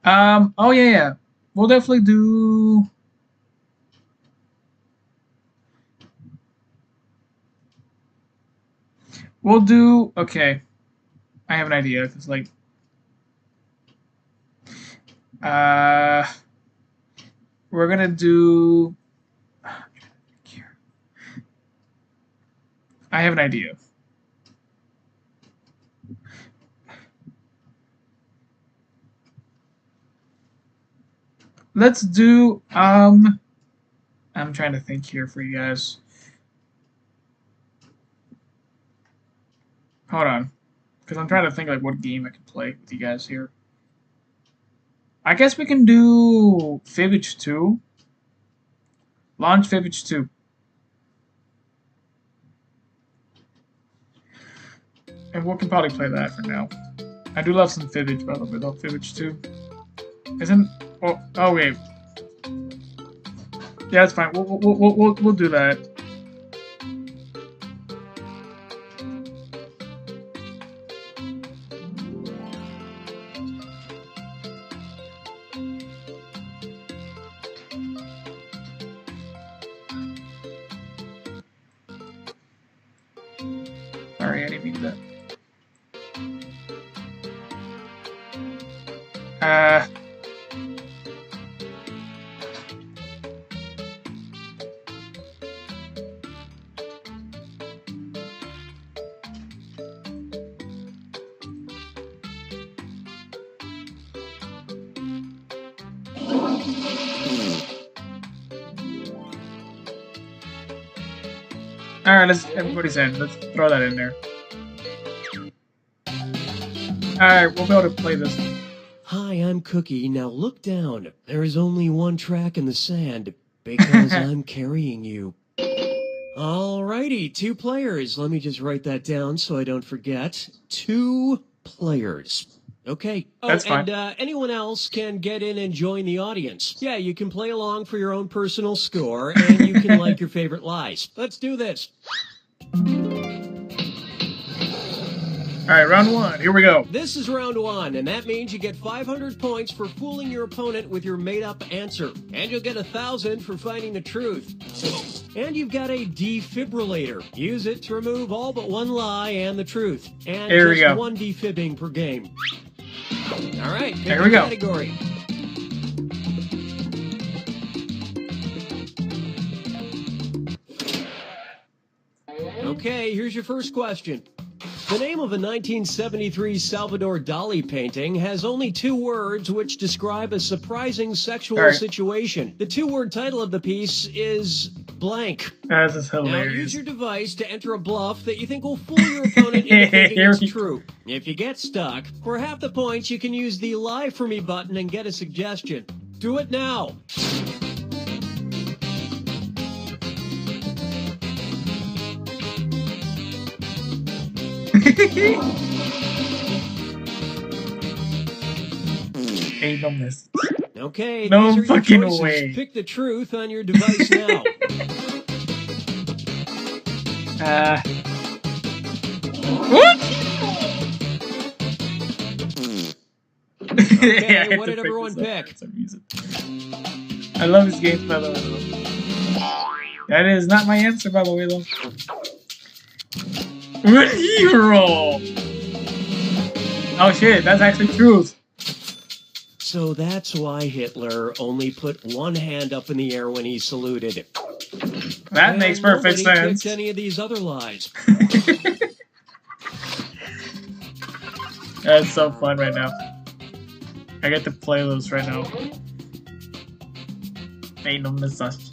Oh yeah. We'll definitely do... We'll do... Okay. I have an idea. It's like... We're gonna do... I have an idea. Let's do, I'm trying to think here for you guys. Hold on. Because I'm trying to think like what game I can play with you guys here. I guess we can do Fibbage 2. Launch Fibbage 2. And we can probably play that for now. I do love some Fibbage, by the way, though. Fibbage 2. Isn't... Oh wait. Yeah, it's fine. We'll do that. Sorry, I didn't mean that. Alright, everybody's in. Let's throw that in there. Alright, we'll be able to play this. Hi, I'm Cookie. Now look down. There is only one track in the sand, because I'm carrying you. Alrighty, 2 players. Let me just write that down so I don't forget. 2 players. Okay. Oh, that's fine. And anyone else can get in and join the audience. Yeah, you can play along for your own personal score, and you can like your favorite lies. Let's do this. Alright, round 1. Here we go. This is round 1, and that means you get 500 points for fooling your opponent with your made-up answer. And you'll get 1,000 for finding the truth. And you've got a defibrillator. Use it to remove all but one lie and the truth. And just 1 defibbing per game. All right, pick your category. Okay, here's your first question. The name of a 1973 Salvador Dali painting has only 2 words which describe a surprising sexual situation. The 2-word title of the piece is blank. This is hilarious. Now use your device to enter a bluff that you think will fool your opponent into thinking it's true. If you get stuck, for half the points you can use the Lie For Me button and get a suggestion. Do it now. Ain't no miss. Okay, no these are fucking your choices. way. Pick the truth on your device now. What? Okay, what did everyone pick? I love this game, by the way. That is not my answer, by the way, though. What did he roll? Oh shit, that's actually truth. So that's why Hitler only put one hand up in the air when he saluted. That makes perfect sense. Picked any of these other lies. That's so fun right now. I get to play those right now. Ain't no miss us.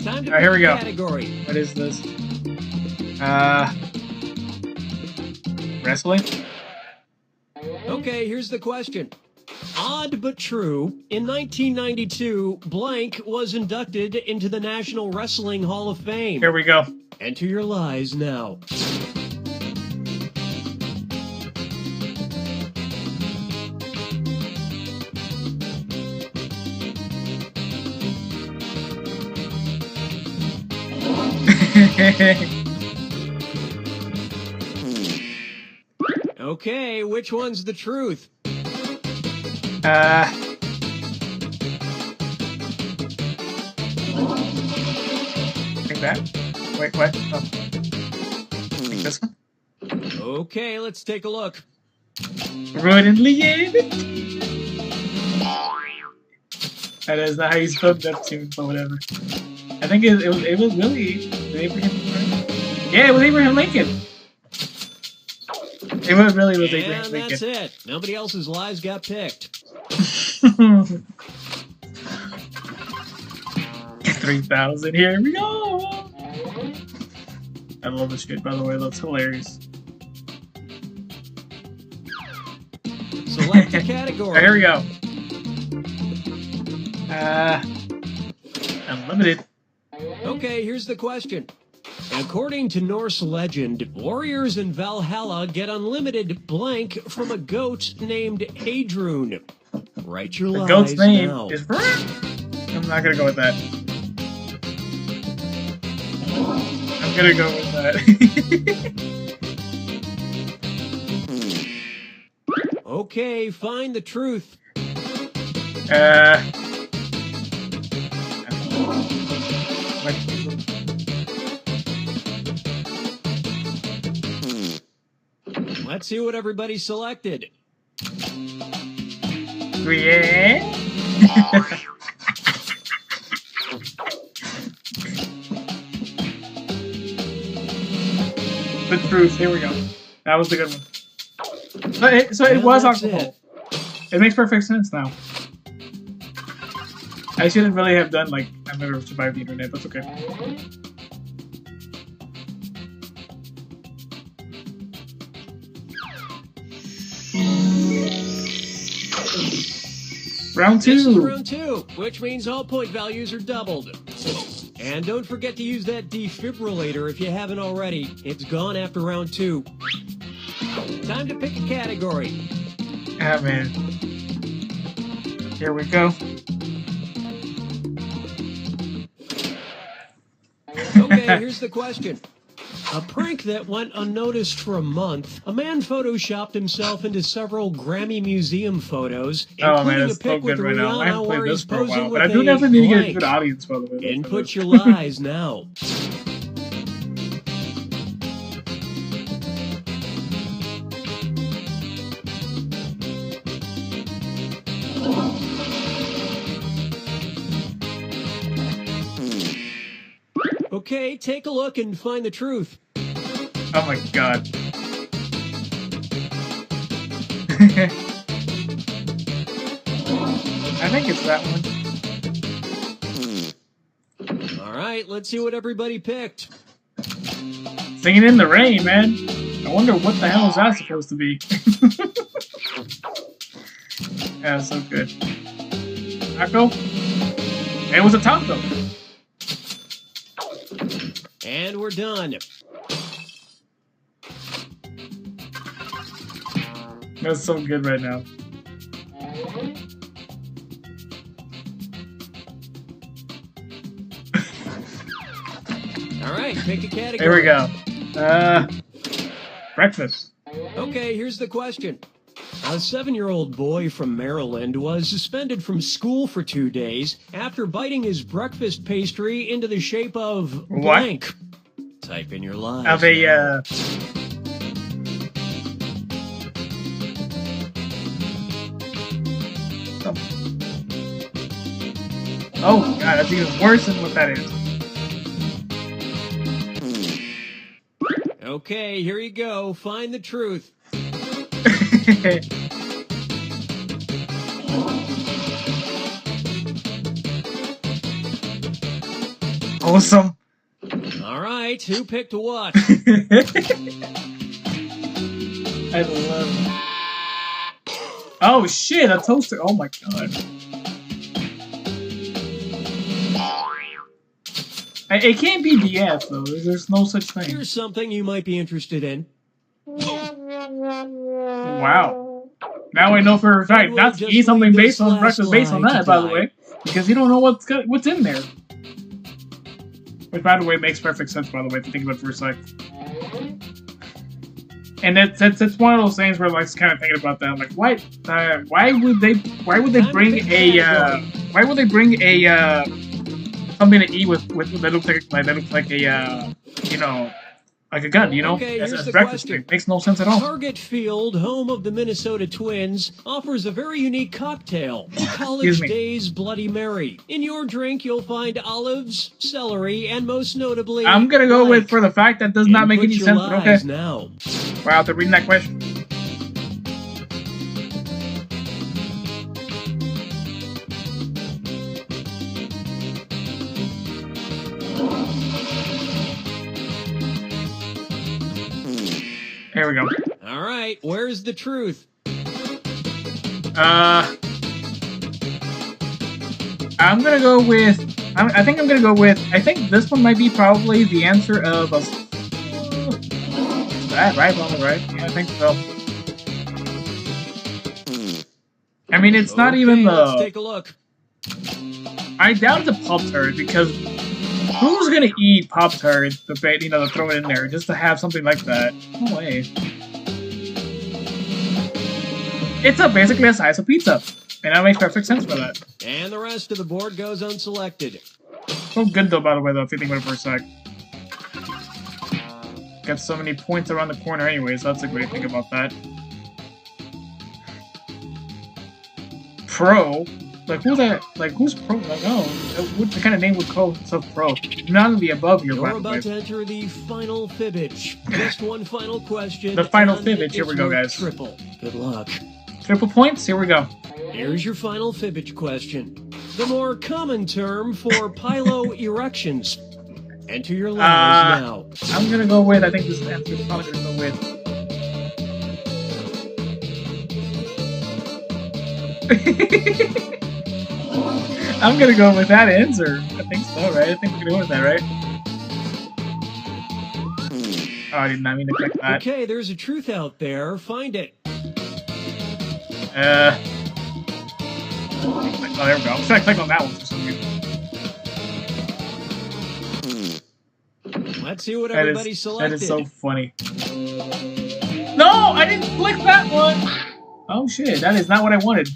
Time to Alright, here we go. Category. What is this? Wrestling? Okay, here's the question. Odd but true, in 1992, blank was inducted into the National Wrestling Hall of Fame. Here we go. Enter your lies now. Okay, which one's the truth? Take that. Wait, what? Oh. Take this one. Okay, let's take a look. Brilliantly. That is not how you spelled Neptune, but whatever. I think it was really Abraham. Yeah, it was Abraham Lincoln. It was really was Abraham And Lincoln. that's it. Nobody else's lies got picked. 3,000. Here we go. I love this shit, by the way. That's hilarious. Select the category. Here we go. Unlimited. Okay, here's the question. According to Norse legend, warriors in Valhalla get unlimited blank from a goat named Heidrun. Write your lies The goat's name now. is I'm not gonna go with that. I'm gonna go with that. Okay, find the truth. Let's see what everybody selected. Yeah. The truth. Here we go. That was the good one. So it was alcohol. It makes perfect sense now. I shouldn't really have done like I've never survived the internet. That's okay. Round 2. This is round 2, which means all point values are doubled. And don't forget to use that defibrillator if you haven't already. It's gone after round 2. Time to pick a category. Ah, man. Here we go. Okay, here's the question. A prank that went unnoticed for a month. A man photoshopped himself into several Grammy Museum photos, including a pic with Rihanna where he's posing with a definitely need to get a blank. good audience, by the way. Input your lies now. Okay, take a look and find the truth. Oh my god. I think it's that one. All right, let's see what everybody picked. Singing in the Rain, man. I wonder what the hell is that supposed to be. Yeah, so good. Taco? It was a taco. And we're done. That's so good right now. All right, pick a category. There we go. Breakfast. Okay, here's the question. A 7-year-old boy from Maryland was suspended from school for 2 days after biting his breakfast pastry into the shape of blank. Type in your lies. Of a, Oh, God, that's even worse than what that is. Okay, here you go. Find the truth. Awesome. All right, who picked what? I love it. Oh, shit, a toaster. Oh, my God. It can't be BS, though. There's no such thing. Here's something you might be interested in. Wow. Now I know for a fact not to eat something based on breakfast based on that, by the way. Because you don't know what's in there. Which, by the way, makes perfect sense, by the way, if you think about it for a sec. And it's one of those things where like kind of thinking about that, like why would they bring a something to eat with that looks like a you know, like a gun, you know, okay, as the breakfast question. thing. Makes no sense at all. Target Field, home of the Minnesota Twins, offers a very unique cocktail, College Days Bloody Mary. In your drink, you'll find olives, celery, and most notably, I'm gonna go with for the fact that does not make any sense. But okay. Now. Wow, after reading that question. There we go. All right, where's the truth? I'm gonna go with. I think I'm gonna go with. I think this one might be probably the answer of a. That right? Probably right. Yeah, I think so. I mean, it's not even the. Let's take a look. I doubt it's a Pop-Tart because who's gonna eat Pop-Tart to throw it in there just to have something like that? No way. It's basically a size of pizza, and that makes perfect sense for that. And the rest of the board goes unselected. So good though, by the way, though, if you think about it for a sec. Got so many points around the corner anyways, so that's a great thing about that. Pro? Like, who's that? Like, who's pro? Like, oh, what the kind of name would call itself pro? None of the above here, by You're the way. about to enter the final fibbage. Just one final question. The final fibbage, here we go, guys. Triple. Good luck. Triple points? Here we go. Here's your final fibbage question. The more common term for piloerections. Enter your lies now. I'm gonna go with, I think this answer is probably gonna go with. I'm gonna go with that answer. I think so, right? I think we're gonna go with that, right? Oh, I did not mean to click that. Okay, there's a truth out there. Find it. Oh, there we go. I'm trying to click on that one for some reason. Let's see what everybody selected. That is so funny. No, I didn't click that one. Oh shit, that is not what I wanted.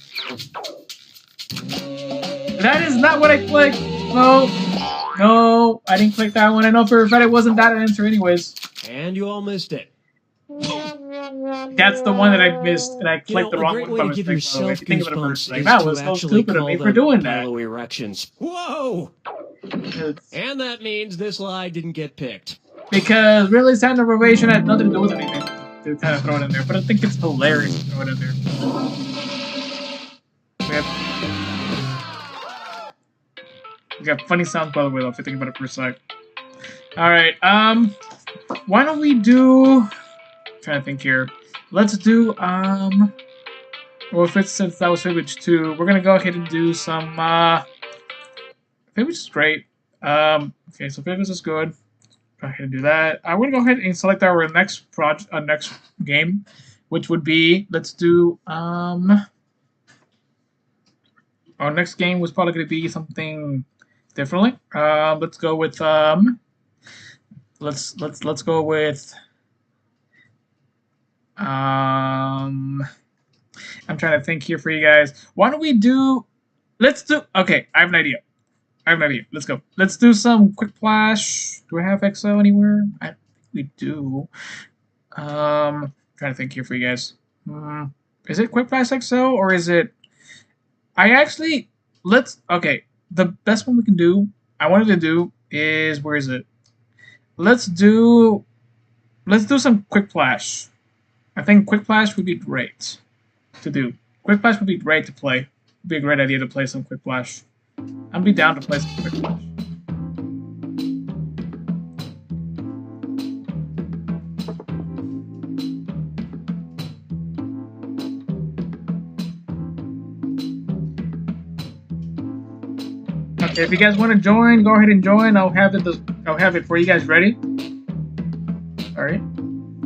That is not what I clicked. No, I didn't click that one. I know for a fact it wasn't that answer anyways. And you all missed it. That's the one that I missed, and I clicked the wrong one by mistake. So if you think of it first, like, that was so stupid of me for doing that. Erections. Whoa! And that means this lie didn't get picked. Because really, sound deprivation had nothing to do with anything to kind of throw it in there. But I think it's hilarious to throw it in there. We got funny sounds, by the way, though, if you think about it for a sec. Alright, why don't we do... I'm trying to think here. Let's do, well, since that was Fibbage 2, we're gonna go ahead and do some, Fibbage is great. Okay, so Fibbage is good. Go ahead and do that. I'm gonna go ahead and select our next next game, which would be, let's do, our next game was probably gonna be something differently. Let's go with, let's go with, I'm trying to think here for you guys. Why don't we do, okay, I have an idea. Let's go. Let's do some quick flash. Do I have XO anywhere? I think we do. Trying to think here for you guys. Is it quick flash XO or is it, okay, the best one we can do, I wanted to do is, where is it? Let's do some quick flash. I think quick flash would be great to do. Quick flash would be great to play. It'd be a great idea to play some quick flash. I'd be down to play some quick flash. Okay, if you guys want to join, go ahead and join. I'll have it for you guys ready. All right,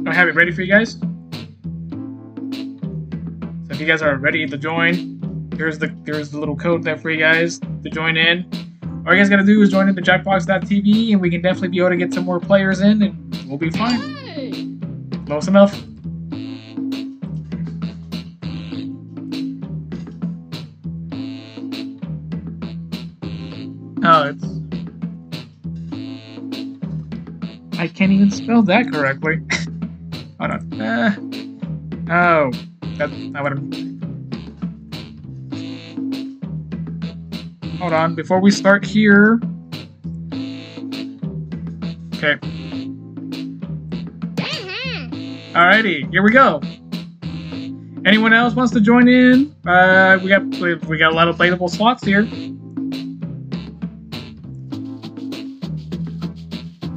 I'll have it ready for you guys. So if you guys are ready to join, there's the little code there for you guys to join in. All you guys gotta do is join into jackbox.tv, and we can definitely be able to get some more players in, and we'll be fine. Hey. Close enough. Oh, I can't even spell that correctly. Hold on. Oh, that's not what I'm... Hold on, before we start here... Okay. Alrighty, here we go. Anyone else wants to join in? We got a lot of playable slots here.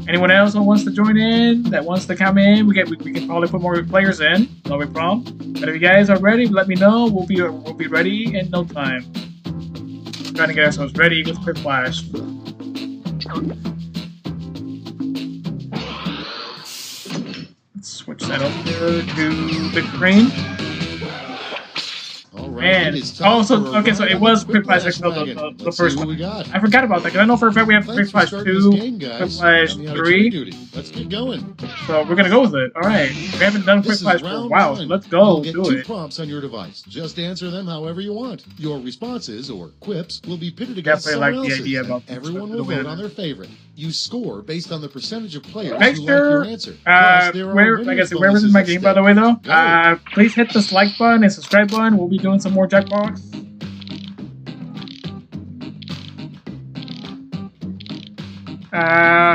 Anyone else who wants to join in, that wants to come in, we can probably put more players in, no big problem. But if you guys are ready, let me know. We'll be ready in no time. Trying to get ourselves ready with quick flash. Let's switch that over to big screen. And okay, so it was quick flash the first one. I forgot about that because I know for a fact we have quick flash 2, quick flash 3. Let's get going. So we're gonna go with it. All right, we haven't done quick flash for a while. So let's go. You'll get 2 prompts on your device. Just answer them however you want. Your responses or quips will be pitted against someone else's. The idea about everyone will vote on their favorite. You score based on the percentage of players who like your answer. Like I said, where was my game, by the way, though? Please hit the like button and subscribe button. We'll be doing some more Jackbox.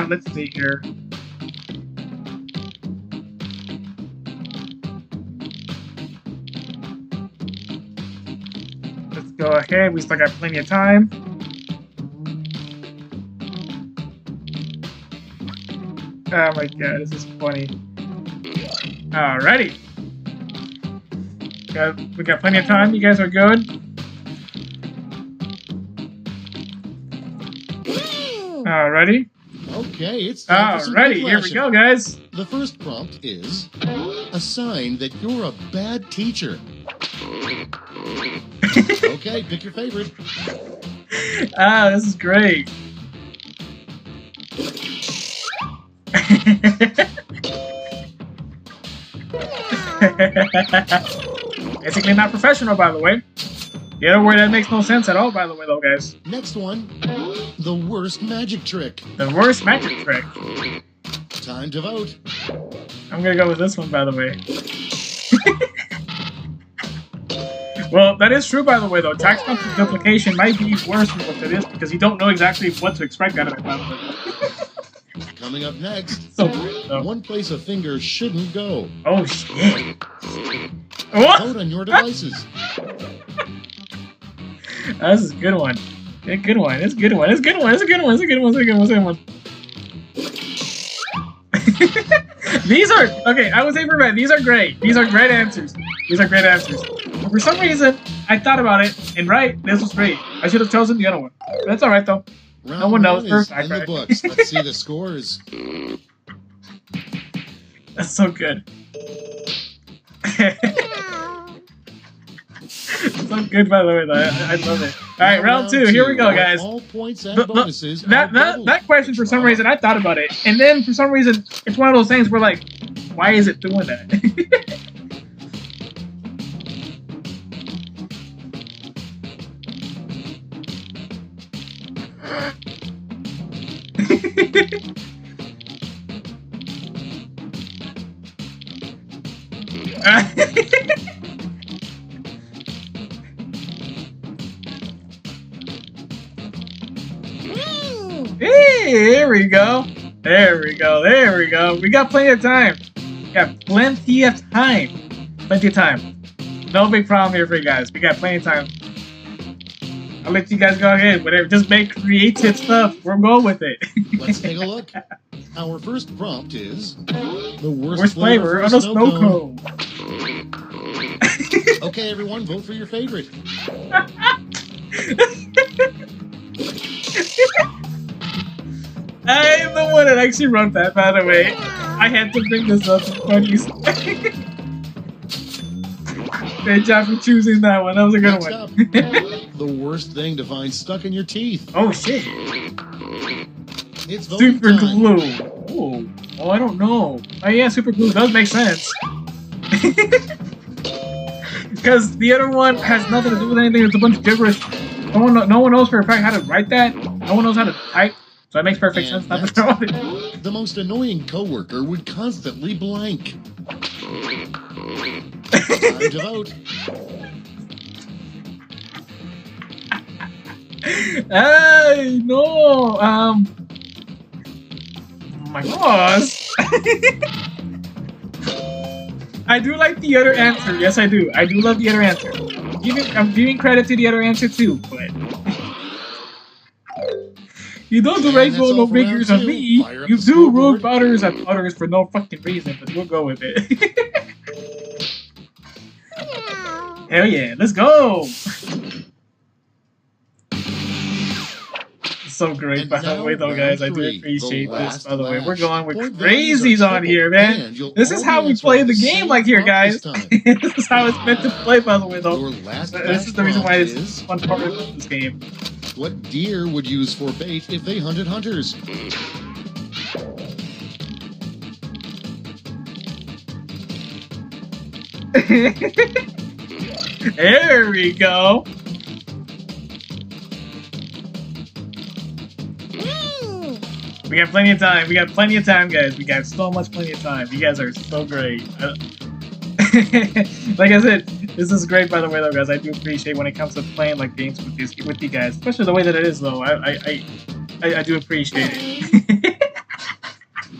Let's see here. Let's go ahead. We still got plenty of time. Oh my god, this is funny. Alrighty. We got plenty of time. You guys are good. Alrighty. Okay, it's alrighty. Here we go, guys. The first prompt is a sign that you're a bad teacher. Okay, pick your favorite. This is great. Basically not professional, by the way. The other word that makes no sense at all, by the way, though, guys. Next one. The worst magic trick. The worst magic trick. Time to vote. I'm gonna go with this one, by the way. Well, that is true, by the way, though. Tax multiplication might be worse than what it is because you don't know exactly what to expect out of it, by the way. Coming up next, So, one place a finger shouldn't go. oh, shit. What? Vote on your devices. This is a good one. It's a good one. It's a good one. It's a good one. It's a good one. It's a good one. It's a good one. It's a good one. These are okay. I was able to. These are great. These are great answers. These are great answers. But for some reason, I thought about it, and this was great. I should have chosen the other one. That's all right though. Round no one knows. is First, in the books. Let's see the scores. That's so good. So good, by the way, though. I love it. All right, round two. Here we go, guys. All points and bonuses. That question, for some reason, I thought about it, and then for some reason, it's one of those things where, like, why is it doing that? Hey, here we go. There we go. There we go. We got plenty of time. We got plenty of time. Plenty of time. No big problem here for you guys. We got plenty of time. I'll let you guys go ahead. Whatever. Just make creative stuff. We're going with it. Let's take a look. Our first prompt is the worst flavor of a snow cone. Okay, everyone, vote for your favorite. I am the one that actually wrote that, by the way. I had to bring this up in funnies. Great job for choosing that one. That was a good Next one. Up, the worst thing to find stuck in your teeth. Oh, shit. It's voting Super time. glue. Oh, I don't know. Oh, yeah, super glue does make sense. Because the other one has nothing to do with anything. It's a bunch of gibberish. No one knows for a fact how to write that. No one knows how to type. So it makes perfect sense not to throw it. The most annoying coworker would constantly blank. Time to vote. Hey, no. Oh my gosh. I do like the other answer. Yes, I do. I do love the other answer. I'm giving credit to the other answer too, but you don't do rainbow no figures on me. You do rogue butters and butters for no fucking reason, but we'll go with it. Hell yeah, let's go! So great, by the way, though, guys. I do appreciate this, by the way. We're going with crazies on here, man. This is how we play the game, like here, guys. This is how it's meant to play, by the way, though. This is the reason why it's fun part of this game. What deer would use for bait if they hunted hunters? There we go. We got plenty of time. We got plenty of time, guys. We got so much plenty of time. You guys are so great. Like I said, this is great, by the way, though, guys. I do appreciate when it comes to playing like games with you guys, especially the way that it is, though. I do appreciate it.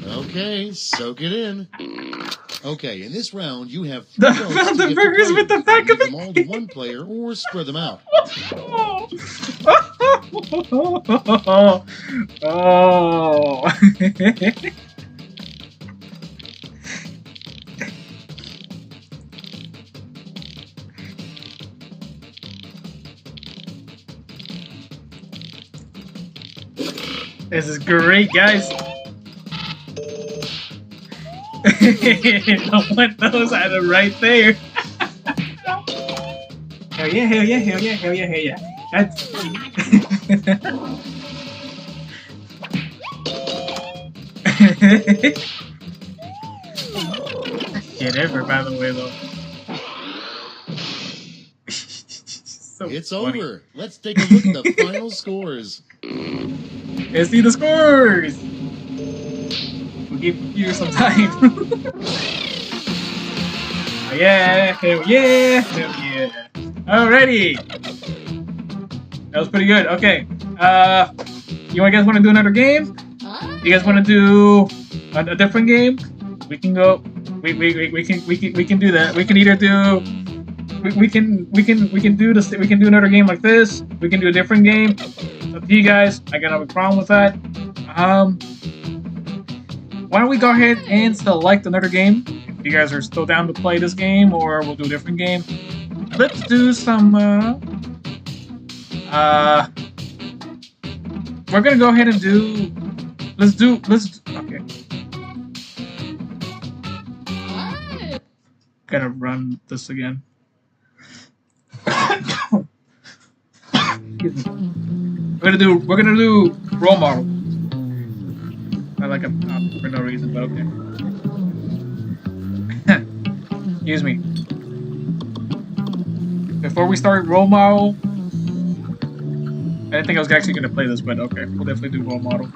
Okay, soak it in. Okay, in this round, you have the burgers with the back of them all to one player or spread them out. Oh. This is great, guys. No one knows how to write there. Hell yeah, hell yeah, hell yeah, hell yeah, hell yeah. That's Get ever, by the way, though. So it's funny. Over. Let's take a look at the final scores. Let's see the scores. We'll give you some time. Oh, yeah, hell yeah, hell yeah. Alrighty. That was pretty good. Okay. You guys want to do another game? You guys want to do a different game? We can go. We can do that. We can either do. We can do this. We can do another game like this. We can do a different game. It's up to you guys. I got no problem with that. Why don't we go ahead and select another game? If you guys are still down to play this game, or we'll do a different game. Let's do some. We're gonna go ahead and do. Let's. Okay. Gotta run this again. We're gonna do role model. I like it for no reason, but okay. Excuse me. Before we start role model, I didn't think I was actually gonna play this, but okay, we'll definitely do role model.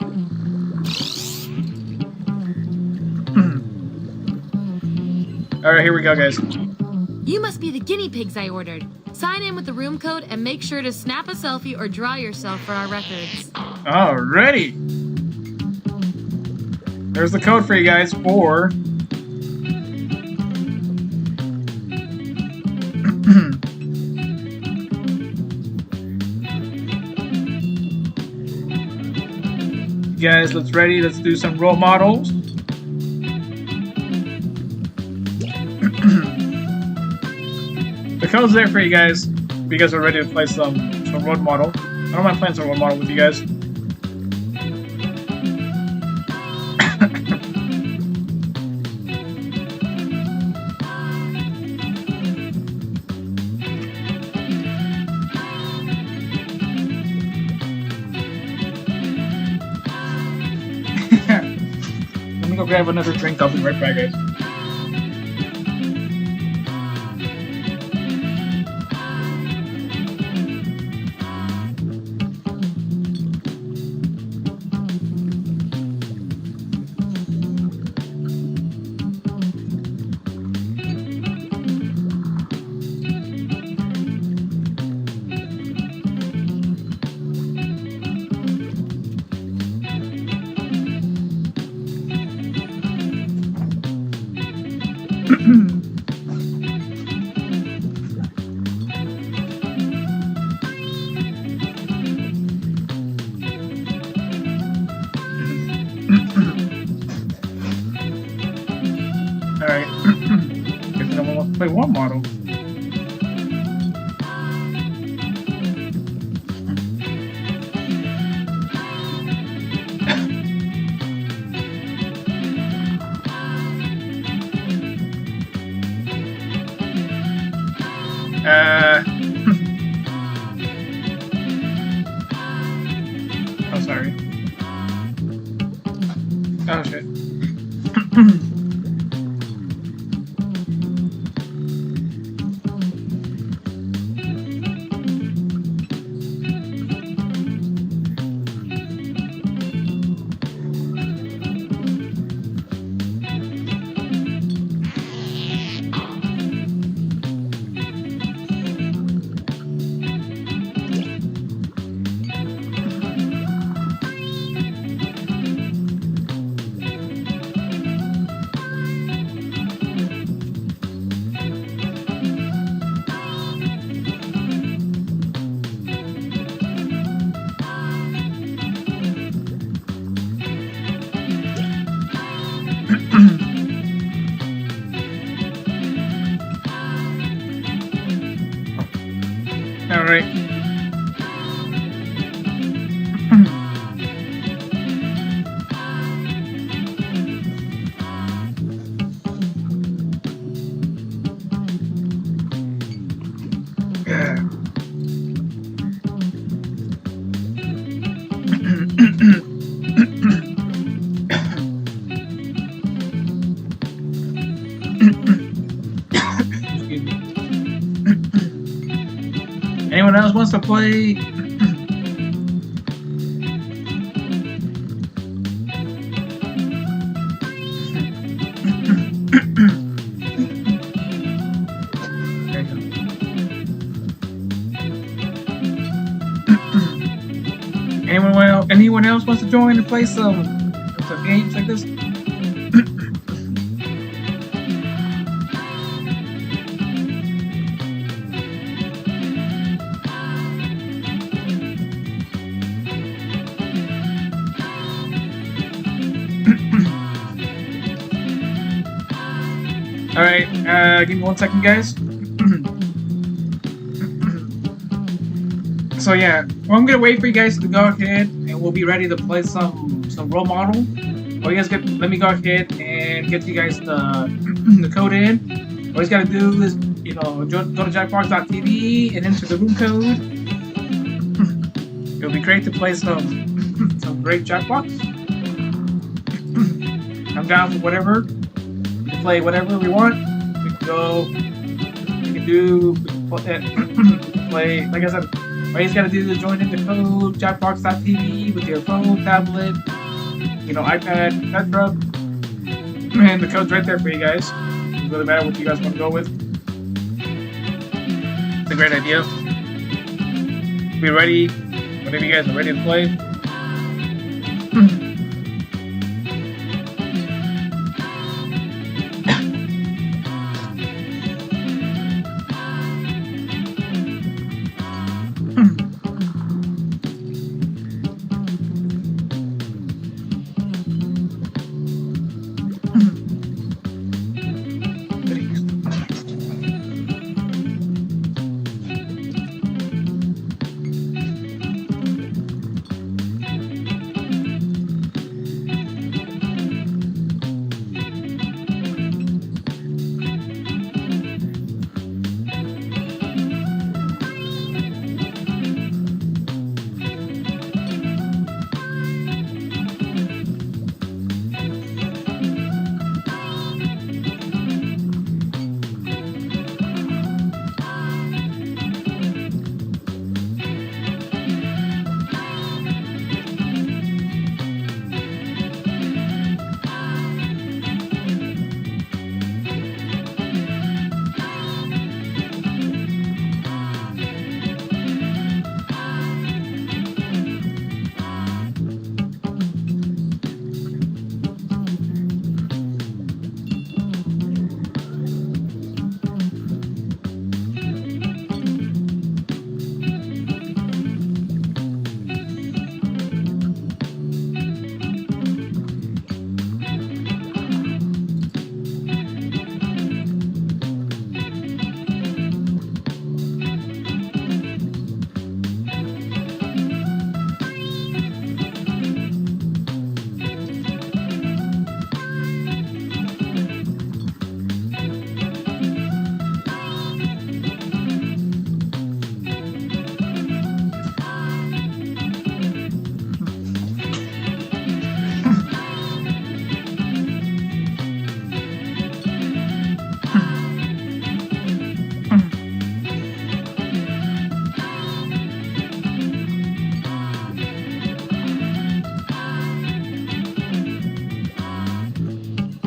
Alright, here we go, guys. You must be the guinea pigs I ordered. Sign in with the room code and make sure to snap a selfie or draw yourself for our records. Alrighty. There's the code for you guys for... Guys, let's do some role models. The code's there for you guys. If you guys are ready to play some role model. I don't mind playing some role model with you guys. Let me go grab another drink. I'll be right back, guys. Alright. Guess I want to play one model. Oh, sorry. Oh, shit. All right. Excuse me. Anyone else wants to play? There you go. Anyone else wants to join and play some games like this? Alright, give me 1 second, guys. So yeah, well, I'm gonna wait for you guys to go ahead, and we'll be ready to play some role model. Well, you guys let me go ahead and get you guys the code in. All you gotta do is, you know, go to jackbox.tv and enter the room code. It'll be great to play some great Jackbox. I'm down for whatever. We can play whatever we want. We can go. We can do. Play. Like I said, all you just gotta do is join in the code jackbox.tv with your phone, tablet, you know, iPad, etc. And the code's right there for you guys. It doesn't really matter what you guys want to go with. It's a great idea. Be ready whenever you guys are ready to play.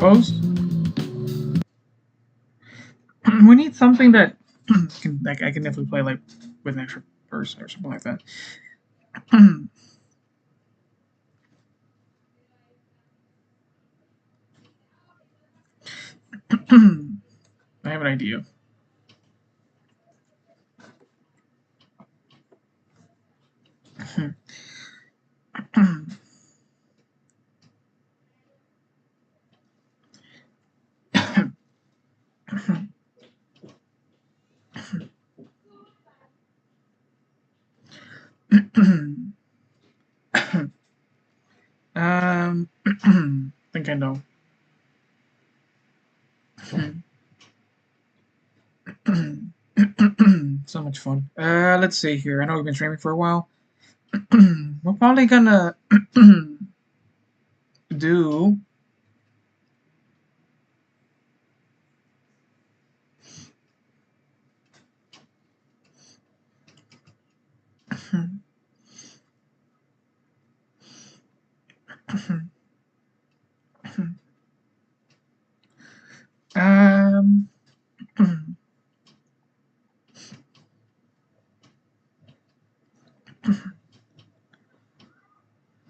Post. We need something that I can definitely play like with an extra person or something like that. I have an idea. I think I know. So much fun. Let's see here. I know we've been streaming for a while. We're probably gonna do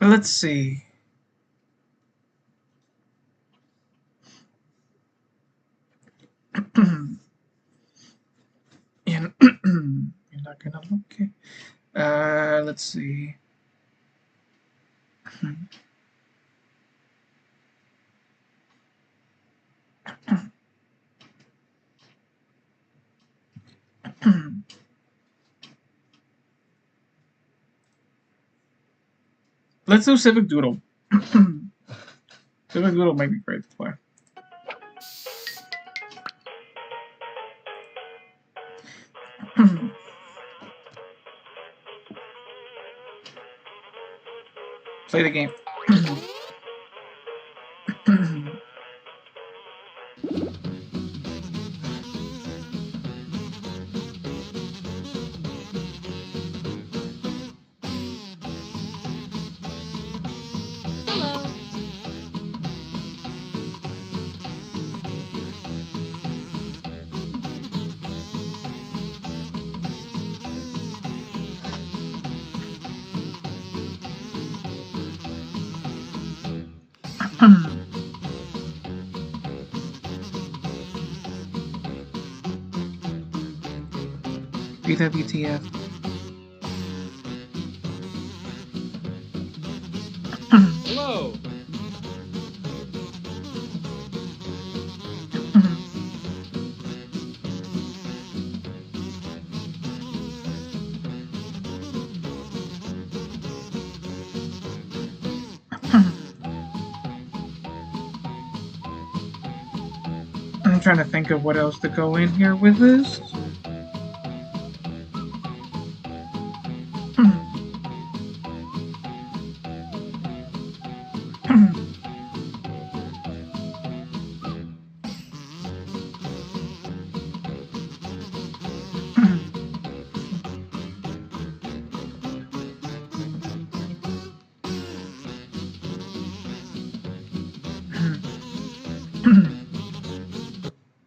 Let's see. You're not gonna look. Let's see. Let's do Civic Doodle. Civic Doodle might be great to play. Play the game. WTF. Hello. I'm trying to think of what else to go in here with this.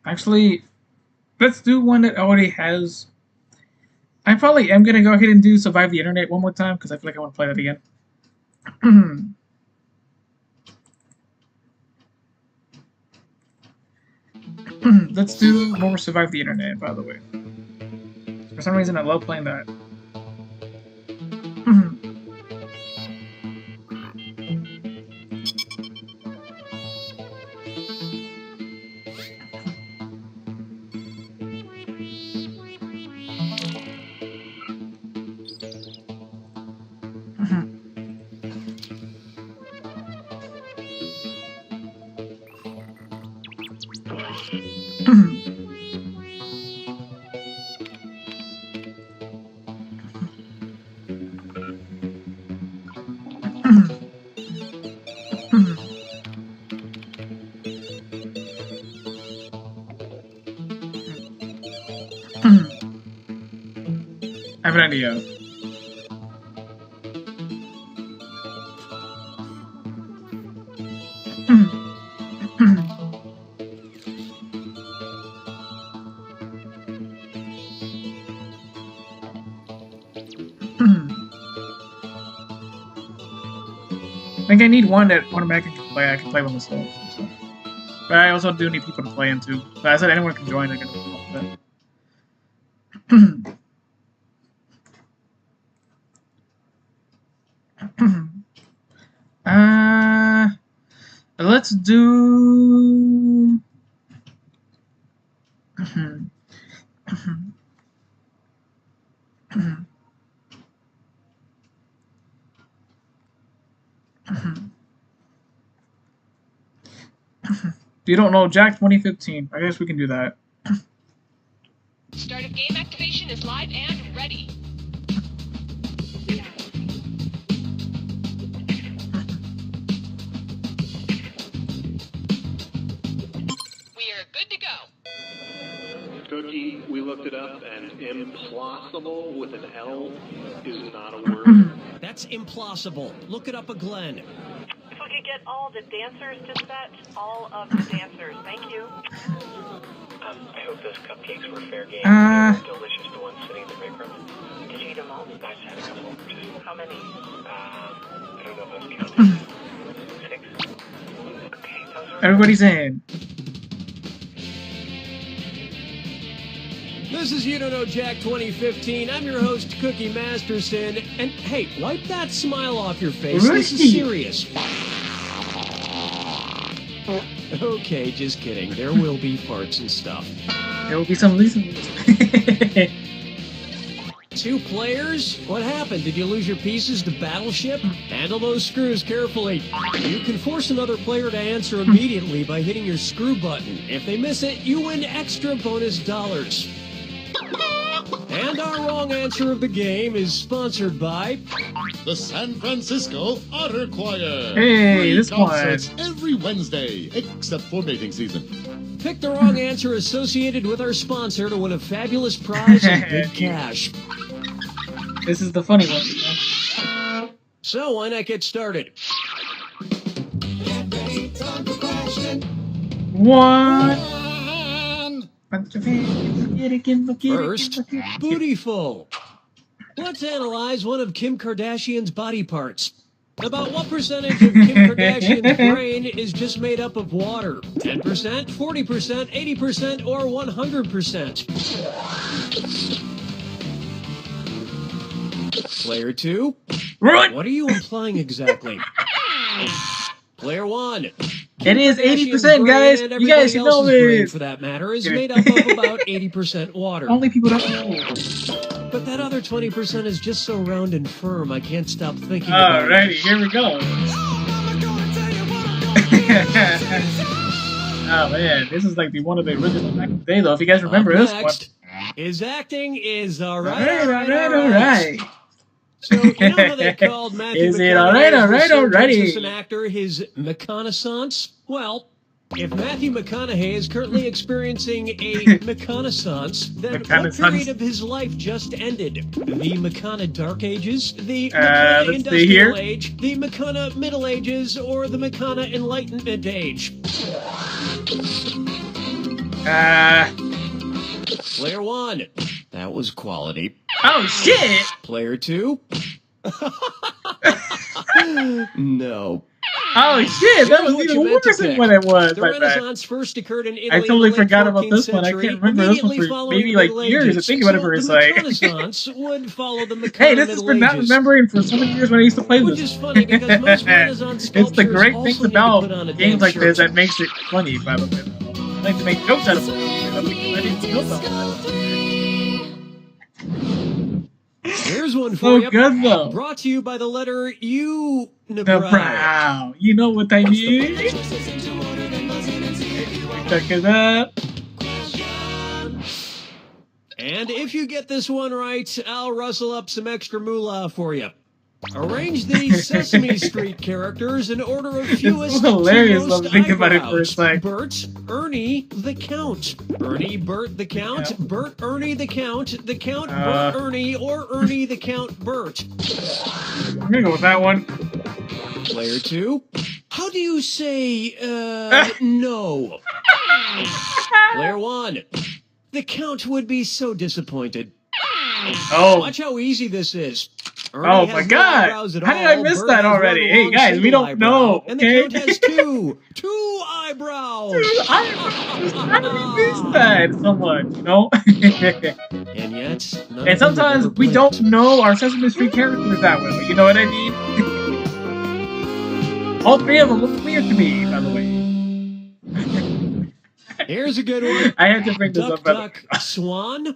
Actually, let's do one that already has... I probably am going to go ahead and do Survive the Internet one more time, because I feel like I want to play that again. Let's do more Survive the Internet, by the way. For some reason, I love playing that. I have an idea. I think I need one that automatically can play. I can play by myself. So. But I also do need people to play into. But I said anyone can join. I can help that. Let's do. You don't know Jack 2015. I guess we can do that. Start of game activation is live and ready. We are good to go. Cookie, we looked it up, and implausible with an L is not a word. That's implausible. Look it up again. If we could get all the dancers to set, all of the dancers. Thank you. I hope those cupcakes were fair game. They were delicious, the ones sitting in the break room. Did you eat them all? I just had a couple. How many? I Everybody's in. This is You Don't Know Jack 2015. I'm your host, Cookie Masterson. And hey, wipe that smile off your face. This is serious. Okay, just kidding. There will be farts and stuff. There will be some reasons. 2 players? What happened? Did you lose your pieces to Battleship? Handle those screws carefully. You can force another player to answer immediately by hitting your screw button. If they miss it, you win extra bonus dollars. And our wrong answer of the game is sponsored by the San Francisco Otter Choir. Hey, this concerts every Wednesday, except for mating season. Pick the wrong answer associated with our sponsor to win a fabulous prize and big cash. This is the funny one. So why not get started? What? First, Bootyful. Let's analyze one of Kim Kardashian's body parts. About what percentage of Kim Kardashian's brain is just made up of water? 10%, 40%, 80%, or 100%? Player 2? What are you implying exactly? Player 1. It is 80%, guys. You guys should know this. For that matter, is made up of about 80% water. Only people don't know. But that other 20% is just so round and firm, I can't stop thinking about it. Alrighty, here we go. Oh man, this is like one of the original back in the day, though. If you guys remember this one. His acting is alright. Alright. So, you know how they called Matthew Is it alrighty? As an actor, his reconnaissance? Well, if Matthew McConaughey is currently experiencing a reconnaissance, then what period of his life just ended? The McCona Dark Ages, the McCona Industrial Age, the McCona Middle Ages, or the McCona Enlightenment Age? Player 1. That was quality. Oh, shit! Player 2? No. Oh shit, that was even worse than what it was. The Renaissance first occurred in Italy. I totally forgot about this one. I can't remember this one for maybe like years. I think about it for a second. Renaissance would follow the hey, this is for not remembering for so many years when I used to play this. Which is funny because most Renaissance it's the great things about games like this that makes it funny, by the way. I like to make jokes out of it. I didn't know about it. Here's one for you. Good though. Brought to you by the letter U. Brow. You know what I mean? Check it out. And if you get this one right, I'll rustle up some extra moolah for you. Arrange the Sesame Street characters in order of fewest to hilarious most to think about it for a sec. Bert, Ernie, the Count. Ernie, Bert, the Count. Yeah. Bert, Ernie, the Count. The Count, Bert, Ernie, or Ernie, the Count, Bert. I'm gonna go with that one. Player 2. How do you say, no? Player 1. The Count would be so disappointed. Oh. Watch how easy this is. Ernie oh my god! How did I miss that already? Hey guys, we don't know. And the Count has two eyebrows. How did we miss that so much? You know. And yet, and sometimes we don't know our Sesame Street characters that well. You know what I mean? All 3 of them look weird to me, by the way. Here's a good one. I had to bring this up. Duck, Swan.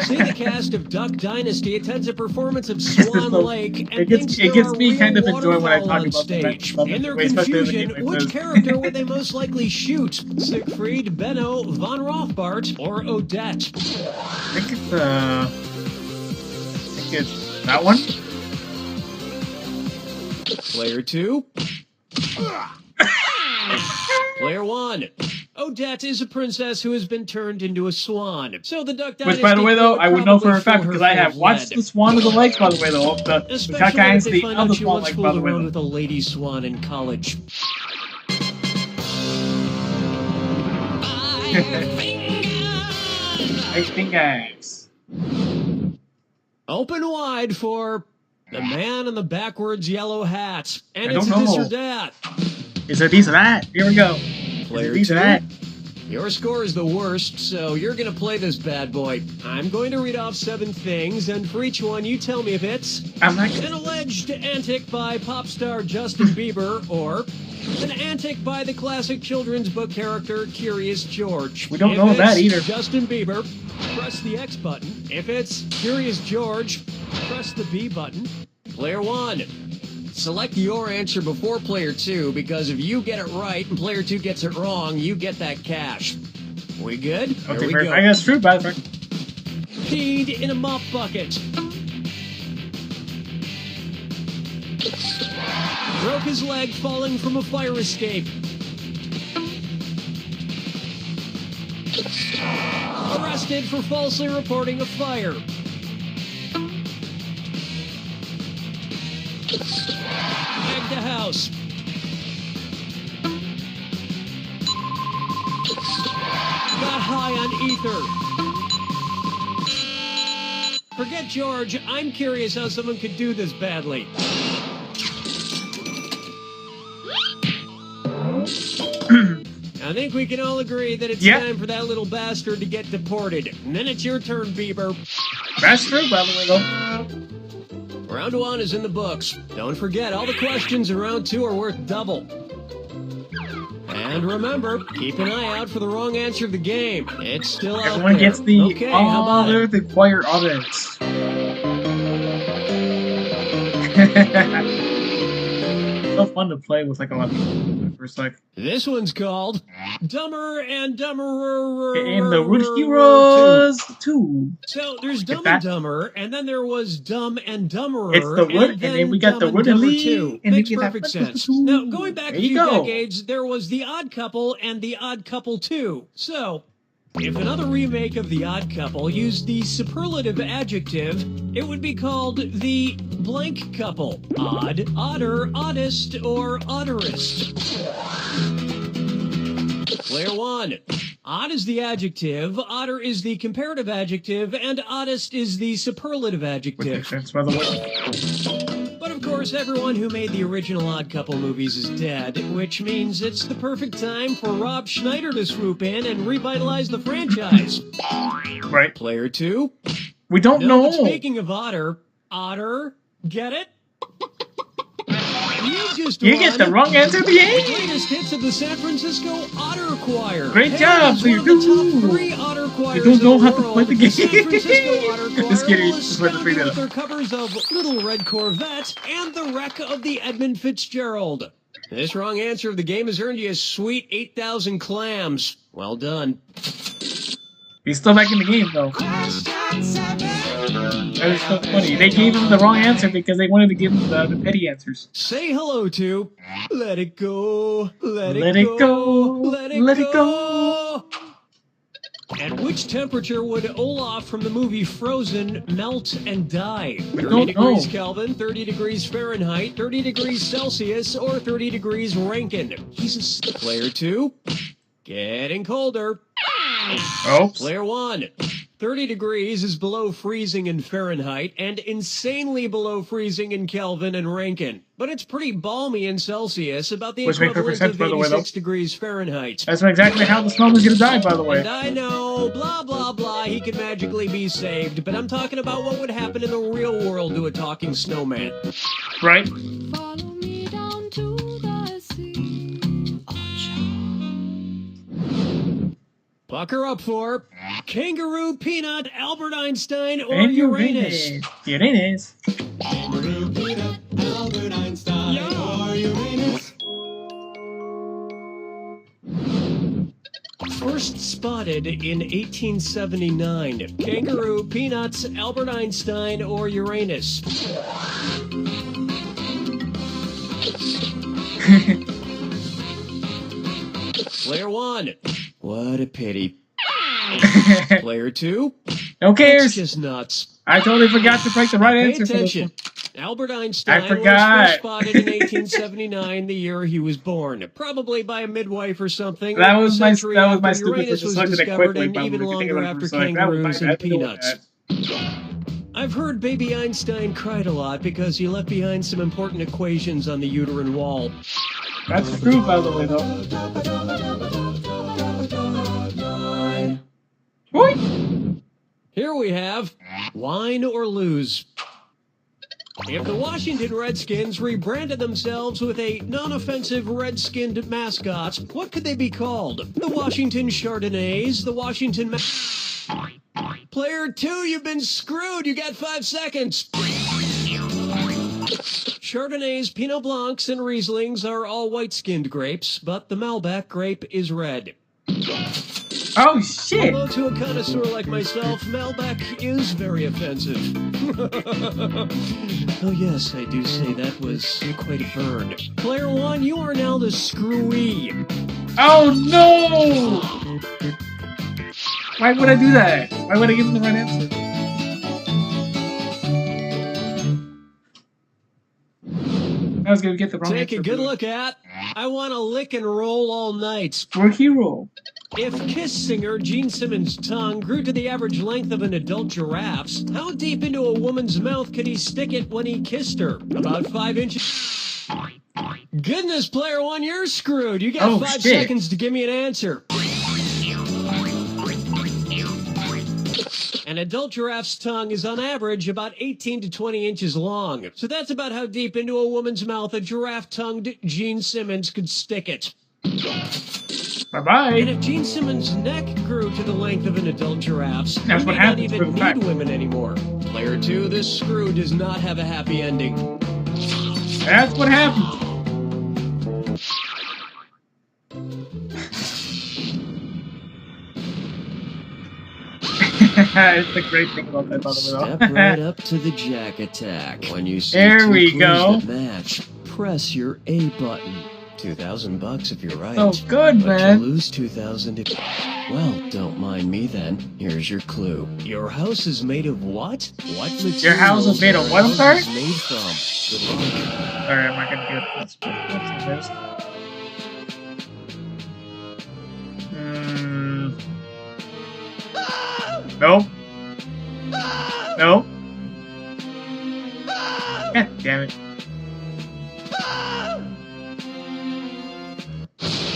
See the cast of Duck Dynasty attends a performance of Swan Lake and it gets me kind of enjoying when I talk about stage. In their confusion, which character would they most likely shoot? Siegfried, Benno, Von Rothbart, or Odette? I think it's that one. Player 2. Player 1. Odette is a princess who has been turned into a swan. So the Duck Dynasty. Which, by the way, though, I would know for a fact because I have watched the Swan of the Lakes, by the way, though. The Duck Dynasty of the Swan Lake, by the way. With a lady swan in college. I think Open wide for The man in the backwards yellow hat. And it's this or that. It's a piece of that. Here we go. Player piece 2. Of that. Your score is the worst, so you're going to play this bad boy. I'm going to read off 7 things, and for each one, you tell me if it's an alleged antic by pop star Justin Bieber or an antic by the classic children's book character Curious George. We don't know that either. Justin Bieber, press the X button. If it's Curious George, press the B button. Player 1. Select your answer before player 2, because if you get it right and player 2 gets it wrong, you get that cash. We good? Okay, Here we go. I guess true, bad friend. Peed in a mop bucket. Broke his leg falling from a fire escape. Arrested for falsely reporting a fire. Egged a house. Got high on ether. Forget George. I'm curious how someone could do this badly. I think we can all agree that it's time for that little bastard to get deported. And then it's your turn, Bieber. That's true, by the way, though. Round 1 is in the books. Don't forget, all the questions in round 2 are worth double. And remember, keep an eye out for the wrong answer of the game. It's still out there. Everyone gets the okay, how about it? the choir audits. So fun to play with like a lot of people. First, like this one's called Dumber and Dumberer. In the Root Heroes 2. So there's Dumb and Dumber, and then there was Dumb and Dumberer. It's the Root, and then we got the Root and Lee. Makes perfect sense. Now, going back a few decades, there was The Odd Couple and The Odd Couple 2. So, if another remake of The Odd Couple used the superlative adjective, it would be called the blank couple. Odd, odder, oddest, or odderest. Player 1. Odd is the adjective, odder is the comparative adjective, and oddest is the superlative adjective. That's by the way. But of course, everyone who made the original Odd Couple movies is dead, which means it's the perfect time for Rob Schneider to swoop in and revitalize the franchise. Right. Player 2. We don't know. But speaking of otter, get it? You get the wrong answer at the The end. latest hits of the San Francisco Otter Choir. Great job, one of the top 3 otter choirs you don't know in the how to play the game. The San Francisco Otter Choir Just kidding. was astounding with their covers of Little Red Corvette and The Wreck of the Edmund Fitzgerald. This wrong answer of the game has earned you a sweet 8,000 clams. Well done. He's still back in the game, though. That was so funny. They gave him the wrong answer because they wanted to give him the petty answers. Say hello to Let It Go, Let It Let It Go, Go, Let It Let It Go. At which temperature would Olaf from the movie Frozen melt and die? 30 degrees Kelvin, 30 degrees Fahrenheit, 30 degrees Celsius, or 30 degrees Rankine? He's a player 2. Getting colder. Oh. Player 1. 30 degrees is below freezing in Fahrenheit and insanely below freezing in Kelvin and Rankine. But it's pretty balmy in Celsius, about the equivalent of 86 degrees Fahrenheit. That's exactly how the snowman's gonna die, by the way. And I know, blah, blah, blah, he could magically be saved, but I'm talking about what would happen in the real world to a talking snowman. Right. Follow me down to the sea. Pucker up for Kangaroo, Peanut, Albert Einstein, or Uranus. Uranus. Kangaroo, Peanut, Albert Einstein, or Uranus. First spotted in 1879. Kangaroo, Peanuts, Albert Einstein, or Uranus. Player 1. What a pity. Player 2. Who cares? It's just nuts. I totally forgot to break the right answer for this one. Albert Einstein was first spotted in 1879, the year he was born. Probably by a midwife or something. That was my stupid Uranus was discovered, and even longer after kangaroos and peanuts. I've heard baby Einstein cried a lot because he left behind some important equations on the uterine wall. That's true, by the way, though. Boy. Here we have wine or lose. If the Washington Redskins rebranded themselves with a non-offensive red-skinned mascot, what could they be called? The Washington Chardonnays, the Washington... Player 2, you've been screwed. You got 5 seconds. Chardonnays, Pinot Blancs, and Rieslings are all white-skinned grapes, but the Malbec grape is red. Oh, shit! Although to a connoisseur like myself, Malbec is very offensive. Oh yes, I do say that was quite a burn. Player 1, you are now the screwy. Oh, no! Why would I do that? Why would I give him the right answer? I was gonna get the wrong answer. Take a good look at. I want to lick and roll all night. Where'd he roll? If Kiss singer Gene Simmons' tongue grew to the average length of an adult giraffe's, how deep into a woman's mouth could he stick it when he kissed her? About 5 inches. Goodness, player 1, you're screwed. You got 5 seconds to give me an answer. An adult giraffe's tongue is on average about 18 to 20 inches long. So that's about how deep into a woman's mouth a giraffe-tongued Gene Simmons could stick it. Bye-bye. And if Gene Simmons' neck grew to the length of an adult giraffe's, he may not even need women anymore. Player 2, this screw does not have a happy ending. That's what happens. It's a great thing about that, by the way. Step right up to the jack attack. When you see there two we clues go. that match, press your A button. $2,000 if you're right. Oh, good, but man. You lose 2,000 if... Well, don't mind me then. Here's your clue. Your house is made of what? What materials? Your house is made of what, I'm sorry? Made from. Good luck. Sorry, I'm not gonna get this. What's this? Nope. Nope. God damn it.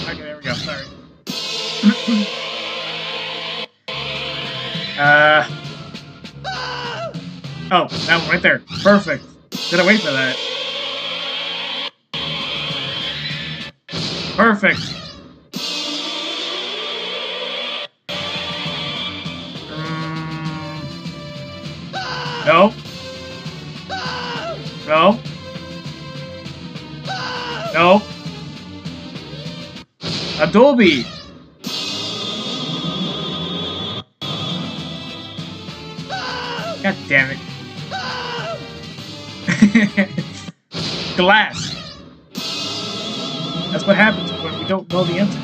Okay, there we go. Sorry. Oh, that one right there. Perfect. Gotta wait for that. Perfect. No. No. No. Adobe. God damn it. Glass. That's what happens when we don't know the answer.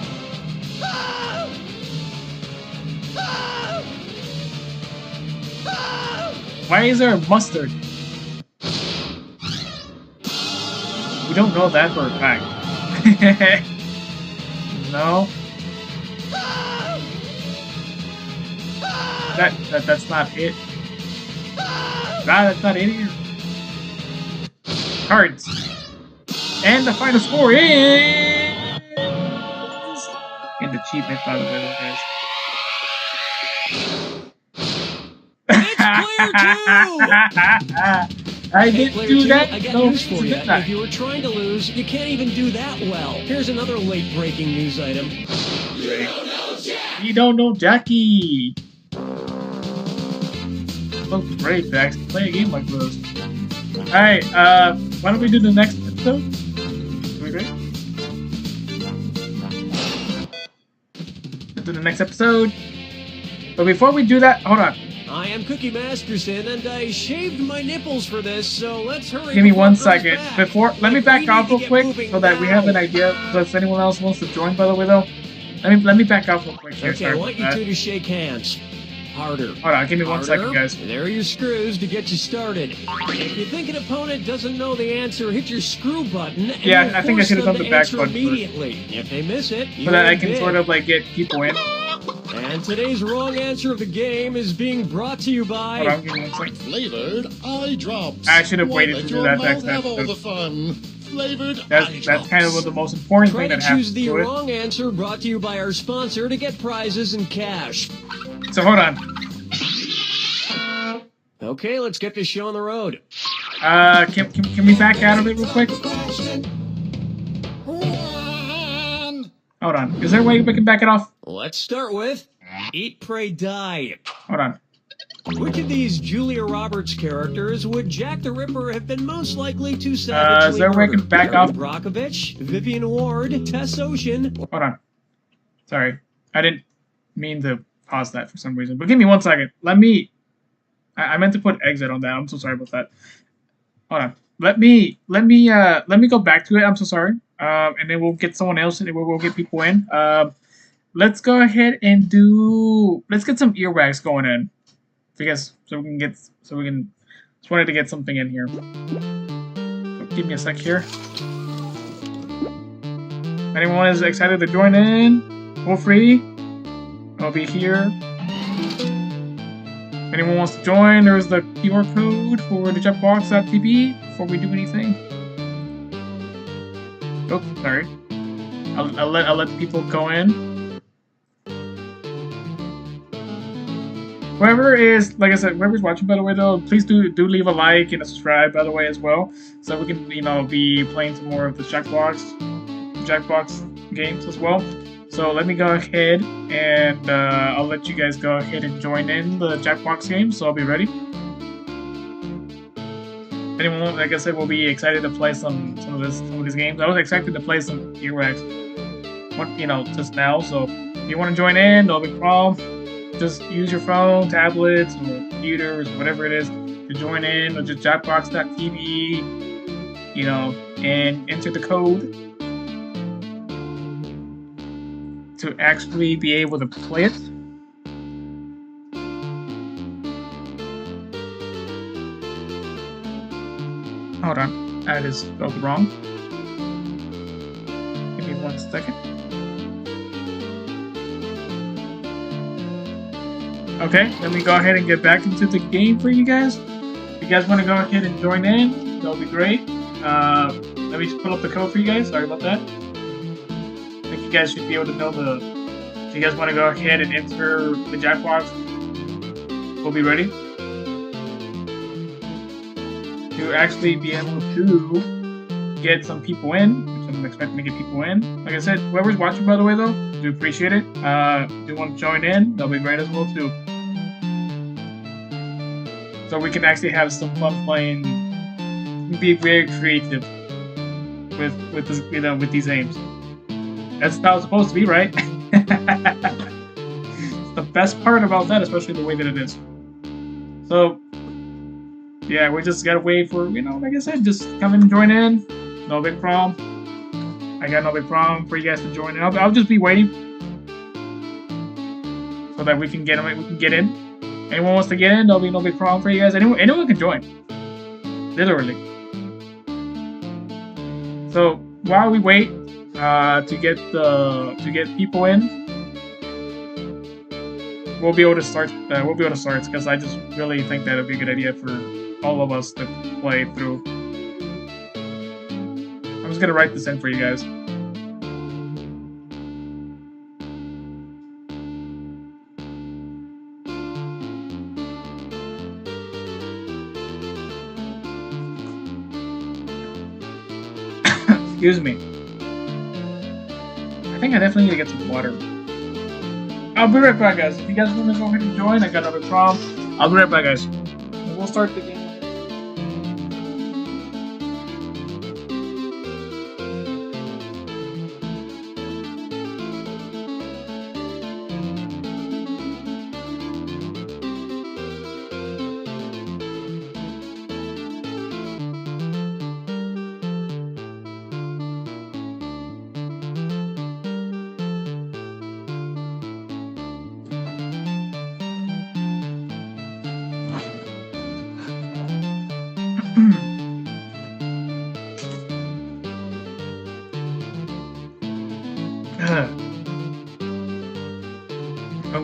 Why is there a mustard? We don't know that for a fact. No. That's not it. That's not it either. Cards. And the final score is... And achievement, by the way, guys. I didn't do that. I got news for you. If you were trying to lose, you can't even do that well. Here's another late-breaking news item. You don't know Jackie. Oh, great, Dax. Play a game like this. Alright, why don't we do the next episode? Are we ready? Let's do the next episode. But before we do that, hold on. I am Cookie Masterson, and I shaved my nipples for this, so let's hurry. Give me 1 second. Let me back off real quick so that we have an idea. So if anyone else wants to join, by the way, though, let me back off real quick. Okay, I want you two to shake hands. Harder. Hold on, give me 1 second, guys. There are your screws to get you started. If you think an opponent doesn't know the answer, hit your screw button. And yeah, I think I should have done the back button immediately. If they miss it, so that I can sort of like get people in. And today's wrong answer of the game is being brought to you by... Hold on, give me 1 second. Flavored eye drops. I should have Why waited let to do your that mouth next have all episode. the fun. Flavored eye That's drops. kind of the most important Try thing to that happens choose the to it. wrong answer brought to you by our sponsor to get prizes and cash. So hold on. Okay, let's get this show on the road. Can we back out of it real quick? Hold on. Is there a way we can back it off? Let's start with Eat, Pray, Die. Hold on. Which of these Julia Roberts characters would Jack the Ripper have been most likely to savagely is there a way we can back Erin off? Brockovich, Vivian Ward, Tess Ocean. Hold on. Sorry. I didn't mean to pause that for some reason. But give me 1 second. Let me... I meant to put exit on that. I'm so sorry about that. Hold on. Let me go back to it. I'm so sorry. And then we'll get someone else and we'll get people in. Let's go ahead and let's get some earwax going in. Because just wanted to get something in here. So give me a sec here. If anyone is excited to join in, feel free. I'll be here. If anyone wants to join, there's the QR code for the jackbox.tv before we do anything. Oh, sorry. I'll let people go in. Whoever is, like I said, whoever's watching, by the way, though, please do leave a like and a subscribe, by the way, as well, so we can, be playing some more of the jackbox games as well. So let me go ahead and I'll let you guys go ahead and join in the jackbox game. So I'll be ready. Anyone, like I said, will be excited to play some of these games. I was excited to play some earwax, just now. So if you want to join in, no big problem. Just use your phone, tablets, or computers, whatever it is, to join in, or just jackbox.tv, and enter the code to actually be able to play it. Hold on, I just spelled wrong. Give me 1 second. Okay, let me go ahead and get back into the game for you guys. If you guys want to go ahead and join in, that'll be great. Let me just pull up the code for you guys. Sorry about that. I think you guys should be able to know if you guys want to go ahead and enter the jackbox, we'll be ready to actually be able to get some people in, which I'm expecting to get people in. Like I said, whoever's watching, by the way, though, do appreciate it. If you want to join in, that'll be great as well, too. So we can actually have some fun playing, be very creative with this, with these games. That's how it's supposed to be, right? It's the best part about that, especially the way that it is. So, yeah, we just gotta wait for, like I said, just come in and join in. No big problem. I got no big problem for you guys to join in. I'll just be waiting so that we can get in. Anyone wants to get in, there'll be no big problem for you guys. Anyone can join. Literally. So while we wait to get people in, we'll be able to start. Because I just really think that would be a good idea for all of us to play through. I'm just gonna write this in for you guys. Excuse me. I think I definitely need to get some water. I'll be right back, guys. If you guys want to go ahead and join, I got no problem. I'll be right back, guys. And we'll start the game.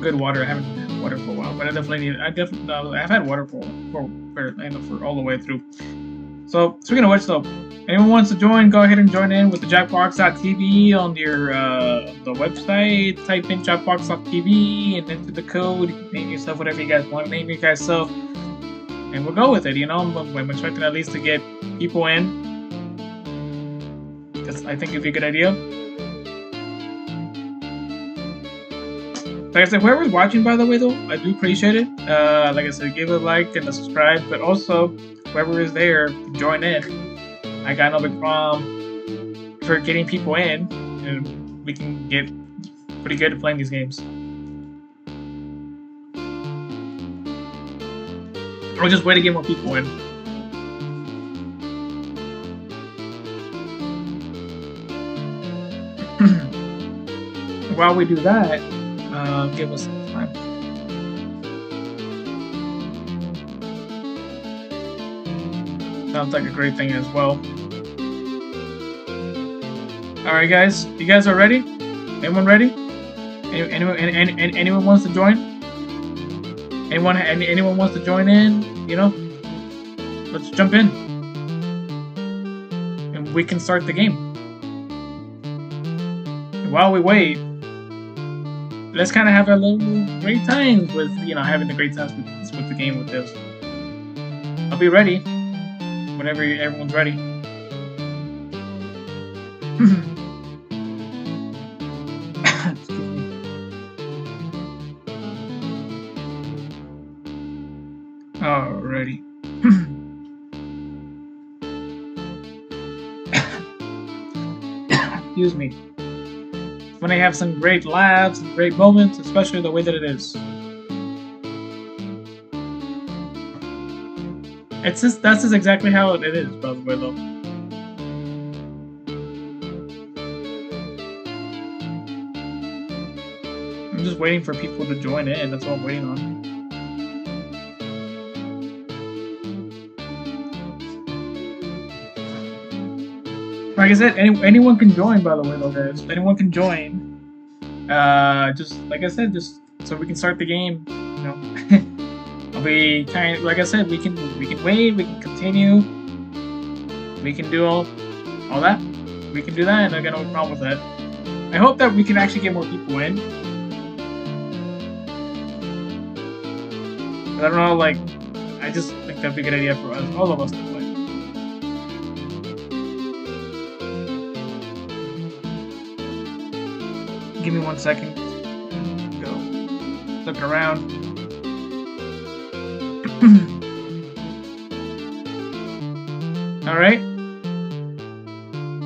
good water. I haven't had water for a while, but I definitely need. I've had water for all the way through. So speaking of which, though, anyone wants to join, go ahead and join in with the jackbox.tv on your the website. Type in jackbox.tv and enter the code. You can name yourself whatever you guys want to name yourself, and we'll go with it. You know, I'm expecting at least to get people in. Because I think it'd be a good idea. Like I said, whoever's watching, by the way, though, I do appreciate it. Like I said, give a like and a subscribe, but also, whoever is there, join in. I got no big problem for getting people in, and we can get pretty good at playing these games. Or just wait to get more people in. While we do that, give us some time. Sounds like a great thing as well. Alright guys, you guys are ready? Anyone ready? Anyone wants to join? Anyone wants to join in? You know? Let's jump in. And we can start the game. And while we wait, let's kind of have a little great times with, you know, having the great times with the game with this. I'll be ready whenever everyone's ready. Alrighty. Excuse me. When I have some great laughs and great moments, especially the way that it is. That's just exactly how it is, by the way, though. I'm just waiting for people to join in, that's all I'm waiting on. Like I said, anyone can join, by the way, though, guys. Anyone can join. Just like I said, just so we can start the game. You know, I'll be kind. Like I said, we can wait. We can continue. We can do all that. We can do that, and I got no problem with that. I hope that we can actually get more people in. But I don't know. Like, I just think that'd be a good idea for us, all of us to play. Give me 1 second. Go. Look around. Alright.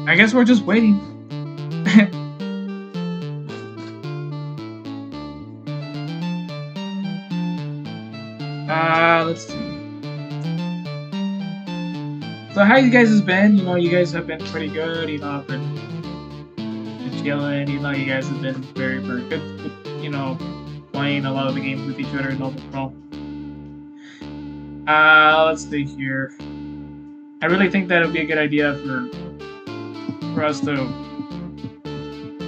I guess we're just waiting. Let's see. So how you guys has been? You know, you guys have been pretty good. You know, I've been chilling, you know, you guys have been very, very good, you know, playing a lot of the games with each other and all the pro. Let's see here. I really think that would be a good idea for us to.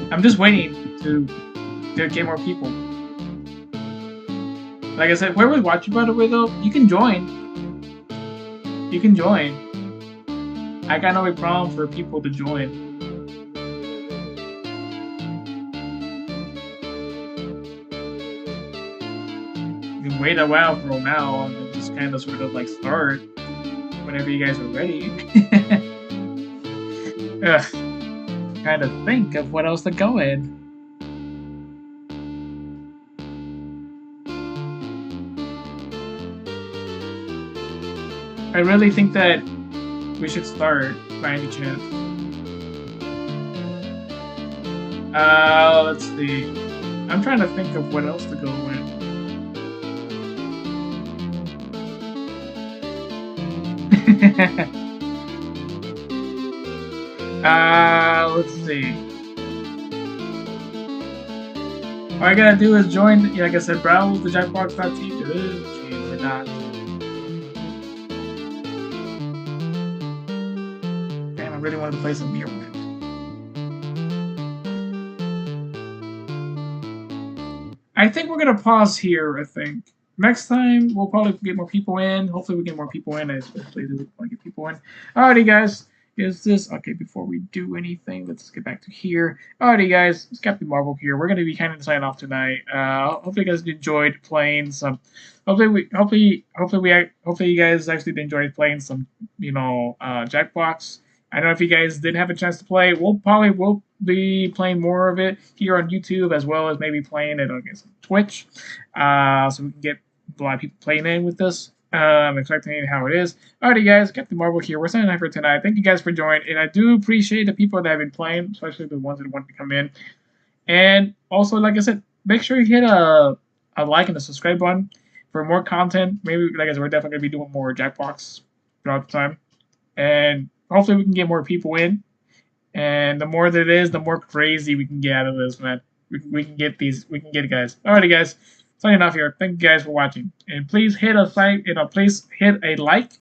I'm just waiting to get more people. Like I said, whoever's watching, by the way, though, you can join. You can join. I got no problem for people to join. Wait a while from now and then just kind of sort of like start whenever you guys are ready. Kind of think of what else to go in. I really think that we should start by any chance. Let's see. I'm trying to think of what else to go in. Let's see. All I gotta do is join, like I said, browse the jackbox.tv. Okay, we're not. Damn, I really wanted to play some Mirror. I think we're gonna pause here. I think next time we'll probably get more people in. Hopefully we get more people in. Especially we want to get people in. Alrighty, guys. Is this okay? Before we do anything, let's get back to here. Alrighty, guys. It's Captain Marvel here. We're gonna be kind of signing off tonight. Hopefully you guys enjoyed playing some. Hopefully you guys actually enjoyed playing some. Jackbox. I don't know if you guys didn't have a chance to play. We'll be playing more of it here on YouTube as well as maybe playing it on Twitch, so we can get a lot of people playing in with us. I'm expecting how it is. Alrighty, guys, Captain Marvel here. We're signing off for tonight. Thank you guys for joining, and I do appreciate the people that have been playing, especially the ones that want to come in. And also, like I said, make sure you hit a like and a subscribe button for more content. Maybe, like I said, we're definitely gonna be doing more Jackbox throughout the time, and hopefully we can get more people in. And the more that it is, the more crazy we can get out of this, man. We can get it, guys. Alrighty, guys. Signing off here. Thank you guys for watching. And please hit a like